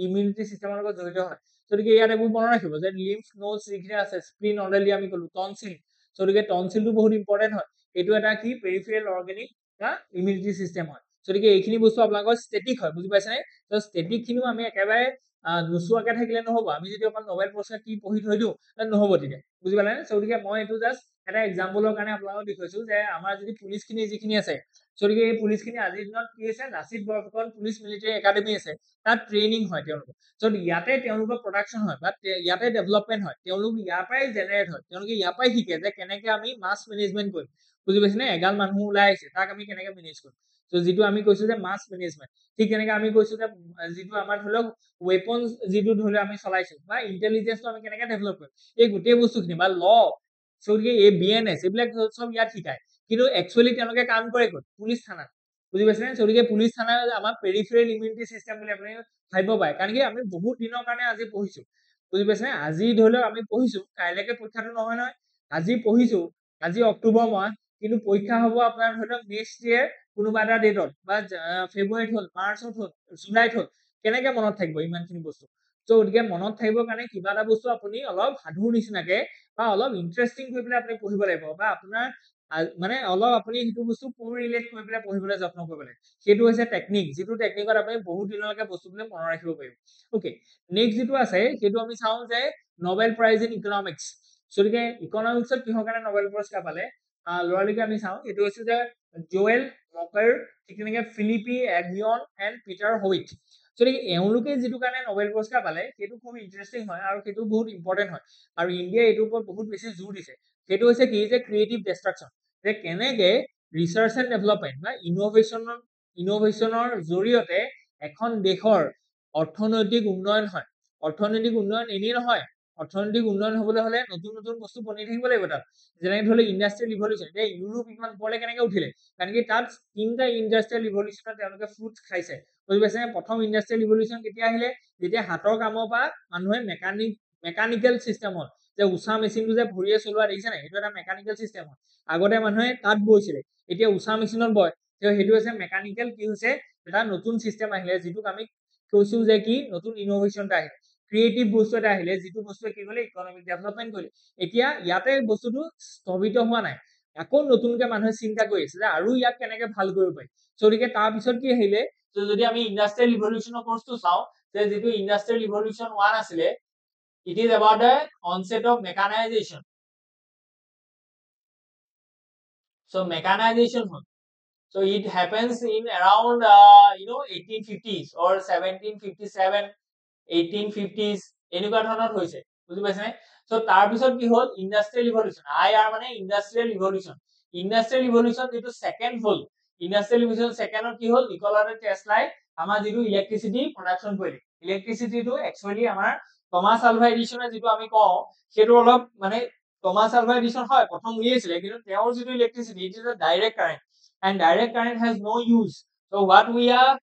ইমিউনিটি চিষ্টেমৰ লগত জড়িত হয়। গতিকে ইয়াত এইবোৰ মনত ৰাখিব যে লিম্ফ নোডছ যিখিনি আছে, স্প্লিন অলৰেডি আমি ক'লো, টনচিল, গতিকে টনচিলটো বহুত ইম্পৰ্টেণ্ট হয়, এইটো এটা কি পেৰিফেৰিয়েল অৰ্গেনিক বা ইমিউনিটি চিষ্টেম হয়। গতিকে এইখিনি বস্তু আপোনালোকৰ ষ্টেটিক হয়, বুজি পাইছেনে? ষ্টেটিক খিনিও আমি একেবাৰে নোচোৱাকে থাকিলে নহ'ব, আমি যদি অকল নবেল পুৰস্কাৰ কি পঢ়ি থৈ দিওঁ নহ'ব, তেতিয়া বুজি পালে? গতিকে মই এইটো জাষ্ট এটা এক্সাম্পলৰ কাৰণে আপোনালোকক দেখুৱাইছো যে আমাৰ যদি পুলিচ খিনি যিখিনি আছে, গতিকে এই পুলিচ খিনি আজিৰ দিনত কি হৈছে, Lachit Borphukan police military academy আছে, তাত ট্ৰেইনিং হয় তেওঁলোকৰ, ইয়াতে তেওঁলোকৰ প্ৰডাকশ্যন হয় বা ইয়াতে ডেভেলপমেণ্ট হয়, তেওঁলোক ইয়াৰ পৰাই জেনেৰেট হয়, তেওঁলোকে ইয়াৰ পৰাই শিকে যে কেনেকে আমি মাছ মেনেজমেণ্ট কৰিম, বুজি পাইছেনে? এগাল মানুহ ওলাই আহিছে, তাক আমি কেনেকে মেনেজ কৰিম, যিটো আমি কৈছো যে মাছ মেনেজমেণ্ট। ঠিক তেনেকে আমি কৈছো যে যিটো আমাৰ ধৰি লওক ৱেপনছ যিটো ধৰি লওক আমি চলাইছো বা ইণ্টেলিজেন্সটো আমি কেনেকে ডেভেলপ কৰিম, এই গোটেই বস্তুখিনি বা ল, গতিকে এই BNS এইবিলাক চব ইয়াত শিকায়, কিন্তু একচুৱেলি তেওঁলোকে কাম কৰে ক'ত, পুলিচ থানাত, বুজি পাইছেনে? গতিকে পুলিচ থানা আমাৰ পেৰিফেৰিয়েল ইমিউনিটি চিষ্টেম বুলি আপুনি ভাবিব পাৰে, কাৰণ কি আমি বহুত দিনৰ কাৰণে আজি পঢ়িছো, বুজি পাইছেনে? আজি ধৰি লওক আমি পঢ়িছো, কাইলৈকে পৰীক্ষাটো নহয় নহয়, আজি পঢ়িছো, আজি অক্টোবৰ মাহ, কিন্তু পৰীক্ষা হ'ব আপোনাৰ ধৰি লওক নেক্সট ইয়েৰ কোনোবা এটা ডেটত, বা ফেব্ৰুৱাৰীত হ'ল, মাৰ্চত হ'ল, জুলাইত হ'ল, কেনেকে মনত থাকিব ইমানখিনি বস্তু? গতিকে মনত থাকিবৰ কাৰণে কিবা এটা বস্তু আপুনি অলপ সাধুৰ নিচিনাকে বা অলপ ইণ্টাৰেষ্টিং কৰি পেলাই আপুনি পঢ়িব লাগিব, বা আপোনাৰ মানে অলপ আপুনি সেইটো বস্তু ৰিলেট কৰি পেলাই পঢ়িবলৈ যত্ন কৰিব লাগিব, সেইটো হৈছে টেকনিক, যিটো টেকনিকত আপুনি বহুত দিনলৈকে বস্তুবিলাক মনত ৰাখিব পাৰিব। অ'কে, নেক্সট যিটো আছে সেইটো আমি চাওঁ যে নবেল প্ৰাইজ ইন ইকনমিক্স। গতিকে ইকনমিক্সত কিহৰ কাৰণে নোবেল পুৰস্কাৰ পালে লৰালিকে আমি চাওঁ এইটো হৈছে যে জোৱেল মকাৰ ঠিক তেনেকে ফিলিপি এগিয়ন এণ্ড পিটাৰ হোইট গতিকে এওঁলোকে যিটো কাৰণে নোবেল পুৰস্কাৰ পালে সেইটো খুব ইণ্টাৰেষ্টিং হয় আৰু সেইটো বহুত ইম্পৰ্টেণ্ট হয় আৰু ইণ্ডিয়াই এইটোৰ ওপৰত বহুত বেছি জোৰ দিছে সেইটো হৈছে কি যে ক্ৰিয়েটিভ ডিষ্ট্ৰাকশ্যন যে কেনেকে ৰিচাৰ্চ এণ্ড ডেভেলপমেণ্ট বা ইনোভেশ্যনৰ জৰিয়তে এখন দেশৰ অৰ্থনৈতিক উন্নয়ন হয় অৰ্থনৈতিক উন্নয়ন এনেই নহয় অৰ্থনৈতিক উন্নয়ন হবলৈ হলে নতুন নতুন বস্তু বনি থাকিব লাগিব তাত যেনেকে ধৰি লওক ইণ্ডাষ্ট্ৰিয়েল ৰিভলিউশ্যন এতিয়া ইউৰোপ ইমান ওপৰলৈ কেনেকে উঠিলে কাৰণ কি তাত তিনিটা ইণ্ডাষ্ট্ৰিয়েল ৰিভলিউশ্যনত তেওঁলোকে ফ্ৰুটছ খাইছে বুজি পাইছে প্ৰথম ইণ্ডাষ্ট্ৰিয়েল ৰিভলিউশ্যন কেতিয়া আহিলে যেতিয়া হাতৰ কামৰ পৰা মানুহে মেকানিকেল চিষ্টেমত যে উষা মেচিনটো যে ভৰিয়ে চলোৱা দেখিছে নাই সেইটো এটা মেকানিকেল চিষ্টেম হয় আগতে মানুহে তাত বৈছিলে এতিয়া উষা মেচিনত বয় সেইটো হৈছে মেকানিকেল কি হৈছে এটা নতুন চিষ্টেম আহিলে যিটোক আমি কৈছো যে কি নতুন ইনোভেশ্যন এটা আহিলে ক্ৰিয়েটিভ বস্তু এটা আহিলে যিটো বস্তুৱে কি কৰিলে ইকনমিক ডেভেলপমেণ্ট কৰিলে এতিয়া ইয়াতে বস্তুটো স্থগিত হোৱা নাই আকৌ নতুনকে মানুহে চিন্তা কৰি আছে যে আৰু ইয়াক কেনেকে ভাল কৰিব পাৰি গতিকে তাৰপিছত কি আহিলে যদি আমি ইণ্ডাষ্ট্ৰিয়েল ৰিভলিউশ্যনৰ কোৰ্চটো চাওঁ যে যিটো ইণ্ডাষ্ট্ৰিয়েল ৰিভলিউশ্যন 1 আছিলে it is about the onset of mechanization so mechanization so it happens in around 1850s or 1757 1850s এনেকুৱা ধৰণৰ হৈছে বুজি পাইছে সো তাৰ পিছত কি হ'ল ইণ্ডাষ্ট্ৰিয়েল ৰিভলিউশ্যন আইআৰ মানে ইণ্ডাষ্ট্ৰিয়েল ৰিভলিউশ্যন যেটো সেকেন্ড হ'ল ইণ্ডাষ্ট্ৰিয়েল ৰিভলিউশ্যন সেকেন্ডত কি হ'ল নিকোলা টেসলাই আমাৰ যেটো ইলেক্ট্ৰিসিটি প্ৰডাকশন কৰিলে ইলেক্ট্ৰিসিটিটো একচুয়ালি আমাৰ টমাস আলভা এডিসনে যেটো আমি কওঁ সেটো অলপ মানে টমাস আলভা এডিসন হয় প্ৰথম উলিয়াইছিলে কিন্তু তেওঁৰ যেটো electricity it is a direct current and direct current has no use so what we are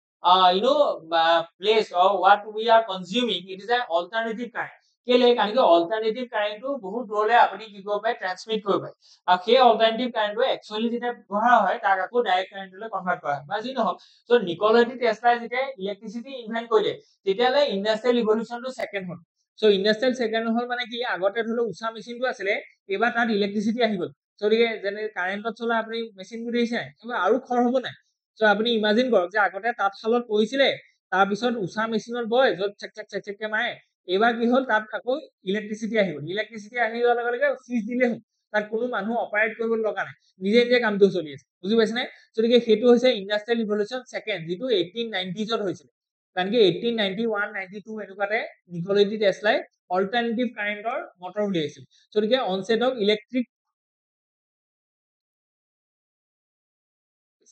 placed or what we are consuming it is an alternative current কেলে কাৰণ কি অল্টাৰনেটিভ কাৰেন্টটো বহুত দূৰলৈ আপুনি কি কৰিব পাৰে ট্ৰান্সমিট কৰিব পাৰে আৰু সেই অল্টাৰনেটিভ কাৰেন্টটো একচুয়ালি যেতিয়া ব্যৱহাৰ হয় তাক আকৌ ডাইৰেক্ট কাৰেন্টলৈ কনভাৰ্ট কৰা হয় বা যি নহওক সো নিকোলা টেসলাই যেতিয়া ইলেক্ট্ৰিসিটি ইনভেন্ট কৰিলে তেতিয়ালে ইণ্ডাষ্ট্ৰিয়েল ৰিভলিউশ্যনটো সেকেন্ড হ'ল সো ইণ্ডাষ্ট্ৰিয়েল সেকেন্ড হ'ল মানে কি আগতে ধৰিলো উষা মেচিনটো আছিলে এবাৰ তাত ইলেক্ট্ৰিসিটি আহি গ'ল গতিকে যেনে কাৰেন্টত চলা আপুনি মেচিনটো দেখিছে এবাৰ আৰু খৰ হ'ব নাই সো আপুনি ইমাজিন কৰক যে আগতে তাত শালত কৰিছিলে তাৰ পিছত উষা মেচিনত বয় যত চেক চেক চেক চেককে মাৰে এবাৰ কি হ'ল তাত আকৌ ইলেক্ট্ৰিসিটি আহি গ'ল ইলেক্ট্ৰিসিটি আহি যোৱাৰ লগে লগে সুইচ দিলে হ'ল তাত কোনো মানুহ অপাৰেট কৰিব লগা নাই নিজে নিজে কামটো চলি আছে বুজি পাইছে নে গতিকে সেইটো হৈছে ইণ্ডাষ্ট্ৰিয়েল ৰিভলিউশ্যন সেকেন্ড যেটো 1890s ত হৈছিল কাৰণ কি 1891 92 এনেকুৱাতে নিকোলা টেসলাই অল্টাৰনেটিভ কাৰেন্টৰ মটৰ উলিয়াইছিল গতিকে অনসেট অফ ইলেক্ট্ৰিক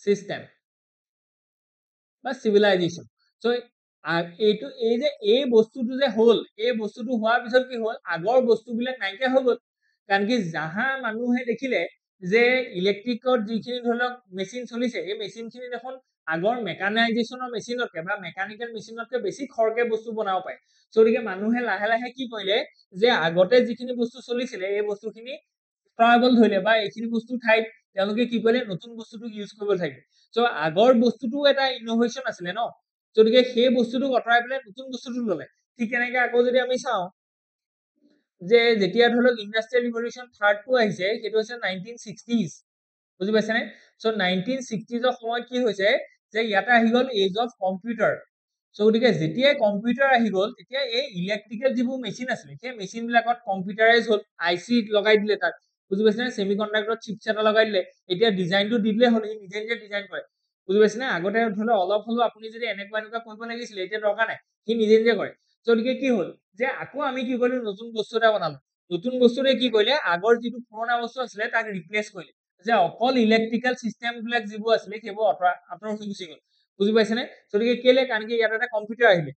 সিস্টেম বা সিভিলাইজেশন সো এইটো এই যে এই বস্তুটো যে হল এই বস্তুটো হোৱাৰ পিছত কি হল আগৰ বস্তুবিলাক নাইকিয়া হৈ গ'ল কাৰণ কি জাহা মানুহে দেখিলে যে ইলেক্ট্ৰিকত যিখিনি ধৰক মেচিন চলিছে এই মেচিনখিনি দেখোন আগৰ মেকানাইজেশনৰ মেচিনতকে বা মেকানিকেল মেচিনতকে বেছি খৰকে বস্তু বনাব পাৰে গতিকে মানুহে লাহে লাহে কি কৰিলে যে আগতে যিখিনি বস্তু চলিছিলে এই বস্তুখিনি ট্ৰাইবল ধৰিলে বা এইখিনি বস্তু ঠাইত তেওঁলোকে কি কৰিলে নতুন বস্তুটো ইউজ কৰিব থাকে সো আগৰ বস্তুটো এটা ইনোভেশন আছিলে ন গতিকে সেই বস্তুটো অতৰাই পেলাই নতুন বস্তুটো ললে ঠিক এনেকৈ আকৌ যদি আমি চাওঁ যে যেতিয়া ধৰক ইণ্ডাষ্ট্ৰিয়েল ৰিভলিউশ্যন থাৰ্ডটো আহিছে সেইটো হৈছে 1960s বুজি পাইছে নে সো 1960s ৰ সময়ত কি হৈছে যে ইয়াতে আহি গ'ল এজ অফ কম্পিউটাৰ সো গতিকে যেতিয়া কম্পিউটাৰ আহি গ'ল তেতিয়া এই ইলেক্ট্ৰিকেল যিবোৰ মেচিন আছিলে সেই মেচিন বিলাকত কম্পিউটাৰাইজ হ'ল আইসি লগাই দিলে তাত বুজি পাইছে নে সেমিকন্ডাক্টৰ চিপছ এটা লগাই দিলে এতিয়া ডিজাইনটো দি দিলে হ'ল নিজে নিজে ডিজাইন কৰে বুজি পাইছে নে আগতে ধৰি অলপ হলো আপুনি যদি এনেকুৱা কৰিব লাগিছিলে এতিয়া দৰকাৰ নাই সি নিজে নিজে কৰে গতিকে কি হ'ল যে আকৌ আমি কি কৰিলো নতুন বস্তু এটা বনালো নতুন বস্তুৰে কি কৰিলে আগৰ যিটো পুৰণা বস্তু আছিলে তাক ৰিপ্লেস কৰিলে যে অকল ইলেক্ট্ৰিকেল সিস্টেম বিলাক যিবোৰ আছিলে সেইবোৰ আঁতৰ হৈ গুচি গ'ল বুজি পাইছে নে গতিকে কেলে কাৰণ কি ইয়াত এটা কম্পিউটাৰ আহিলে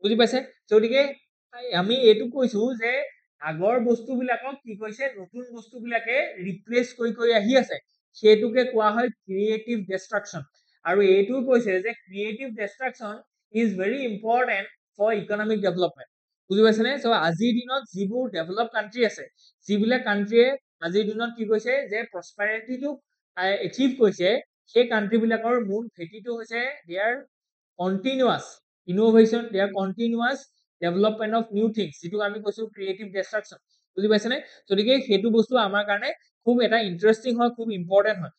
বুজি পাইছে গতিকে আমি এইটো কৈছো যে আগৰ বস্তুবিলাকক কি কৈছে নতুন বস্তুবিলাকে ৰিপ্লেস কৰি আহি আছে সেইটোকে কোৱা হয় ক্ৰিয়েটিভ ডিষ্ট্ৰাকশ্যন আৰু এইটো কৈছে যে creative destruction is very important for economic development বুজি পাইছে নে সো আজিৰ দিনত যিবোৰ ডেভেলপ কান্ট্ৰি আছে যিবিলাক কান্ট্ৰিয়ে আজিৰ দিনত কি কৈছে যে প্ৰসপেৰিটিটো এচিভ কৰিছে সেই কান্ট্ৰি বিলাকৰ মূল ভেটিটো হৈছে their continuous innovation their continuous development of new things যেটো আমি কৈছো ক্ৰিয়েটিভ ডিষ্ট্ৰাকশ্যন বুজি পাইছে নে গতিকে সেইটো বস্তু আমাৰ কাৰণে খুব এটা ইন্টাৰেষ্টিং হয় খুব ইম্পৰ্টেন্ট হয়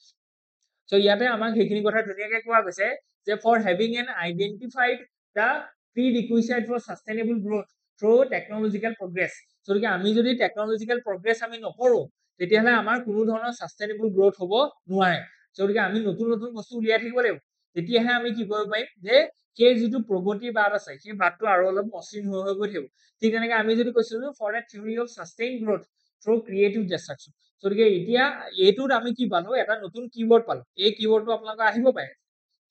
সো ইয়াতে আমাক সেইখিনি কথা ধুনীয়াকৈ কোৱা গৈছে যে for having an identified the prerequisite for sustainable growth through technological progress গতিকে আমি যদি টেকনলজিকেল প্ৰগ্ৰেছ আমি নকৰো তেতিয়াহ'লে আমাৰ কোনো ধৰণৰ সাস্টেইনেবল গ্ৰোথ হ'ব নোৱাৰে গতিকে আমি নতুন নতুন বস্তু উলিয়াই থাকিব লাগিব তেতিয়াহে আমি কি কৰিব পাৰিম যে সেই যিটো প্ৰগতিৰ বাট আছে সেই বাটটো আৰু অলপ মসৃণ হৈ গৈ থাকিব ঠিক তেনেকৈ আমি যদি কৈছিলো for the theory of sustain growth through creative destruction গতিকে এতিয়া এইটোত আমি কি পালো এটা নতুন কিৱৰ্ড পালো এই কিৱৰ্ডটো আপোনালোকে আহিব পাৰে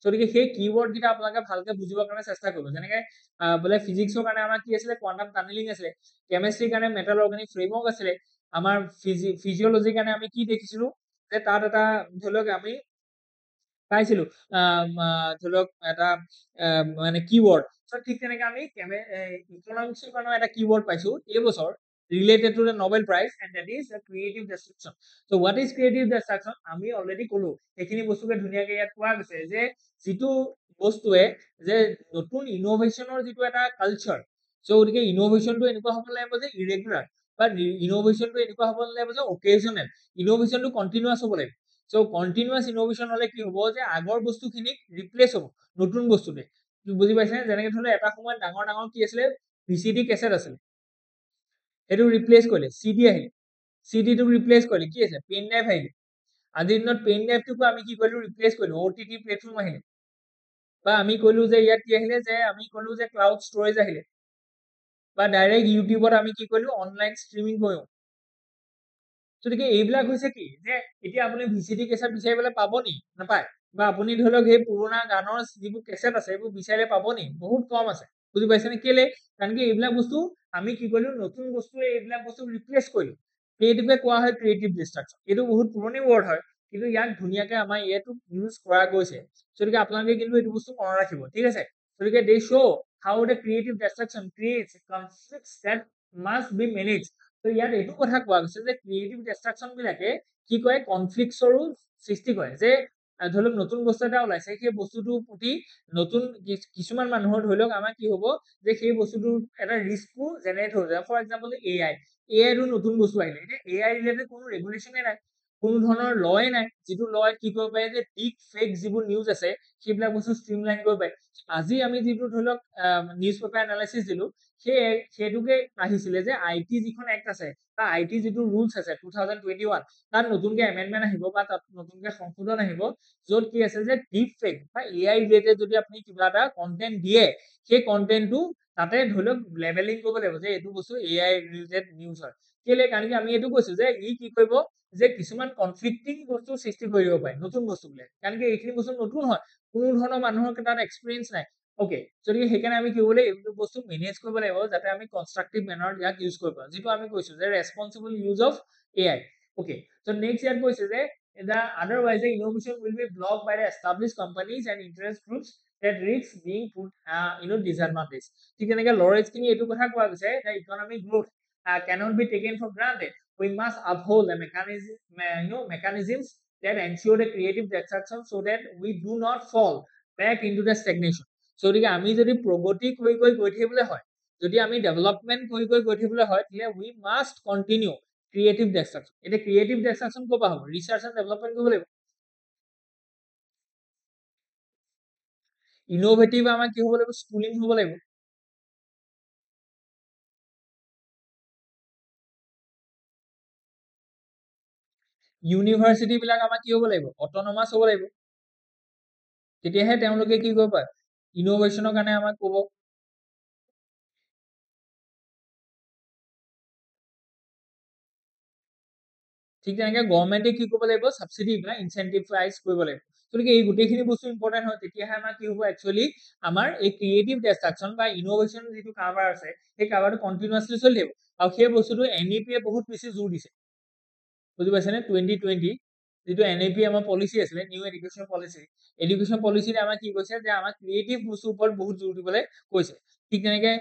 গতিকে সেই কিৱৰ্ড কেইটা আপোনালোকে ভালকে বুজিবৰ কাৰণে চেষ্টা কৰিব যেনেকে বোলে ফিজিক্সৰ কাৰণে আমাৰ কি আছিলে কোৱান্টাম টানেলিং আছিলে কেমেষ্ট্ৰিৰ কাৰণে মেটাল অৰ্গেনিক ফ্ৰেমৱৰ্ক আছিলে আমাৰ ফিজিঅলজিৰ কাৰণে আমি কি দেখিছিলো যে তাত এটা ধৰি লওক আমি পাইছিলো ধৰি লওক এটা মানে কিৱৰ্ড ঠিক তেনেকে আমি ইকনমিক্সৰ কাৰণে এটা কিৱৰ্ড পাইছো এই বছৰ related to the Nobel Prize and that is a creative destruction. So what is creative destruction? আমি অলৰেডি কলো এইখিনি বস্তুকে ধুনীয়াকে ইয়াত কোৱা গৈছে যে যিটো বস্তুৱে যে নতুন ইনোভেশনৰ যিটো এটা কালচাৰ সো গতিকে ইনোভেশনটো এনেকুৱা হ'ব লাগিব যে ইৰেগুলাৰ বা ইনোভেশনটো এনেকুৱা হ'ব লাগিব যে অকেজনেল ইনোভেশনটো কন্টিনিউয়াস হ'ব লাগিব সো কন্টিনিউয়াস ইনোভেশন হলে কি হ'ব যে আগৰ বস্তুখিনিক ৰিপ্লেস হ'ব নতুন বস্তুতে বুজি পাইছে যেনেকে ধৰি এটা সময়ত ডাঙৰ ডাঙৰ কি আছিলে ভিচিডি কেছেট আছিল সেইটো ৰিপ্লেস কৰিলে সিডি আহিলে সিডিটো ৰিপ্লেস কৰিলে কি আছে পেন ড্ৰাইভ আহিলে আজিৰ দিনত পেন ড্ৰাইভটোকো আমি কি কৰিলো ৰিপ্লেস কৰিলো ওটিটি প্লেটফৰ্ম আহিলে বা আমি কইলো যে ইয়াত কি আহিলে যে আমি কইলো যে ক্লাউড ষ্টৰেজ আহিলে বা ডাইৰেক্ট ইউটিউবত আমি কি কৰিলো অনলাইন ষ্ট্ৰিমিং কৰিও গতিকে এইবিলাক হৈছে কি যে এতিয়া আপুনি ভিচিডি কেছেট বিচাৰিবলৈ পাব নি নাপায় বা আপুনি ধৰি লওক সেই পুৰণা গানৰ যিবোৰ কেছেট আছে এইবোৰ বিচাৰিলে পাব নি বহুত কম আছে বুজি পাইছেনে কেলে কাৰণ কি এইবিলাক বস্তু আমি কি কৰিলো নতুন বস্তুৱে এইবিলাক বস্তু ৰিপ্লেস কৰিলো ক্ৰিয়েটিভে কোৱা হয় ক্ৰিয়েটিভ ডিষ্ট্ৰাকশ্যন এইটো বহুত পুৰণি ৱৰ্ড হয় কিন্তু ইয়াক ধুনীয়াকে আমাৰ ইয়াতো ইউজ কৰা গৈছে গতিকে আপোনালোকে কিন্তু এইটো বস্তু মনত ৰাখিব ঠিক আছে গতিকে দে show how the creative destruction creates conflicts that must be managed তো ইয়াত এইটো কথা কোৱা গৈছে যে ক্ৰিয়েটিভ ডিষ্ট্ৰাকশ্যন বিলাকে কি কয় কনফ্লিক্টছৰো সৃষ্টি কৰে যে ধৰি লওক নতুন বস্তু এটা ওলাইছে সেই বস্তুটোৰ প্ৰতি নতুন কিছুমান মানুহৰ ধৰি লওক আমাৰ কি হ'ব যে সেই বস্তুটোৰ এটা ৰিস্কো জেনেৰেট হৈ যায় ফৰ এক্সাম্পল এআইটো নতুন বস্তু আহিলে এতিয়া এআই ৰিলেটেড কোনো ৰেগুলেশ্যনে নাই কোনো ধৰণৰ লয়ে নাই যিটো লয় কি কৰিব পাৰে যে ডিপ ফেক যিবোৰ নিউজ আছে সেইবিলাক বস্তু ষ্ট্ৰিমলাইন কৰিব পাৰে আজি আমি যিটো ধৰি লওক নিউজ পেপাৰ এনালাইচিছ দিলো সেইটোকে আহিছিলে যে আইটি যিখন এক্ট আছে বা আইটি যিটো ৰুলছ আছে 2021 তাত নতুনকে এমেন্ডমেন্ট আহিব বা তাত নতুনকে সংশোধন আহিব য'ত কি আছে যে ডিপ ফেক বা এআই ৰিলেটেড যদি আপুনি কিবা এটা কন্টেন্ট দিয়ে সেই কন্টেন্টটো তাতে ধৰি লওক লেবেলিং কৰিব লাগিব যে এইটো বস্তু এআই ৰিলেটেড নিউজ হয় কেলে কাৰণ কি আমি এইটো কৈছো যে ই কি কৰিব যে কিছুমান কনফ্লিক্টিং বস্তু সৃষ্টি কৰিব পাৰে নতুন বস্তুবিলাক কাৰণ কি এইখিনি বস্তু নতুন হয় কোনো ধৰণৰ মানুহৰ তাত এক্সপিৰিয়েঞ্চ নাই ওকে যদি সেইকাৰণে আমি কি কৰিব লাগিব এইটো বস্তু মেনেজ কৰিব লাগিব যাতে আমি কনষ্ট্ৰাকটিভ মেনাৰত ইয়াক ইউজ কৰিব পাৰোঁ যিটো আমি কৈছো যে responsible use of AI okay so next ইয়াত কৈছে যে the otherwise the innovation will be blocked by the established companies and interest groups that risks being put disadvantage ঠিক তেনেকে লৰেন্স খিনি এইটো কথা কোৱা গৈছে that economic growth cannot be taken for granted we must uphold the mechanisms that ensure the creative destruction so that we do not fall back into the stagnation so গতিকে আমি যদি প্ৰগতি কৰি গৈ থাকিবলৈ হয় যদি আমি ডেভেলপমেন্ট কৰি গৈ থাকিবলৈ হয় তেতিয়া we must continue creative destruction এতিয়া ক্ৰিয়েটিভ ডিষ্ট্ৰাকশ্যন ক'ৰ পৰা হ'ব ৰিচাৰ্চ এণ্ড ডেভেলপমেন্ট কৰিব লাগিব ইনোভেটিভ আমাৰ কি হ'ব লাগিব স্কুলিং হ'ব লাগিব ইউনিভাৰ্চিটি বিলাক আমাৰ কি হ'ব লাগিব অট'নমাছ হ'ব লাগিব তেতিয়াহে তেওঁলোকে কি কৰিব পাৰে ইনোভেশ্যনৰ কাৰণে আমাক ক'ব ঠিক তেনেকে গভৰ্ণমেণ্টে কি কৰিব লাগিব সাবসিডি বা ইনচেন্টিভাইজ কৰিব লাগিব গতিকে এই গোটেইখিনি বস্তু ইম্পৰ্টেণ্ট হয় তেতিয়াহে আমাৰ কি হ'ব একচুৱেলি আমাৰ এই ক্ৰিয়েটিভ ডিষ্ট্ৰাকশ্যন বা ইনোভেশ্যন যিটো কাৰবাৰ আছে সেই কাৰবাৰটো কণ্টিনিউৱাছলি চলি থাকিব আৰু সেই বস্তুটো NEP বহুত বেছি জোৰ দিছে বুজি পাইছেনে 2020 যিটো NEP আমাৰ পলিচি আছিলে নিউ এডুকেশ্যন পলিচিত আমাৰ কি কৈছে যে আমাৰ ক্ৰিয়েটিভ বস্তুৰ ওপৰত বহুত জোৰ দিবলৈ কৈছে ঠিক তেনেকে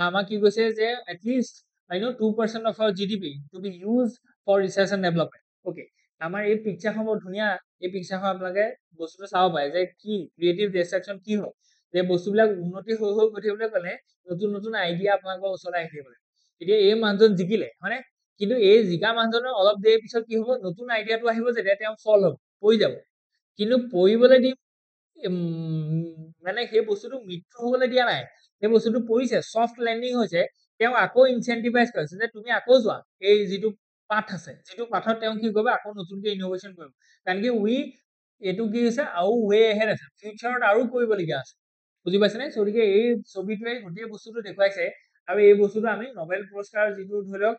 আমাৰ কি কৈছে যে at least 2% of our GDP to be used for research and development okay আমাৰ এই পিকচাৰখন বৰ ধুনীয়া এই পিকচাৰখন আপোনালোকে বস্তুটো চাব পাৰে যে কি ক্ৰিয়েটিভ ডিষ্ট্ৰাকশ্যন কি হয় যে বস্তুবিলাক উন্নতি হৈ গৈ থাকিবলৈ গ'লে নতুন নতুন আইডিয়া আপোনালোকৰ ওচৰলৈ আহি থাকিব এতিয়া এই মানুহজন জিকিলে হয়নে কিন্তু এই জিকা মানুহজনৰ অলপ দেৰি পিছত কি হ'ব নতুন আইডিয়াটো আহিব যেতিয়া তেওঁ ফল হ'ব পৰি যাব কিন্তু পৰিবলৈ দি মানে সেই বস্তুটো মৃত্যু হ'বলৈ দিয়া নাই সেই বস্তুটো পৰিছে ছফ্ট লেণ্ডিং হৈছে তেওঁ আকৌ ইনচেন্টিভাইজ কৰিছে যে তুমি আকৌ যোৱা এই যিটো পাঠ আছে, যিটো পাঠত তেওঁ কি কৰিব আকৌ নতুনকৈ ইনোভেশ্যন কৰিব, কাৰণ কি এইটো কি হৈছে আৰু ৱে এহেড আছে, ফিউচাৰত আৰু কৰিবলগীয়া আছে, বুজি পাইছেনে? গতিকে এই ছবিটোৱে গোটেই বস্তুটো দেখুৱাইছে, আৰু এই বস্তুটো আমি নবেল পুৰস্কাৰ যিটো ধৰি লওক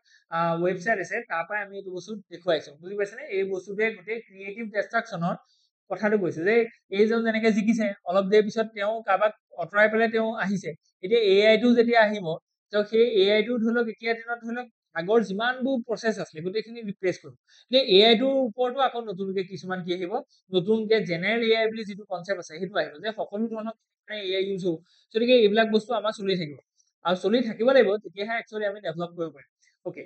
ৱেবছাইট আছে তাৰ পৰাই আমি এইটো বস্তু দেখুৱাইছো, বুজি পাইছেনে? এই বস্তুটোৱে গোটেই ক্ৰিয়েটিভ ডিষ্ট্ৰাকশ্যনৰ কথাটো কৈছে যে এইজন যেনেকে জিকিছে অলপ দেৰি পিছত তেওঁ কাৰোবাক আঁতৰাই পেলাই তেওঁ আহিছে, এতিয়া AI টো যেতিয়া আহিব তো সেই AI টো ধৰি লওক এতিয়া দিনত ধৰি লওক আগৰ যিমানবোৰ প্ৰচেছ আছিলে গোটেইখিনি ৰিপ্লেচ কৰিব, এতিয়া AI টোৰ ওপৰতো আকৌ নতুনকৈ কিছুমান কি আহিব, নতুনকে জেনেৰেল AI বুলি যিটো কনচেপ্ট আছে সেইটো আহিব, যে সকলো ধৰণৰ AI ইউজ হ'ব, গতিকে এইবিলাক বস্তু আমাৰ চলি থাকিব আৰু চলি থাকিব লাগিব, তেতিয়াহে একচুৱেলি আমি ডেভেলপ কৰিব পাৰিম। অ'কে,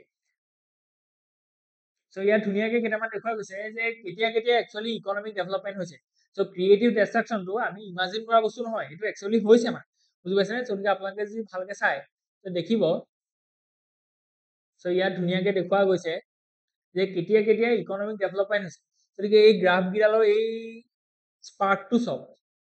চ' ইয়াত ধুনীয়াকে কেইটামান দেখুওৱা গৈছে যে কেতিয়া কেতিয়া একচুৱেলি ইকনমিক ডেভেলপমেণ্ট হৈছে। চ' ক্ৰিয়েটিভ ডিষ্ট্ৰাকশ্যনটো আমি ইমাজিন কৰা বস্তু নহয়, এইটো একচুৱেলি হৈছে আমাৰ, বুজি পাইছেনে? গতিকে আপোনালোকে যদি ভালকে চাই দেখিব, চ' ইয়াত ধুনীয়াকে দেখুওৱা গৈছে যে কেতিয়া কেতিয়া ইকনমিক ডেভেলপমেণ্ট হৈছে। গতিকে এই গ্ৰাফকেইডালৰ এই স্পাৰ্কটো চাওক,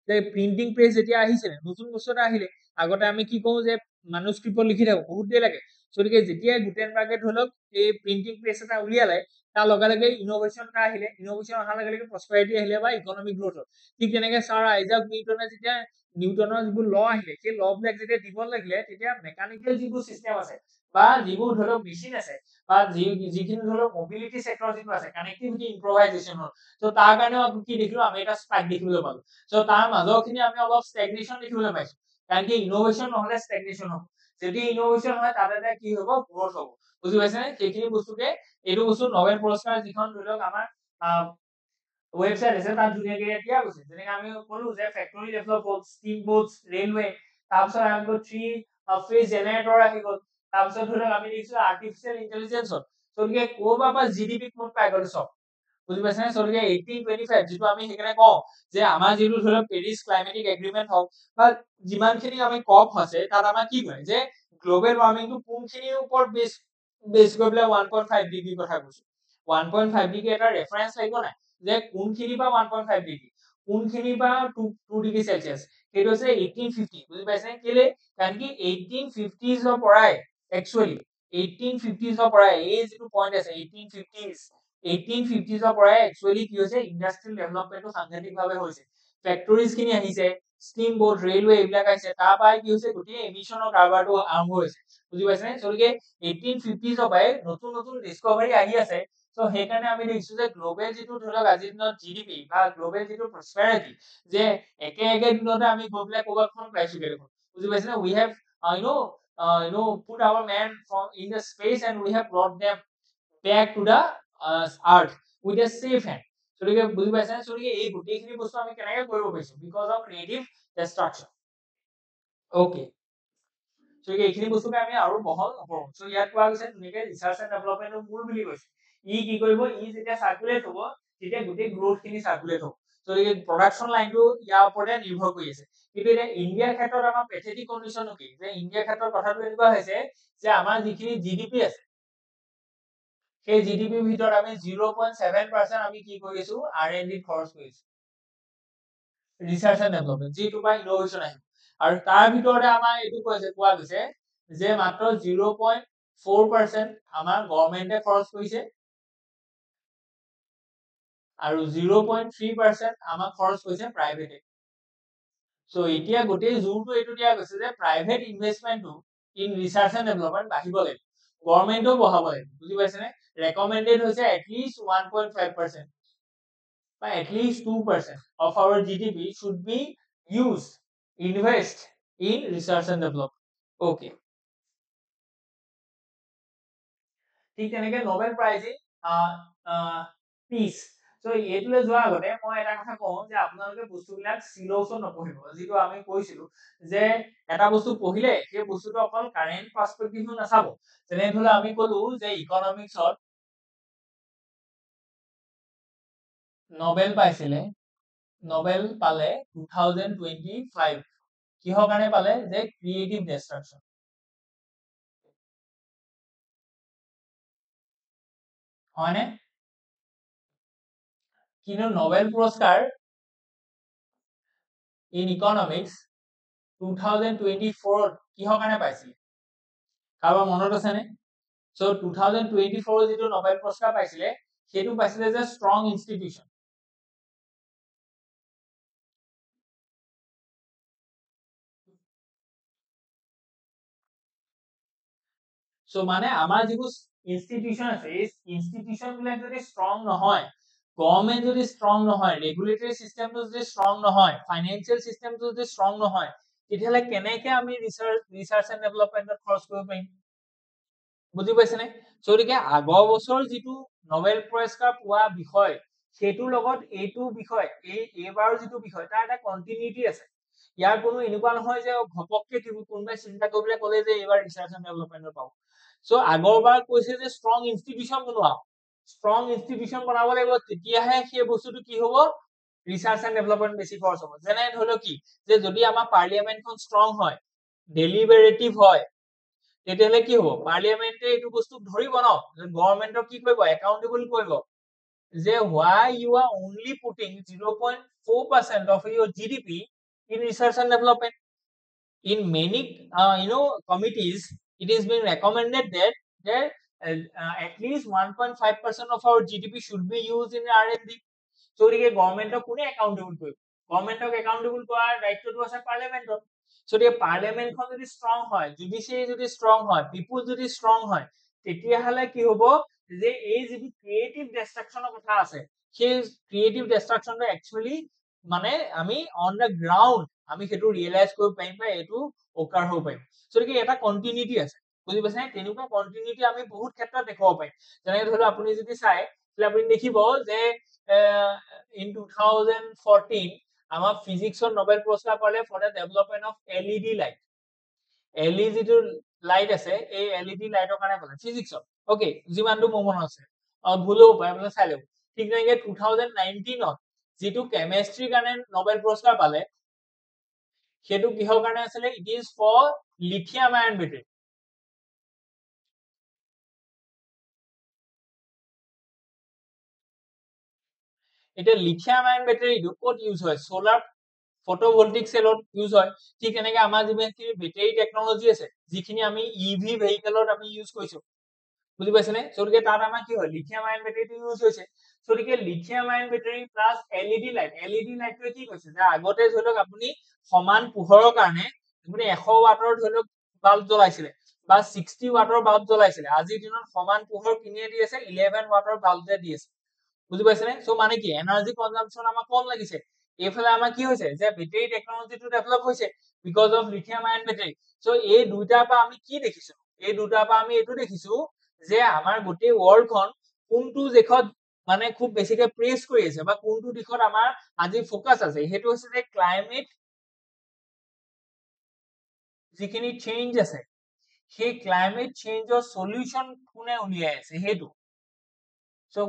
যে প্ৰিণ্টিং প্ৰেছ যেতিয়া আহিছিলে নতুন বস্তু এটা আহিলে, আগতে আমি কি কওঁ যে মানুস্ক্ৰিপ্টত লিখি থাকো বহুত দেৰি লাগে, গতিকে যেতিয়াই গুটেনবাৰ্গে ধৰি লওক এই প্ৰিণ্টিং প্ৰেছ এটা উলিয়ালে তাৰ লগে লগে ইনোভেশ্যন এটা আহিলে, ইনোভেশ্যন অহাৰ লগে লগে প্ৰস্পাৰিটি আহিলে বা ইকনমিক গ্ৰোথ হ'ল। ঠিক তেনেকে ছাৰ আইজাক নিউটনে যেতিয়া নিউটনৰ যিবোৰ ল আহিলে সেই ল বিলাক যেতিয়া দিব লাগিলে, তেতিয়া মেকানিকেল যিবোৰ চিষ্টেম আছে বা যিবোৰ ধৰি লওক মেচিন আছে বা যিখিনি ধৰি লওক মবিলিটি চেক্টৰ যিটো আছে, কানেক্টিভিটি ইম্প্ৰভাইজেশ্যন হ'ল, ত' তাৰ কাৰণেও কি দেখিলো আমি এটা স্পাইক দেখিবলৈ পালো। চ' তাৰ মাজৰখিনি আমি অলপ ষ্টেগনেশ্যন দেখিবলৈ পাইছো, কাৰণ কি ইনোভেশ্যন নহলে ষ্টেগনেশ্যন হ'ব, যদি ইনোভেশ্যন হয় তাতে কি হ'ব, গ্ৰোথ হ'ব, বুজি পাইছেনে? সেইখিনি বস্তুকে এইটো বস্তু নবেল পুৰস্কাৰ যিখন ধৰি লওক আমাৰ ৱেবছাইট আছে তাত ধুনীয়াকে দিয়া গৈছে, যেনেকে আমি ক'লো যে ফেক্টৰী ডেভেলপ হ'ল, ষ্টিম বোটছ, ৰেলৱে, তাৰপিছত আহি গ'ল 3 ফেজ জেনেৰেটৰ আহি গ'ল, তাৰপিছত ধৰি লওক আমি দেখিছো আৰ্টিফিচিয়েল ইণ্টেলিজেন্স হ'ল, গতিকে ক'ৰবাৰ পৰা GDP কোন পাই গ'লো চব, বুজি পাইছেনে? গতিকে 1825 যিটো আমি সেইকাৰণে কওঁ যে আমাৰ যিটো ধৰি লওক পেৰিছ ক্লাইমেটিক এগ্ৰিমেণ্ট হওক বা যিমানখিনি আমি কপ আছে তাত আমাৰ কি কয় যে গ্ল'বেল ৱাৰ্মিংটো কোনখিনিৰ ওপৰত বেছ কৰি পেলাই 1.5 ডিগ্ৰী কথা কৈছো, 1.5 ডিগ্ৰী এটা ৰেফাৰেঞ্চ লাগিব নাই, যে কোনখিনি বা 1.5 ডিগ্ৰী, কোনখিনি বা 2 ডিগ্ৰী চেলচিয়াছ, সেইটো হৈছে 1850, বুজি পাইছে কেলে, কাৰণ কি 1850s পৰাই একচুৱেলি 1850s পৰাই এই যিটো পইণ্ট আছে 1850s পৰাই একচুৱেলি কি হৈছে, ইণ্ডাষ্ট্ৰিয়েল ডেভেলপমেণ্টটো সাংঘাতিকভাৱে হৈছে, ফেক্টৰীজ খিনি আহিছে, ষ্টিম বোট, ৰেলৱে এইবিলাক আহিছে, তাৰ পৰাই কি হৈছে গোটেই এমিশ্যনৰ কাৰবাৰটো আৰম্ভ হৈছে, বুজি পাইছে? গতিকে 1850s পৰাই নতুন নতুন ডিস্কভাৰী আহি আছে, চ' সেইকাৰণে আমি দেখিছো যে গ্ল'বেল যিটো ধৰি লওক আজিৰ দিনত GDP বা গ্ল'বেল যিটো প্ৰস্পেৰিটি, যে একে একে দিনতে আমি গৈ পেলাই ক'ৰবাখন পাইছোগে দেখোন, বুজি পাইছে নে? উই have put our man from in the space and we have brought them back to the earth with a safe hand, গতিকে বুজি পাইছে নে? গতিকে এই গোটেইখিনি বস্তু আমি কেনেকে কৰিব পাৰিছো, because of creative destruction. Okay, গতিকে এইখিনি বস্তুকে আমি আৰু বহল নকৰো, চ' ইয়াত কোৱা গৈছে ধুনীয়াকে ৰিচাৰ্চ এণ্ড ডেভেলপমেণ্টৰ মূল বুলি কৈছে, ই কি কৰিব, ই যেতিয়া চাৰ্কুলেট হ'ব তেতিয়া গোটেই গ্ৰোথ খিনি চাৰ্কুলেট হ'ব, গতিকে প্ৰডাকশ্যন লাইনটো ইয়াৰ ওপৰতে নিৰ্ভৰ কৰি আছে। কিন্তু এতিয়া ইণ্ডিয়াৰ ক্ষেত্ৰত আমাৰ পেথেটিক কণ্ডিশ্যনটো কি, যে ইণ্ডিয়াৰ ক্ষেত্ৰত কথাটো এনেকুৱা হৈছে যে আমাৰ যিখিনি GDP আছে সেই GDPৰ ভিতৰত আমি 0.7% আমি কি কৰিছো, R&D খৰচ কৰিছো, ৰিচাৰ্চ এণ্ড ডেভেলপমেণ্ট, যিটো বা ইনোভেশ্যন আহিব, আৰু তাৰ ভিতৰতে আমাৰ এইটো কোৱা গৈছে যে মাত্ৰ 0.4% আমাৰ গভৰ্ণমেণ্টে খৰচ কৰিছে আৰু 0.3% আমাক খৰচ কৰিছে প্ৰাইভেটে। চ' এতিয়া গোটেই জোৰটো এইটো দিয়া গৈছে যে প্ৰাইভেট ইনভেষ্টমেণ্টটো ইন ৰিচাৰ্চ এণ্ড ডেভেলপমেণ্ট বাঢ়িব লাগিব, গভৰ্ণমেণ্টেও বঢ়াব লাগিব, বুজি পাইছেনে? ৰেকমেণ্ডেড হৈছে এটলিষ্ট 1.5% বা at least 2% of our GDP should be used, invest in research and development. Okay. ঠিক তেনেকে নোবেল প্ৰাইজ ইন পিচ, চ' এইটোলৈ যোৱাৰ আগতে মই এটা কথা কওঁ যে আপোনালোকে বস্তুবিলাক চিলচত নপঢ়িব, যিটো আমি কৈছিলো যে এটা বস্তু পঢ়িলে সেই বস্তুটো অকল কাৰেণ্ট পাৰ্চপেক্টিভটো নাচাব, যেনে ধৰি আমি কলো যে ইকনমিক্সত নোবেল পাইছিলে, নোবেল পালে 2025, কিহৰ কাৰণে পালে, যে ক্ৰিয়েটিভ ডিষ্ট্ৰাকশ্যন, হয়নে? কিন্তু নোবেল পুৰস্কাৰ ইন ইকনমিক্স 2024 কিহৰ কাৰণে পাইছিলে, কাৰোবাৰ মনত আছে নে সো 2024 যেটো নোবেল পুৰস্কাৰ পাইছিলে সেটো পাইছিলে যে ষ্ট্ৰং ইনষ্টিটিউচন সো মানে আমাৰ যিবোৰ ইনষ্টিটিউচন আছে এই ইনষ্টিটিউচন বিলাক যদি ষ্ট্ৰং নহয় গভৰ্নমেন্ট যদি ষ্ট্ৰং নহয় ৰেগুলেটৰী সিস্টেমটো যদি ষ্ট্ৰং নহয় ফাইনান্সিয়েল সিস্টেমটো যদি ষ্ট্ৰং নহয় তেতিয়াহলে কেনেকে আমি ৰিসাৰ্চ এণ্ড ডেভেলপমেন্টত খৰচ কৰিব পাৰিম বুজি পাইছে নে সৰিকে আগৰ বছৰ যিটো নোবেল পুৰস্কাৰ পোৱা বিষয় সেটোৰ লগত এইটো বিষয় এইবাৰৰ যিটো বিষয় তাৰ এটা কন্টিনিউটি আছে ইয়াৰ কোনো এনেকুৱা নহয় যে ঘপককে কোনোবাই চিন্তা কৰিবলৈ ক'লে যে এইবাৰ ৰিসাৰ্চ এণ্ড ডেভেলপমেন্টৰ পাব সো আগৰবাৰ কৈছে যে ষ্ট্ৰং ইনষ্টিটিউচন বনোৱা ষ্ট্ৰং ইনষ্টিটিউচন বনাব লাগিব তেতিয়াহে সেই বস্তুটো কি হ'ব ৰিসাৰ্চ এণ্ড ডেভেলপমেন্ট বেছি খৰচ হ'ব যেনে ধৰি লওক কি যে যদি আমাৰ পাৰ্লিয়ামেন্টখন ষ্ট্ৰং হয় ডেলিবেৰেটিভ হয় তেতিয়াহলে কি হ'ব পাৰ্লিয়ামেন্টে এইটো বস্তু ধৰিব ন গভৰ্নমেন্টক কি কৰিব একাউন্টেবল কৰিব যে why you are only putting 0.4% of your GDP in research and development. In many committees, it is being recommended that at least 1.5% of our GDP should be used in R&D. So, government of accountable to government of accountable to our right to a parliament. So, the parliament যদি strong হয়, judiciary যদি strong হয়, people যদি strong হয়, তেতিয়াহলে কি হ'ব যে এই যিটো ক্ৰিয়েটিভ ডিস্ট্ৰাকশনৰ কথা আছে সেই ক্ৰিয়েটিভ ডিস্ট্ৰাকশনটো একচুয়ালি মানে আমি অন দা গ্ৰাউন্ড আমি সেটো ৰিয়েলাইজ কৰিব পাৰিম বা এটো ওকাৰ হ'ব পাৰিম সো কি এটা কন্টিনিউটি আছে বুজি পাইছে তেনেকুৱা কন্টিনিউটি আমি বহুত ক্ষেত্ৰত দেখাব পাৰিম যেনে ধৰি আপুনি যদি চাই তাহলে আপুনি দেখিব যে ইন 2014 আমাৰ ফিজিক্সৰ নোবেল পুৰস্কাৰ পালে for the development of LED light LED যিটো লাইট আছে এই LED লাইটৰ কাৰণে পালে ফিজিক্সত ওকে যিমানটো মোৰ মনত আছে ভুল হ'ব পাৰে আপুনি চাই লওক ঠিক তেনেকৈ 2019 ত যেটো কেমিষ্ট্ৰি কাৰণে নোবেল পুৰস্কাৰ পালে সেটো কিহৰ কাৰণে আছিল it is for lithium ion battery এটা লিথিয়াম আয়ন বেটাৰীটো ক'ত ইউজ হয় সোলাৰ ফটোভোল্টিক সেলত ইউজ হয় ঠিক এনেকৈ আমাৰ যিখিনি বেটাৰী টেকনলজি আছে যিখিনি আমি ইভি ভেহিকলত আমি ইউজ কৰিছো বুজি পাইছে নে সৰিকে তাত আমাৰ কি হয় লিথিয়াম আয়ন বেটাৰীটো ইউজ হৈছে সৰিকে lithium ion battery plus LED লাইটটো কি কৈছে যে আগতে ধৰি লওক আপুনি সমান পোহৰৰ কাৰণে আপুনি 100 ওয়াটৰ ধৰি লওক বাল্ব জ্বলাইছিলে বা 60 ওয়াটৰ বাল্ব জ্বলাইছিলে আজিৰ দিনত সমান পোহৰ কিনিয়ে দি আছে 11 ওয়াটৰ বাল্ব দি আছে বুজি পাইছে নে সো মানে কি এনাৰ্জি কনজাম্পশন আমাৰ কম লাগিছে এইফালে আমাৰ কি হৈছে যে বেটাৰী টেকনলজিটো ডেভেলপ হৈছে because of lithium ion battery so এই দুইটাৰ পৰা আমি কি দেখিছো এই দুটাৰ পৰা আমি এইটো দেখিছো যে আমাৰ গোটেই ওয়াৰ্ল্ডখন কোনটো দিশত মানে খুব বেছিকে প্ৰেছ কৰি আছে বা কোনটো দিশত আমাৰ আজি ফোকাস আছে হেতু হৈছে যে ক্লাইমেট যিখিনি চেঞ্জ আছে সেই ক্লাইমেট চেঞ্জৰ সলিউশন কোনে উলিয়াই আছে হেতু সো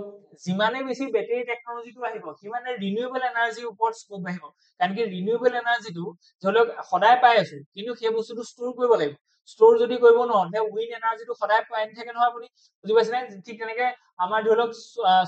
যিমানে বেছি বেটাৰী টেকনলজিটো আহিব সিমানে ৰিনিউৱেবল এনাৰ্জিৰ ওপৰত স্কোপ আহিব কাৰণ কি ৰিনিউৱেবল এনাৰ্জিটো ধৰি লওক সদায় পাই আছো কিন্তু সেই বস্তুটো ষ্ট'ৰ কৰিব লাগিব ষ্ট'ৰ যদি কৰিব নোৱাৰে উইণ্ড এনাৰ্জিটো সদায় পাই থাকে নহয় আপুনি বুজি পাইছে নে ঠিক তেনেকৈ আমাৰ ধৰি লওক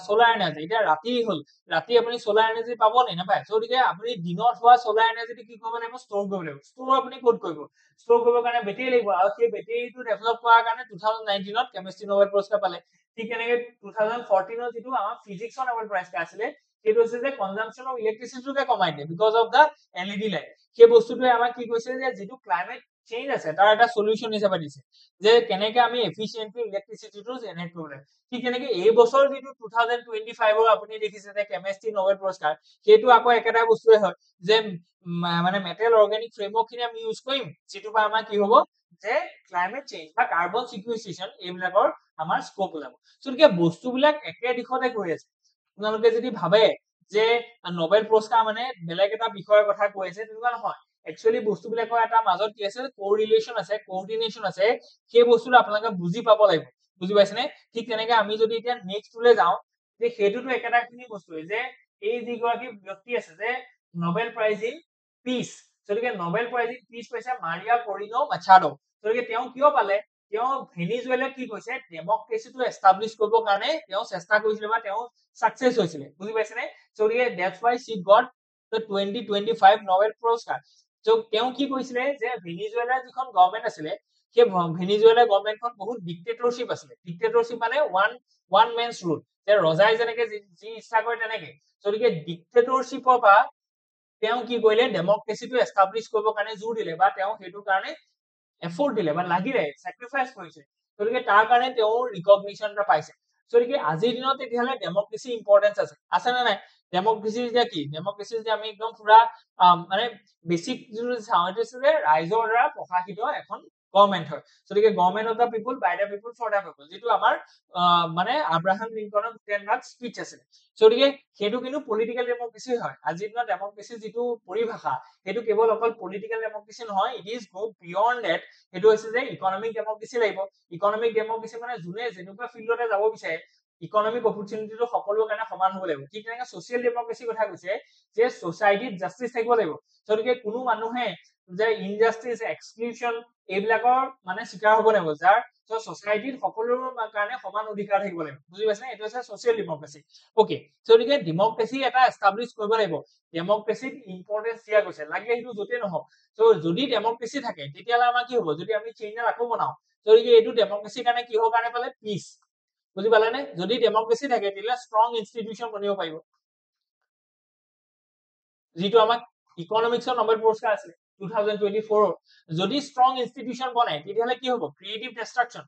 সোলাৰ এনাৰ্জি এতিয়া ৰাতি হল ৰাতি আপুনি সোলাৰ এনাৰ্জি পাব নে নাপায় গতিকে আপুনি দিনত হোৱা সোলাৰ এনাৰ্জিটো কি কৰিব লাগিব ষ্ট'ৰ কৰিব লাগিব ষ্ট'ৰ আপুনি ক'ত কৰিব ষ্ট'ৰ কৰিবৰ কাৰণে বেটাৰী লাগিব আৰু সেই বেটাৰীটো ডেভেলপ কৰাৰ কাৰণে 2019 ত কেমিষ্ট্ৰি নোবেল পুৰস্কাৰ পালে ঠিক তেনেকৈ 2014 যেটো আমাৰ ফিজিক্সৰ নোবেল পুৰস্কাৰ আছিলে সেইটো হৈছে যে কনজাম্পশন অফ ইলেক্ট্ৰিচিটিকে কমাই দিয়ে because of the LED light সেই বস্তুটোৱে আমাক কি কৈছে যে যেটো ক্লাইমেট চেঞ্জ আছে তাৰ এটা সলিউশন হিচাপে দিছে যে কেনেকৈ আমি এফিশিয়েন্টলি ইলেক্ট্ৰিচিটিটো জেনাৰেট কৰিব লাগে ঠিক তেনেকৈ এই বছৰ যেটো 2025 ৰ আপুনি দেখিছে যে কেমিষ্ট্ৰি নোবেল পুৰস্কাৰ সেইটো আকৌ একেটা বস্তুৱে হয় যে মানে মেটেল অৰ্গানিক ফ্ৰেমৱৰ্কখিনি আমি ইউজ কৰিম যেটো বা আমাৰ কি হ'ব যে ক্লাইমেট চেঞ্জ বা কাৰ্বন সিকুৱেষ্ট্ৰেচন এইবিলাকৰ আমাৰ স্কোপ ওলাব সো বস্তুবিলাক একে দিশতে গৈ আছে আপোনালোকে যদি ভাবে যে নোবেল পুৰস্কাৰ মানে বেলেগ এটা বিষয়ৰ কথা কৈ আছে তেনেকুৱা নহয় একচুয়ালি বস্তুবিলাকৰ এটা মাজত কি আছে কোৰিলেচন আছে কোঅৰ্ডিনেচন আছে সেই বস্তুটো আপোনালোকে বুজি পাব লাগিব বুজি পাইছে নে ঠিক তেনেকৈ আমি যদি এতিয়া নেক্সটলৈ যাওঁ যে হেতুটো একেটাখিনি বস্তুৱে যে এই যি গৰাকী ব্যক্তি আছে যে নোবেল প্ৰাইজ ইন পিস গতিকে নোবেল প্ৰাইজ ইন পিস পাইছে মাৰিয়া কৰিনো মাচাডো গতিকে তেওঁ কিয় পালে তেওঁ ভেনিজুৱেলাত কি কৈছে ডেমক্ৰেচিটো এস্টাবলিশ কৰিবৰ কাৰণে তেওঁ চেষ্টা কৰিছিল বা তেওঁ সাকসেস হৈছিল বুজি পাইছে নে গতিকে that's why she got the 2025 Nobel পুৰস্কাৰ তেওঁ কি কৈছিলে যে ভেনিজুৱেলাৰ যিখন গভৰ্নমেন্ট আছিলে সেই ভেনিজুৱেলা গভৰ্ণমেণ্টখন বহুত ডিক্টেটৰশ্বিপ আছিলে। ডিক্টেটৰশ্বিপ মানে ওৱান মেনছ ৰুল, যে ৰজাই যেনেকে যি ইচ্ছা কৰে তেনেকে। গতিকে ডিক্টেটৰশ্বিপৰ পৰা তেওঁ কি কৰিলে, ডেমক্ৰেচিটো এষ্টাব্লিছ কৰিবৰ কাৰণে জোৰ দিলে, বা তেওঁ সেইটো কাৰণে এফৰ্ট দিলে বা লাগিলে, চেক্ৰিফাইচ কৰিছে। গতিকে তাৰ কাৰণে তেওঁ ৰিকগনিশ্যন এটা পাইছে। গতিকে আজিৰ দিনত তেতিয়াহ'লে ডেমক্ৰেচি ইম্পৰ্টেঞ্চ আছে নে নাই? ডেমক্ৰেচি যেতিয়া কি, ডেমক্ৰেচি যেতিয়া আমি একদম পুৰা মানে বেছিক যিটো চাওঁ, এইটো হৈছে যে ৰাইজৰ দ্বাৰা প্ৰশাসিত এখন গভৰ্ণমেণ্ট হয়। গতিকে government of the people, by the people, for the people, যিটো আমাৰ মানে আব্ৰাহাম লিংকনৰ স্পীচ আছিলে। গতিকে সেইটো কিন্তু পলিটিকেল ডেমক্ৰেচি হয়। আজিৰ দিনত ডেমক্ৰেচি যিটো পৰিভাষা, সেইটো কেৱল অকল পলিটিকেল ডেমক্ৰেচি নহয়, it is go beyond that. সেইটো হৈছে যে ইকনমিক ডেমক্ৰেচি লাগিব। ইকনমিক ডেমক্ৰেচি মানে যোনে যেনেকুৱা ফিল্ডতে যাব বিচাৰে, ইকনমিক অপৰচুনিটিটো সকলোৰে কাৰণে সমান হ'ব লাগিব। ঠিক তেনেকে ছচিয়েল ডেমক্ৰেচিৰ কথা কৈছে, যে ছচাইটিত জাষ্টিচ থাকিব লাগিব। গতিকে কোনো মানুহে যে ইনজাষ্টিচ, এক্সক্লুচন এইবিলাকৰ মানে চিকাৰ হ'ব লাগিব, যাৰ ছচাইটিত সকলোৰে কাৰণে সমান অধিকাৰ থাকিব লাগিব। বুজি পাইছে নে? এইটো হৈছে ছচিয়েল ডেমক্ৰেচি। অকে, গতিকে ডেমক্ৰেচি এটা এষ্টাব্লিছ কৰিব লাগিব। ডেমক্ৰেচিত ইম্পৰ্টেঞ্চ দিয়া গৈছে, লাগিলে সেইটো য'তেই নহওক। যদি ডেমক্ৰেচি থাকে, তেতিয়াহ'লে আমাৰ কি হ'ব? যদি আমি চেইনডাল আকৌ বনাও, গতিকে এইটো ডেমক্ৰেচিৰ কাৰণে কিহৰ কাৰণে পালে? পিচ। বুজি পালেনে? যদি ডেমক্ৰেচি থাকে, তেতিয়াহ'লে ষ্ট্ৰং ইনষ্টিটিউচন বনিব পাৰিব। যিটো আমাক ইকনমিক্সৰ নোবেল পুৰস্কাৰ আছিলে 2024। যদি ষ্ট্ৰং ইনষ্টিটিউচন বনায়, তেতিয়াহ'লে কি হ'ব? ক্ৰিয়েটিভ ডিষ্ট্ৰাকচন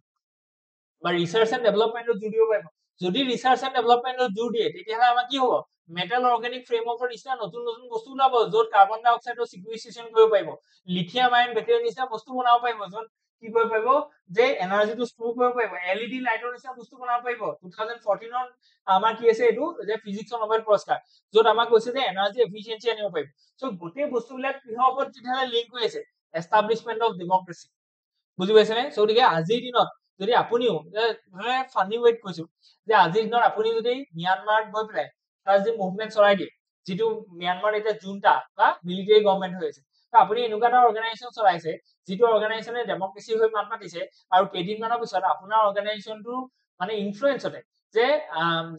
বা ৰিচাৰ্চ এণ্ড ডেভেলপমেণ্টত জোৰ দিব পাৰিব। যদি ৰিচাৰ্চ এণ্ড ডেভেলপমেণ্টত জোৰ দিয়ে, তেতিয়াহ'লে আমাৰ কি হ'ব? মেটেল অৰ্গেনিক ফ্ৰেমৱৰ্কৰ নিচিনা নতুন নতুন বস্তু ওলাব, য'ত কাৰ্বন ডাই অক্সাইডৰ চিকুৱেষ্ট্ৰেচন কৰিব পাৰিব। লিথিয়াম আয়ন বেটাৰীৰ নিচিনা বস্তু বনাব পাৰিব, য'ত কি কৰিব পাৰিব? যে এনাৰ্জিটো ষ্ট'ৰ কৰিব পাৰিব। LED লাইটৰ নিচিনা বস্তু বনাব পাৰিব। 2014 আমাৰ কি আছে এইটো, যে ফিজিক্সৰ নোবেল পুৰস্কাৰ, য'ত আমাক কৈছে যে এনাৰ্জি এফিচিয়েঞ্চি আনিব পাৰিব। গোটেই বস্তুবিলাক কিহৰ ওপৰত তেতিয়াহ'লে লিংক হৈ আছে? Establishment of democracy. বুজি পাইছেনে? গতিকে আজিৰ দিনত যদি আপুনিও ফানি ৱেত কৈছো, যে আজিৰ দিনত আপুনি যদি ম্যানমাৰত গৈ পেলাই তাৰ যি মুভমেণ্ট চলাই দিয়ে, যিটো ম্যানমাৰ এতিয়া জুণ্টা বা মিলিটাৰী গভৰ্ণমেণ্ট হৈ আছে, আপুনি এনেকুৱা এটা অৰ্গেনাইজেশ্যন চলাইছে, যিটো অৰ্গেনাইজেশ্যনে ডেমক্ৰেচি হৈ মাত মাতিছে, আৰু কেইদিনমানৰ পিছত আপোনাৰ অৰ্গেনাইজেশ্যনটো মানে ইনফ্লুৱেঞ্চতে, যে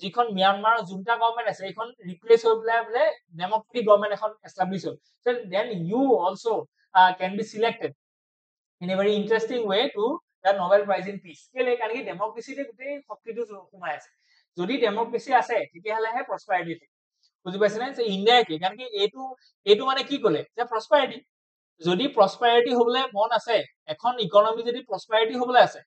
যিখন ম্যানমাৰৰ জুণ্টা গভৰ্ণমেণ্ট আছে, এইখন ৰিপ্লেচ হৈ পেলাই বোলে ডেমক্ৰেটিক গভৰ্ণমেণ্ট এখন এষ্টাব্লিছ হ'ল, then you also' can be selected in a very interesting way to the Nobel Prize in Peace. কেলে? কাৰণ কি ডেমক্ৰেচিতে গোটেই শক্তিটো সোমাই আছে। যদি ডেমক্ৰেচি আছে, তেতিয়াহ'লেহে প্ৰস্পাৰিটি থাকে। বুজি পাইছেনে? যে ইনডাইৰেক্টলি, কাৰণ কি এইটো মানে কি ক'লে? যে প্ৰস্পাৰিটি। যদি প্ৰস্পাৰিটি হ'বলৈ মন আছে, এখন ইকনমি যদি প্ৰস্পাৰিটি হ'বলৈ আছে,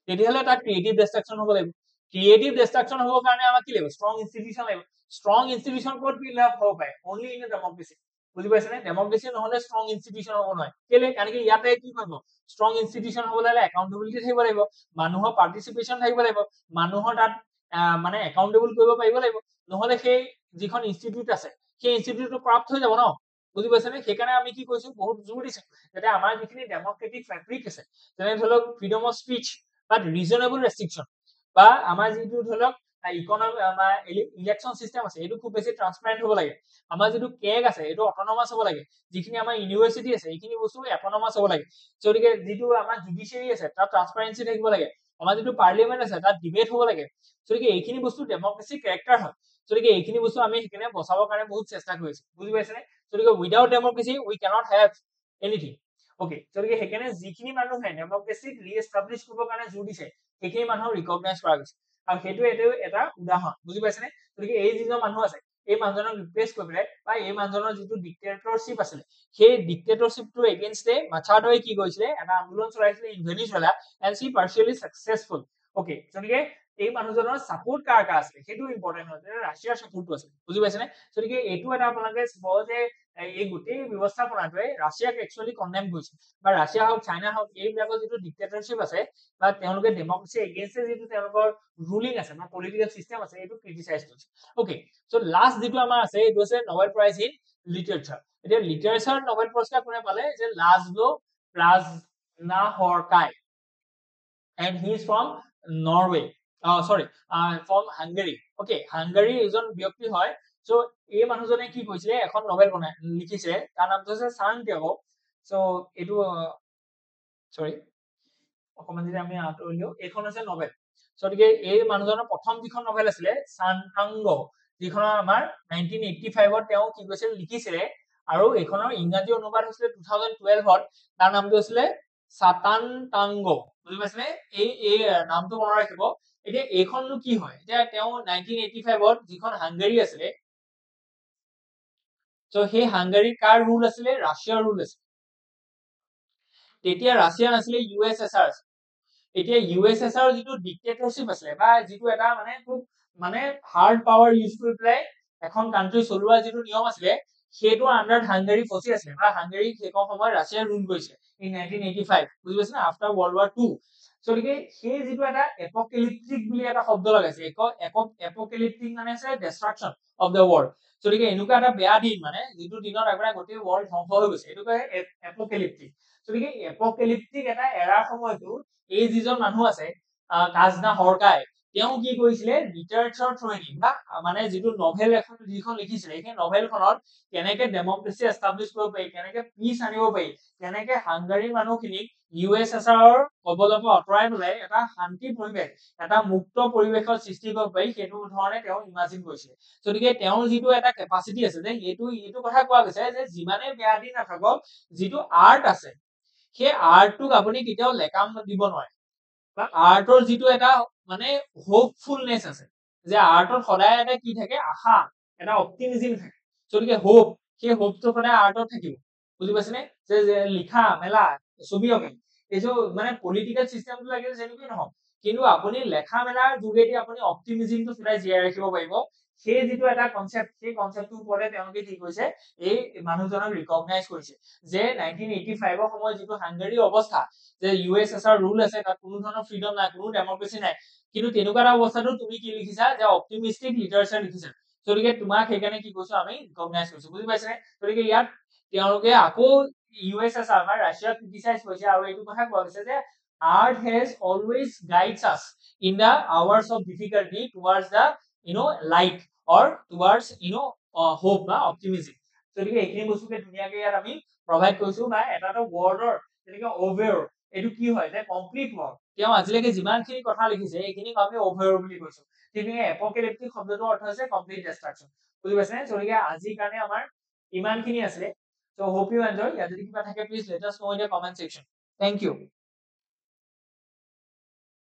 তেতিয়াহ'লে তাত ক্ৰিয়েটিভ ডিষ্ট্ৰাকচন হ'ব লাগিব। ক্ৰিয়েটিভ ডিষ্ট্ৰাকচন হ'বৰ কাৰণে আমাক কি লাগিব? ষ্ট্ৰং ইনষ্টিটিউচন লাগিব। ষ্ট্ৰং ইনষ্টিটিউচন ক'ত বিল্ড আপ হ'ব পাৰে? Only in democracy. বুজি পাইছেনে? ডেমক্ৰেচি নহ'লে ষ্ট্ৰং ইনষ্টিটিউচন হ'ব নোৱাৰে। কেলে? কাৰণ কি ইয়াতে কি কৰিব? ষ্ট্ৰং ইনষ্টিটিউচন হ'বলৈ হ'লে একাউণ্টেবিলিটি থাকিব লাগিব, মানুহৰ পাৰ্টিচিপেশ্যন থাকিব লাগিব, মানুহৰ তাত মানে একাউণ্টেবল কৰিব পাৰিব লাগিব। নহ'লে সেই যিখন ইনষ্টিটিউট আছে, সেই ইনষ্টিটিউটটো কৰাপ্ট হৈ যাব ন। বুজি পাইছেনে? সেইকাৰণে আমি কি কৈছো, বহুত জোৰ দিছো, যাতে আমাৰ যিখিনি ডেমক্ৰেটিক ফেব্ৰিক আছে, যেনে ধৰি লওক ফ্ৰীডম অফ স্পীচ বা ৰিজনেবল ৰেষ্ট্ৰিকশ্যন, বা আমাৰ যিটো ধৰি লওক ইকনমি আমাৰ ইলেকশ্যন চিষ্টেম আছে, এইটো খুব বেছি ট্ৰান্সপাৰেণ্ট হ'ব লাগে। আমাৰ যিটো কেগ আছে, এইটো অটনমাছ হ'ব লাগে। যিখিনি আমাৰ ইউনিভাৰ্চিটি আছে, এইখিনি বস্তু অটনমাছ হ'ব লাগে। গতিকে যিটো আমাৰ জুডিচিয়াৰী আছে, তাত ট্ৰান্সপাৰেঞ্চি থাকিব লাগে। আমাৰ যিটো পাৰ্লিয়ামেণ্ট আছে, তাত ডিবেট হ'ব লাগে। গতিকে এইখিনি বস্তু ডেমক্ৰেচিক কেৰেক্টাৰ হয়। গতিকে এইখিনি বস্তু আমি সেইকাৰণে বচাবৰ কাৰণে বহুত চেষ্টা কৰিছো। বুজি পাইছেনে? গতিকে without democracy we cannot have anything. Okay, গতিকে সেইকাৰণে যিখিনি মানুহে ডেমক্ৰেচিক ৰিএষ্টাব্লিছ কৰিবৰ কাৰণে জোৰ দিছে, সেইখিনি মানুহক ৰিকগনাইজ কৰা গৈছে। আৰু সেইটো এটা উদাহৰণ। বুজি পাইছেনে? গতিকে এই যিজন মানুহ আছে, এই মানুহজনক ৰিপ্লেচ কৰি পেলাই, বা এই মানুহজনৰ যিটো ডিক্টেটৰশ্বিপ আছিলে, সেই ডিক্টেটৰশ্বিপটো এগেইনষ্টে মাচাডোৱে কি কৰিছিলে? এটা আন্দোলন চলাইছিলে in Venezuela, and she partially successful. Okay, গতিকে এই মানুহজনৰ ছাপোৰ্ট কাৰ কাৰ আছিলে, সেইটো ইম্পৰ্টেণ্ট হয়। ৰাছিয়াৰ ছাপোৰ্টটো আছে। বুজি পাইছেনে? গতিকে এইটো এটা আপোনালোকে চাব যে এই গোটেই ব্যৱস্থাপনাটোৱে ৰাছিয়াক একচুৱেলি কণ্ডেম কৰিছে, বা ৰাছিয়া হওক, চাইনা হওক, এইবিলাকৰ যিটো ডিক্টেটৰশ্বিপ আছে, বা তেওঁলোকে ডেমক্ৰেচি এগেইনষ্টে যিটো তেওঁলোকৰ ৰুলিং আছে বা পলিটিকেল চিষ্টেম আছে, এইটো ক্ৰিটিচাইজ কৰিছে। অকে, চ' লাষ্ট যিটো আমাৰ আছে, এইটো হৈছে নোবেল প্ৰাইজ ইন লিটাৰেচাৰ। এতিয়া লিটাৰেচাৰ নোবেল পুৰস্কাৰ কোনে পালে? যে লাজলো ৰাজনাহৰকাই, and he is from Norway. From Hungary. Okay, হাংগাৰী এজন ব্যক্তি হয়। চ' এই মানুহজনে কি কৰিছিলে? এখন নোবেল লিখিছে, তাৰ নামটো হৈছে সান্তিয়াগো। চ' এইটো চৰি, অকমান যদি আমি আঁতৰিলেও, এইখন হৈছে নোবেল। গতিকে এই মানুহজনৰ প্ৰথম যিখন নোবেল আছিলে সান্তিয়াগো, যিখনৰ আমাৰ 1985 তেওঁ কি কৈছিল? লিখিছিলে, আৰু এইখনৰ ইংৰাজী অনুবাদ হৈছিলে 2012। তাৰ নামটো আছিলে সাতানটাংগ বুজি পাইছেনে এই নামটো মনত ৰাখিব এতিয়া এইখননো কি হয় এতিয়া তেওঁ 1985 ত যিখন হাংগেৰী আছিলে সো সেই হাংগেৰীৰ কাৰ ৰুল আছিলে ৰাছিয়াৰ ৰুল আছিল তেতিয়া ৰাছিয়া নাছিলে ইউএছএছআৰ এতিয়া ইউএছএছআৰ যিটো ডিক্টেটৰশ্বিপ আছিলে বা যিটো এটা মানে খুব মানে হাৰ্ড পাৱাৰ ইউজ কৰি পেলাই এখন কান্ট্ৰি চলোৱা যিটো নিয়ম আছিলে সেইটো আন্ডাৰ হাংগেৰী ফচি আছিলে বা হাংগেৰী সেইখন সময় ৰাছিয়াৰ ৰুল কৰিছে ইন 1985 বুজি পাইছে না আফটাৰ ৱৰ্ল্ড ৱাৰ 2 গতিকে সেই যিটো এটা এপকেলিপ্টিক বুলি এটা শব্দ লগাইছে এপকেলিপ্টিক মানে আছে ডিষ্ট্ৰাকচন অফ দ্য ৱৰ্ল্ড গতিকে এনেকুৱা এটা বেয়া দিন মানে যিটো দিনত আপোনাৰ গোটেই ৱৰ্ল্ড ধ্বংস হৈ গৈছে এইটো কয় এপকেলিপ্টিক গতিকে এপকেলিপ্টিক এটা এৰাৰ সময়তো এই যিজন মানুহ আছে কাজনা হৰকাই তেওঁ কি কৰিছিলে লিটাৰেচাৰ থ্ৰুৱেদি বা মানে যিটো নভেল এখন যিখন লিখিছিলে সেই নভেলখনত কেনেকে ডেমক্ৰেচি এষ্টাব্লিছ কৰিব পাৰি কেনেকে পিচ আনিব পাৰি কেনেকে হাংগাৰীৰ মানুহখিনিক ইউএছএছআৰৰ কবলৰ পৰা আঁতৰাই পেলাই এটা শান্তি পৰিৱেশ এটা মুক্ত পৰিৱেশৰ সৃষ্টি কৰিব পাৰি সেইটো ধৰণে তেওঁ ইমাজিন কৰিছিলে গতিকে তেওঁৰ যিটো এটা কেপাচিটি আছে যে এইটো কথা কোৱা গৈছে যে যিমানে বেয়া দিন নাথাকক যিটো আৰ্ট আছে সেই আৰ্টটোক আপুনি কেতিয়াও লেকাম দিব নোৱাৰে বা আৰ্টৰ যিটো এটা মানে হোপফুলনেছ আছে যে আৰ্টত সদায় এটা কি থাকে আশা এটা অপটিমিজম থাকে গতিকে হোপ সেই হোপটো সদায় আৰ্টত থাকিব বুজি পাইছেনে যে লিখা মেলা ছবি অঁকা এইটো মানে পলিটিকেল চিষ্টেমটো লাগে যেনেকৈ নহওক কিন্তু আপুনি লেখা মেলাৰ যোগেদি আপুনি অপটিমিজমটো সদায় জীয়াই ৰাখিব পাৰিব সেই যিটো এটা কনচেপ্ট সেই কনচেপ্টটোৰ ওপৰতে তেওঁলোকে কি কৰিছে এই মানুহজনক ৰিকগনাইজ কৰিছে যে 1985 সময়ত যিটো হাংগেৰীৰ অৱস্থা যে ইউএছএছআৰ ৰুল আছে তাত কোনো ধৰণৰ ফ্ৰীডম নাই কোনো ডেমক্ৰেচি নাই কিন্তু তেনেকুৱা এটা অৱস্থাতো তুমি কি লিখিছা যে অপটিমিষ্টিক লিটাৰেচাৰ লিখিছা গতিকে তোমাক সেইকাৰণে কি কৈছো আমি ৰিকগনাইজ কৰিছো বুজি পাইছেনে গতিকে ইয়াত তেওঁলোকে আকৌ ইউএছএছআৰ বা ৰাছিয়াক ক্ৰিটিচাইজ কৰিছে আৰু এইটো কথা কোৱা হৈছে যে art has always guides us in the hours of difficulty towards the light or towards hope বা optimism গতিকে এইখিনি বস্তুকে ধুনীয়াকে ইয়াত আমি প্ৰভাইড কৰিছো বা এটা ৱৰ্ডৰ যেনেকে অভাৰ এইটো কি হয় যে কমপ্লিট ৱৰ্ড তেওঁ আজিলৈকে যিমানখিনি কথা লিখিছে এইখিনিক আমি অভাৰ বুলি কৈছো গতিকে এপকেলিপ্টিক শব্দটোৰ অৰ্থ হৈছে কমপ্লিট ডিষ্ট্ৰাকচন বুজি পাইছেনে গতিকে আজিৰ কাৰণে আমাৰ ইমানখিনি আছিলে so hope you enjoy ইয়াত যদি কিবা থাকে please let us know in the comment section thank you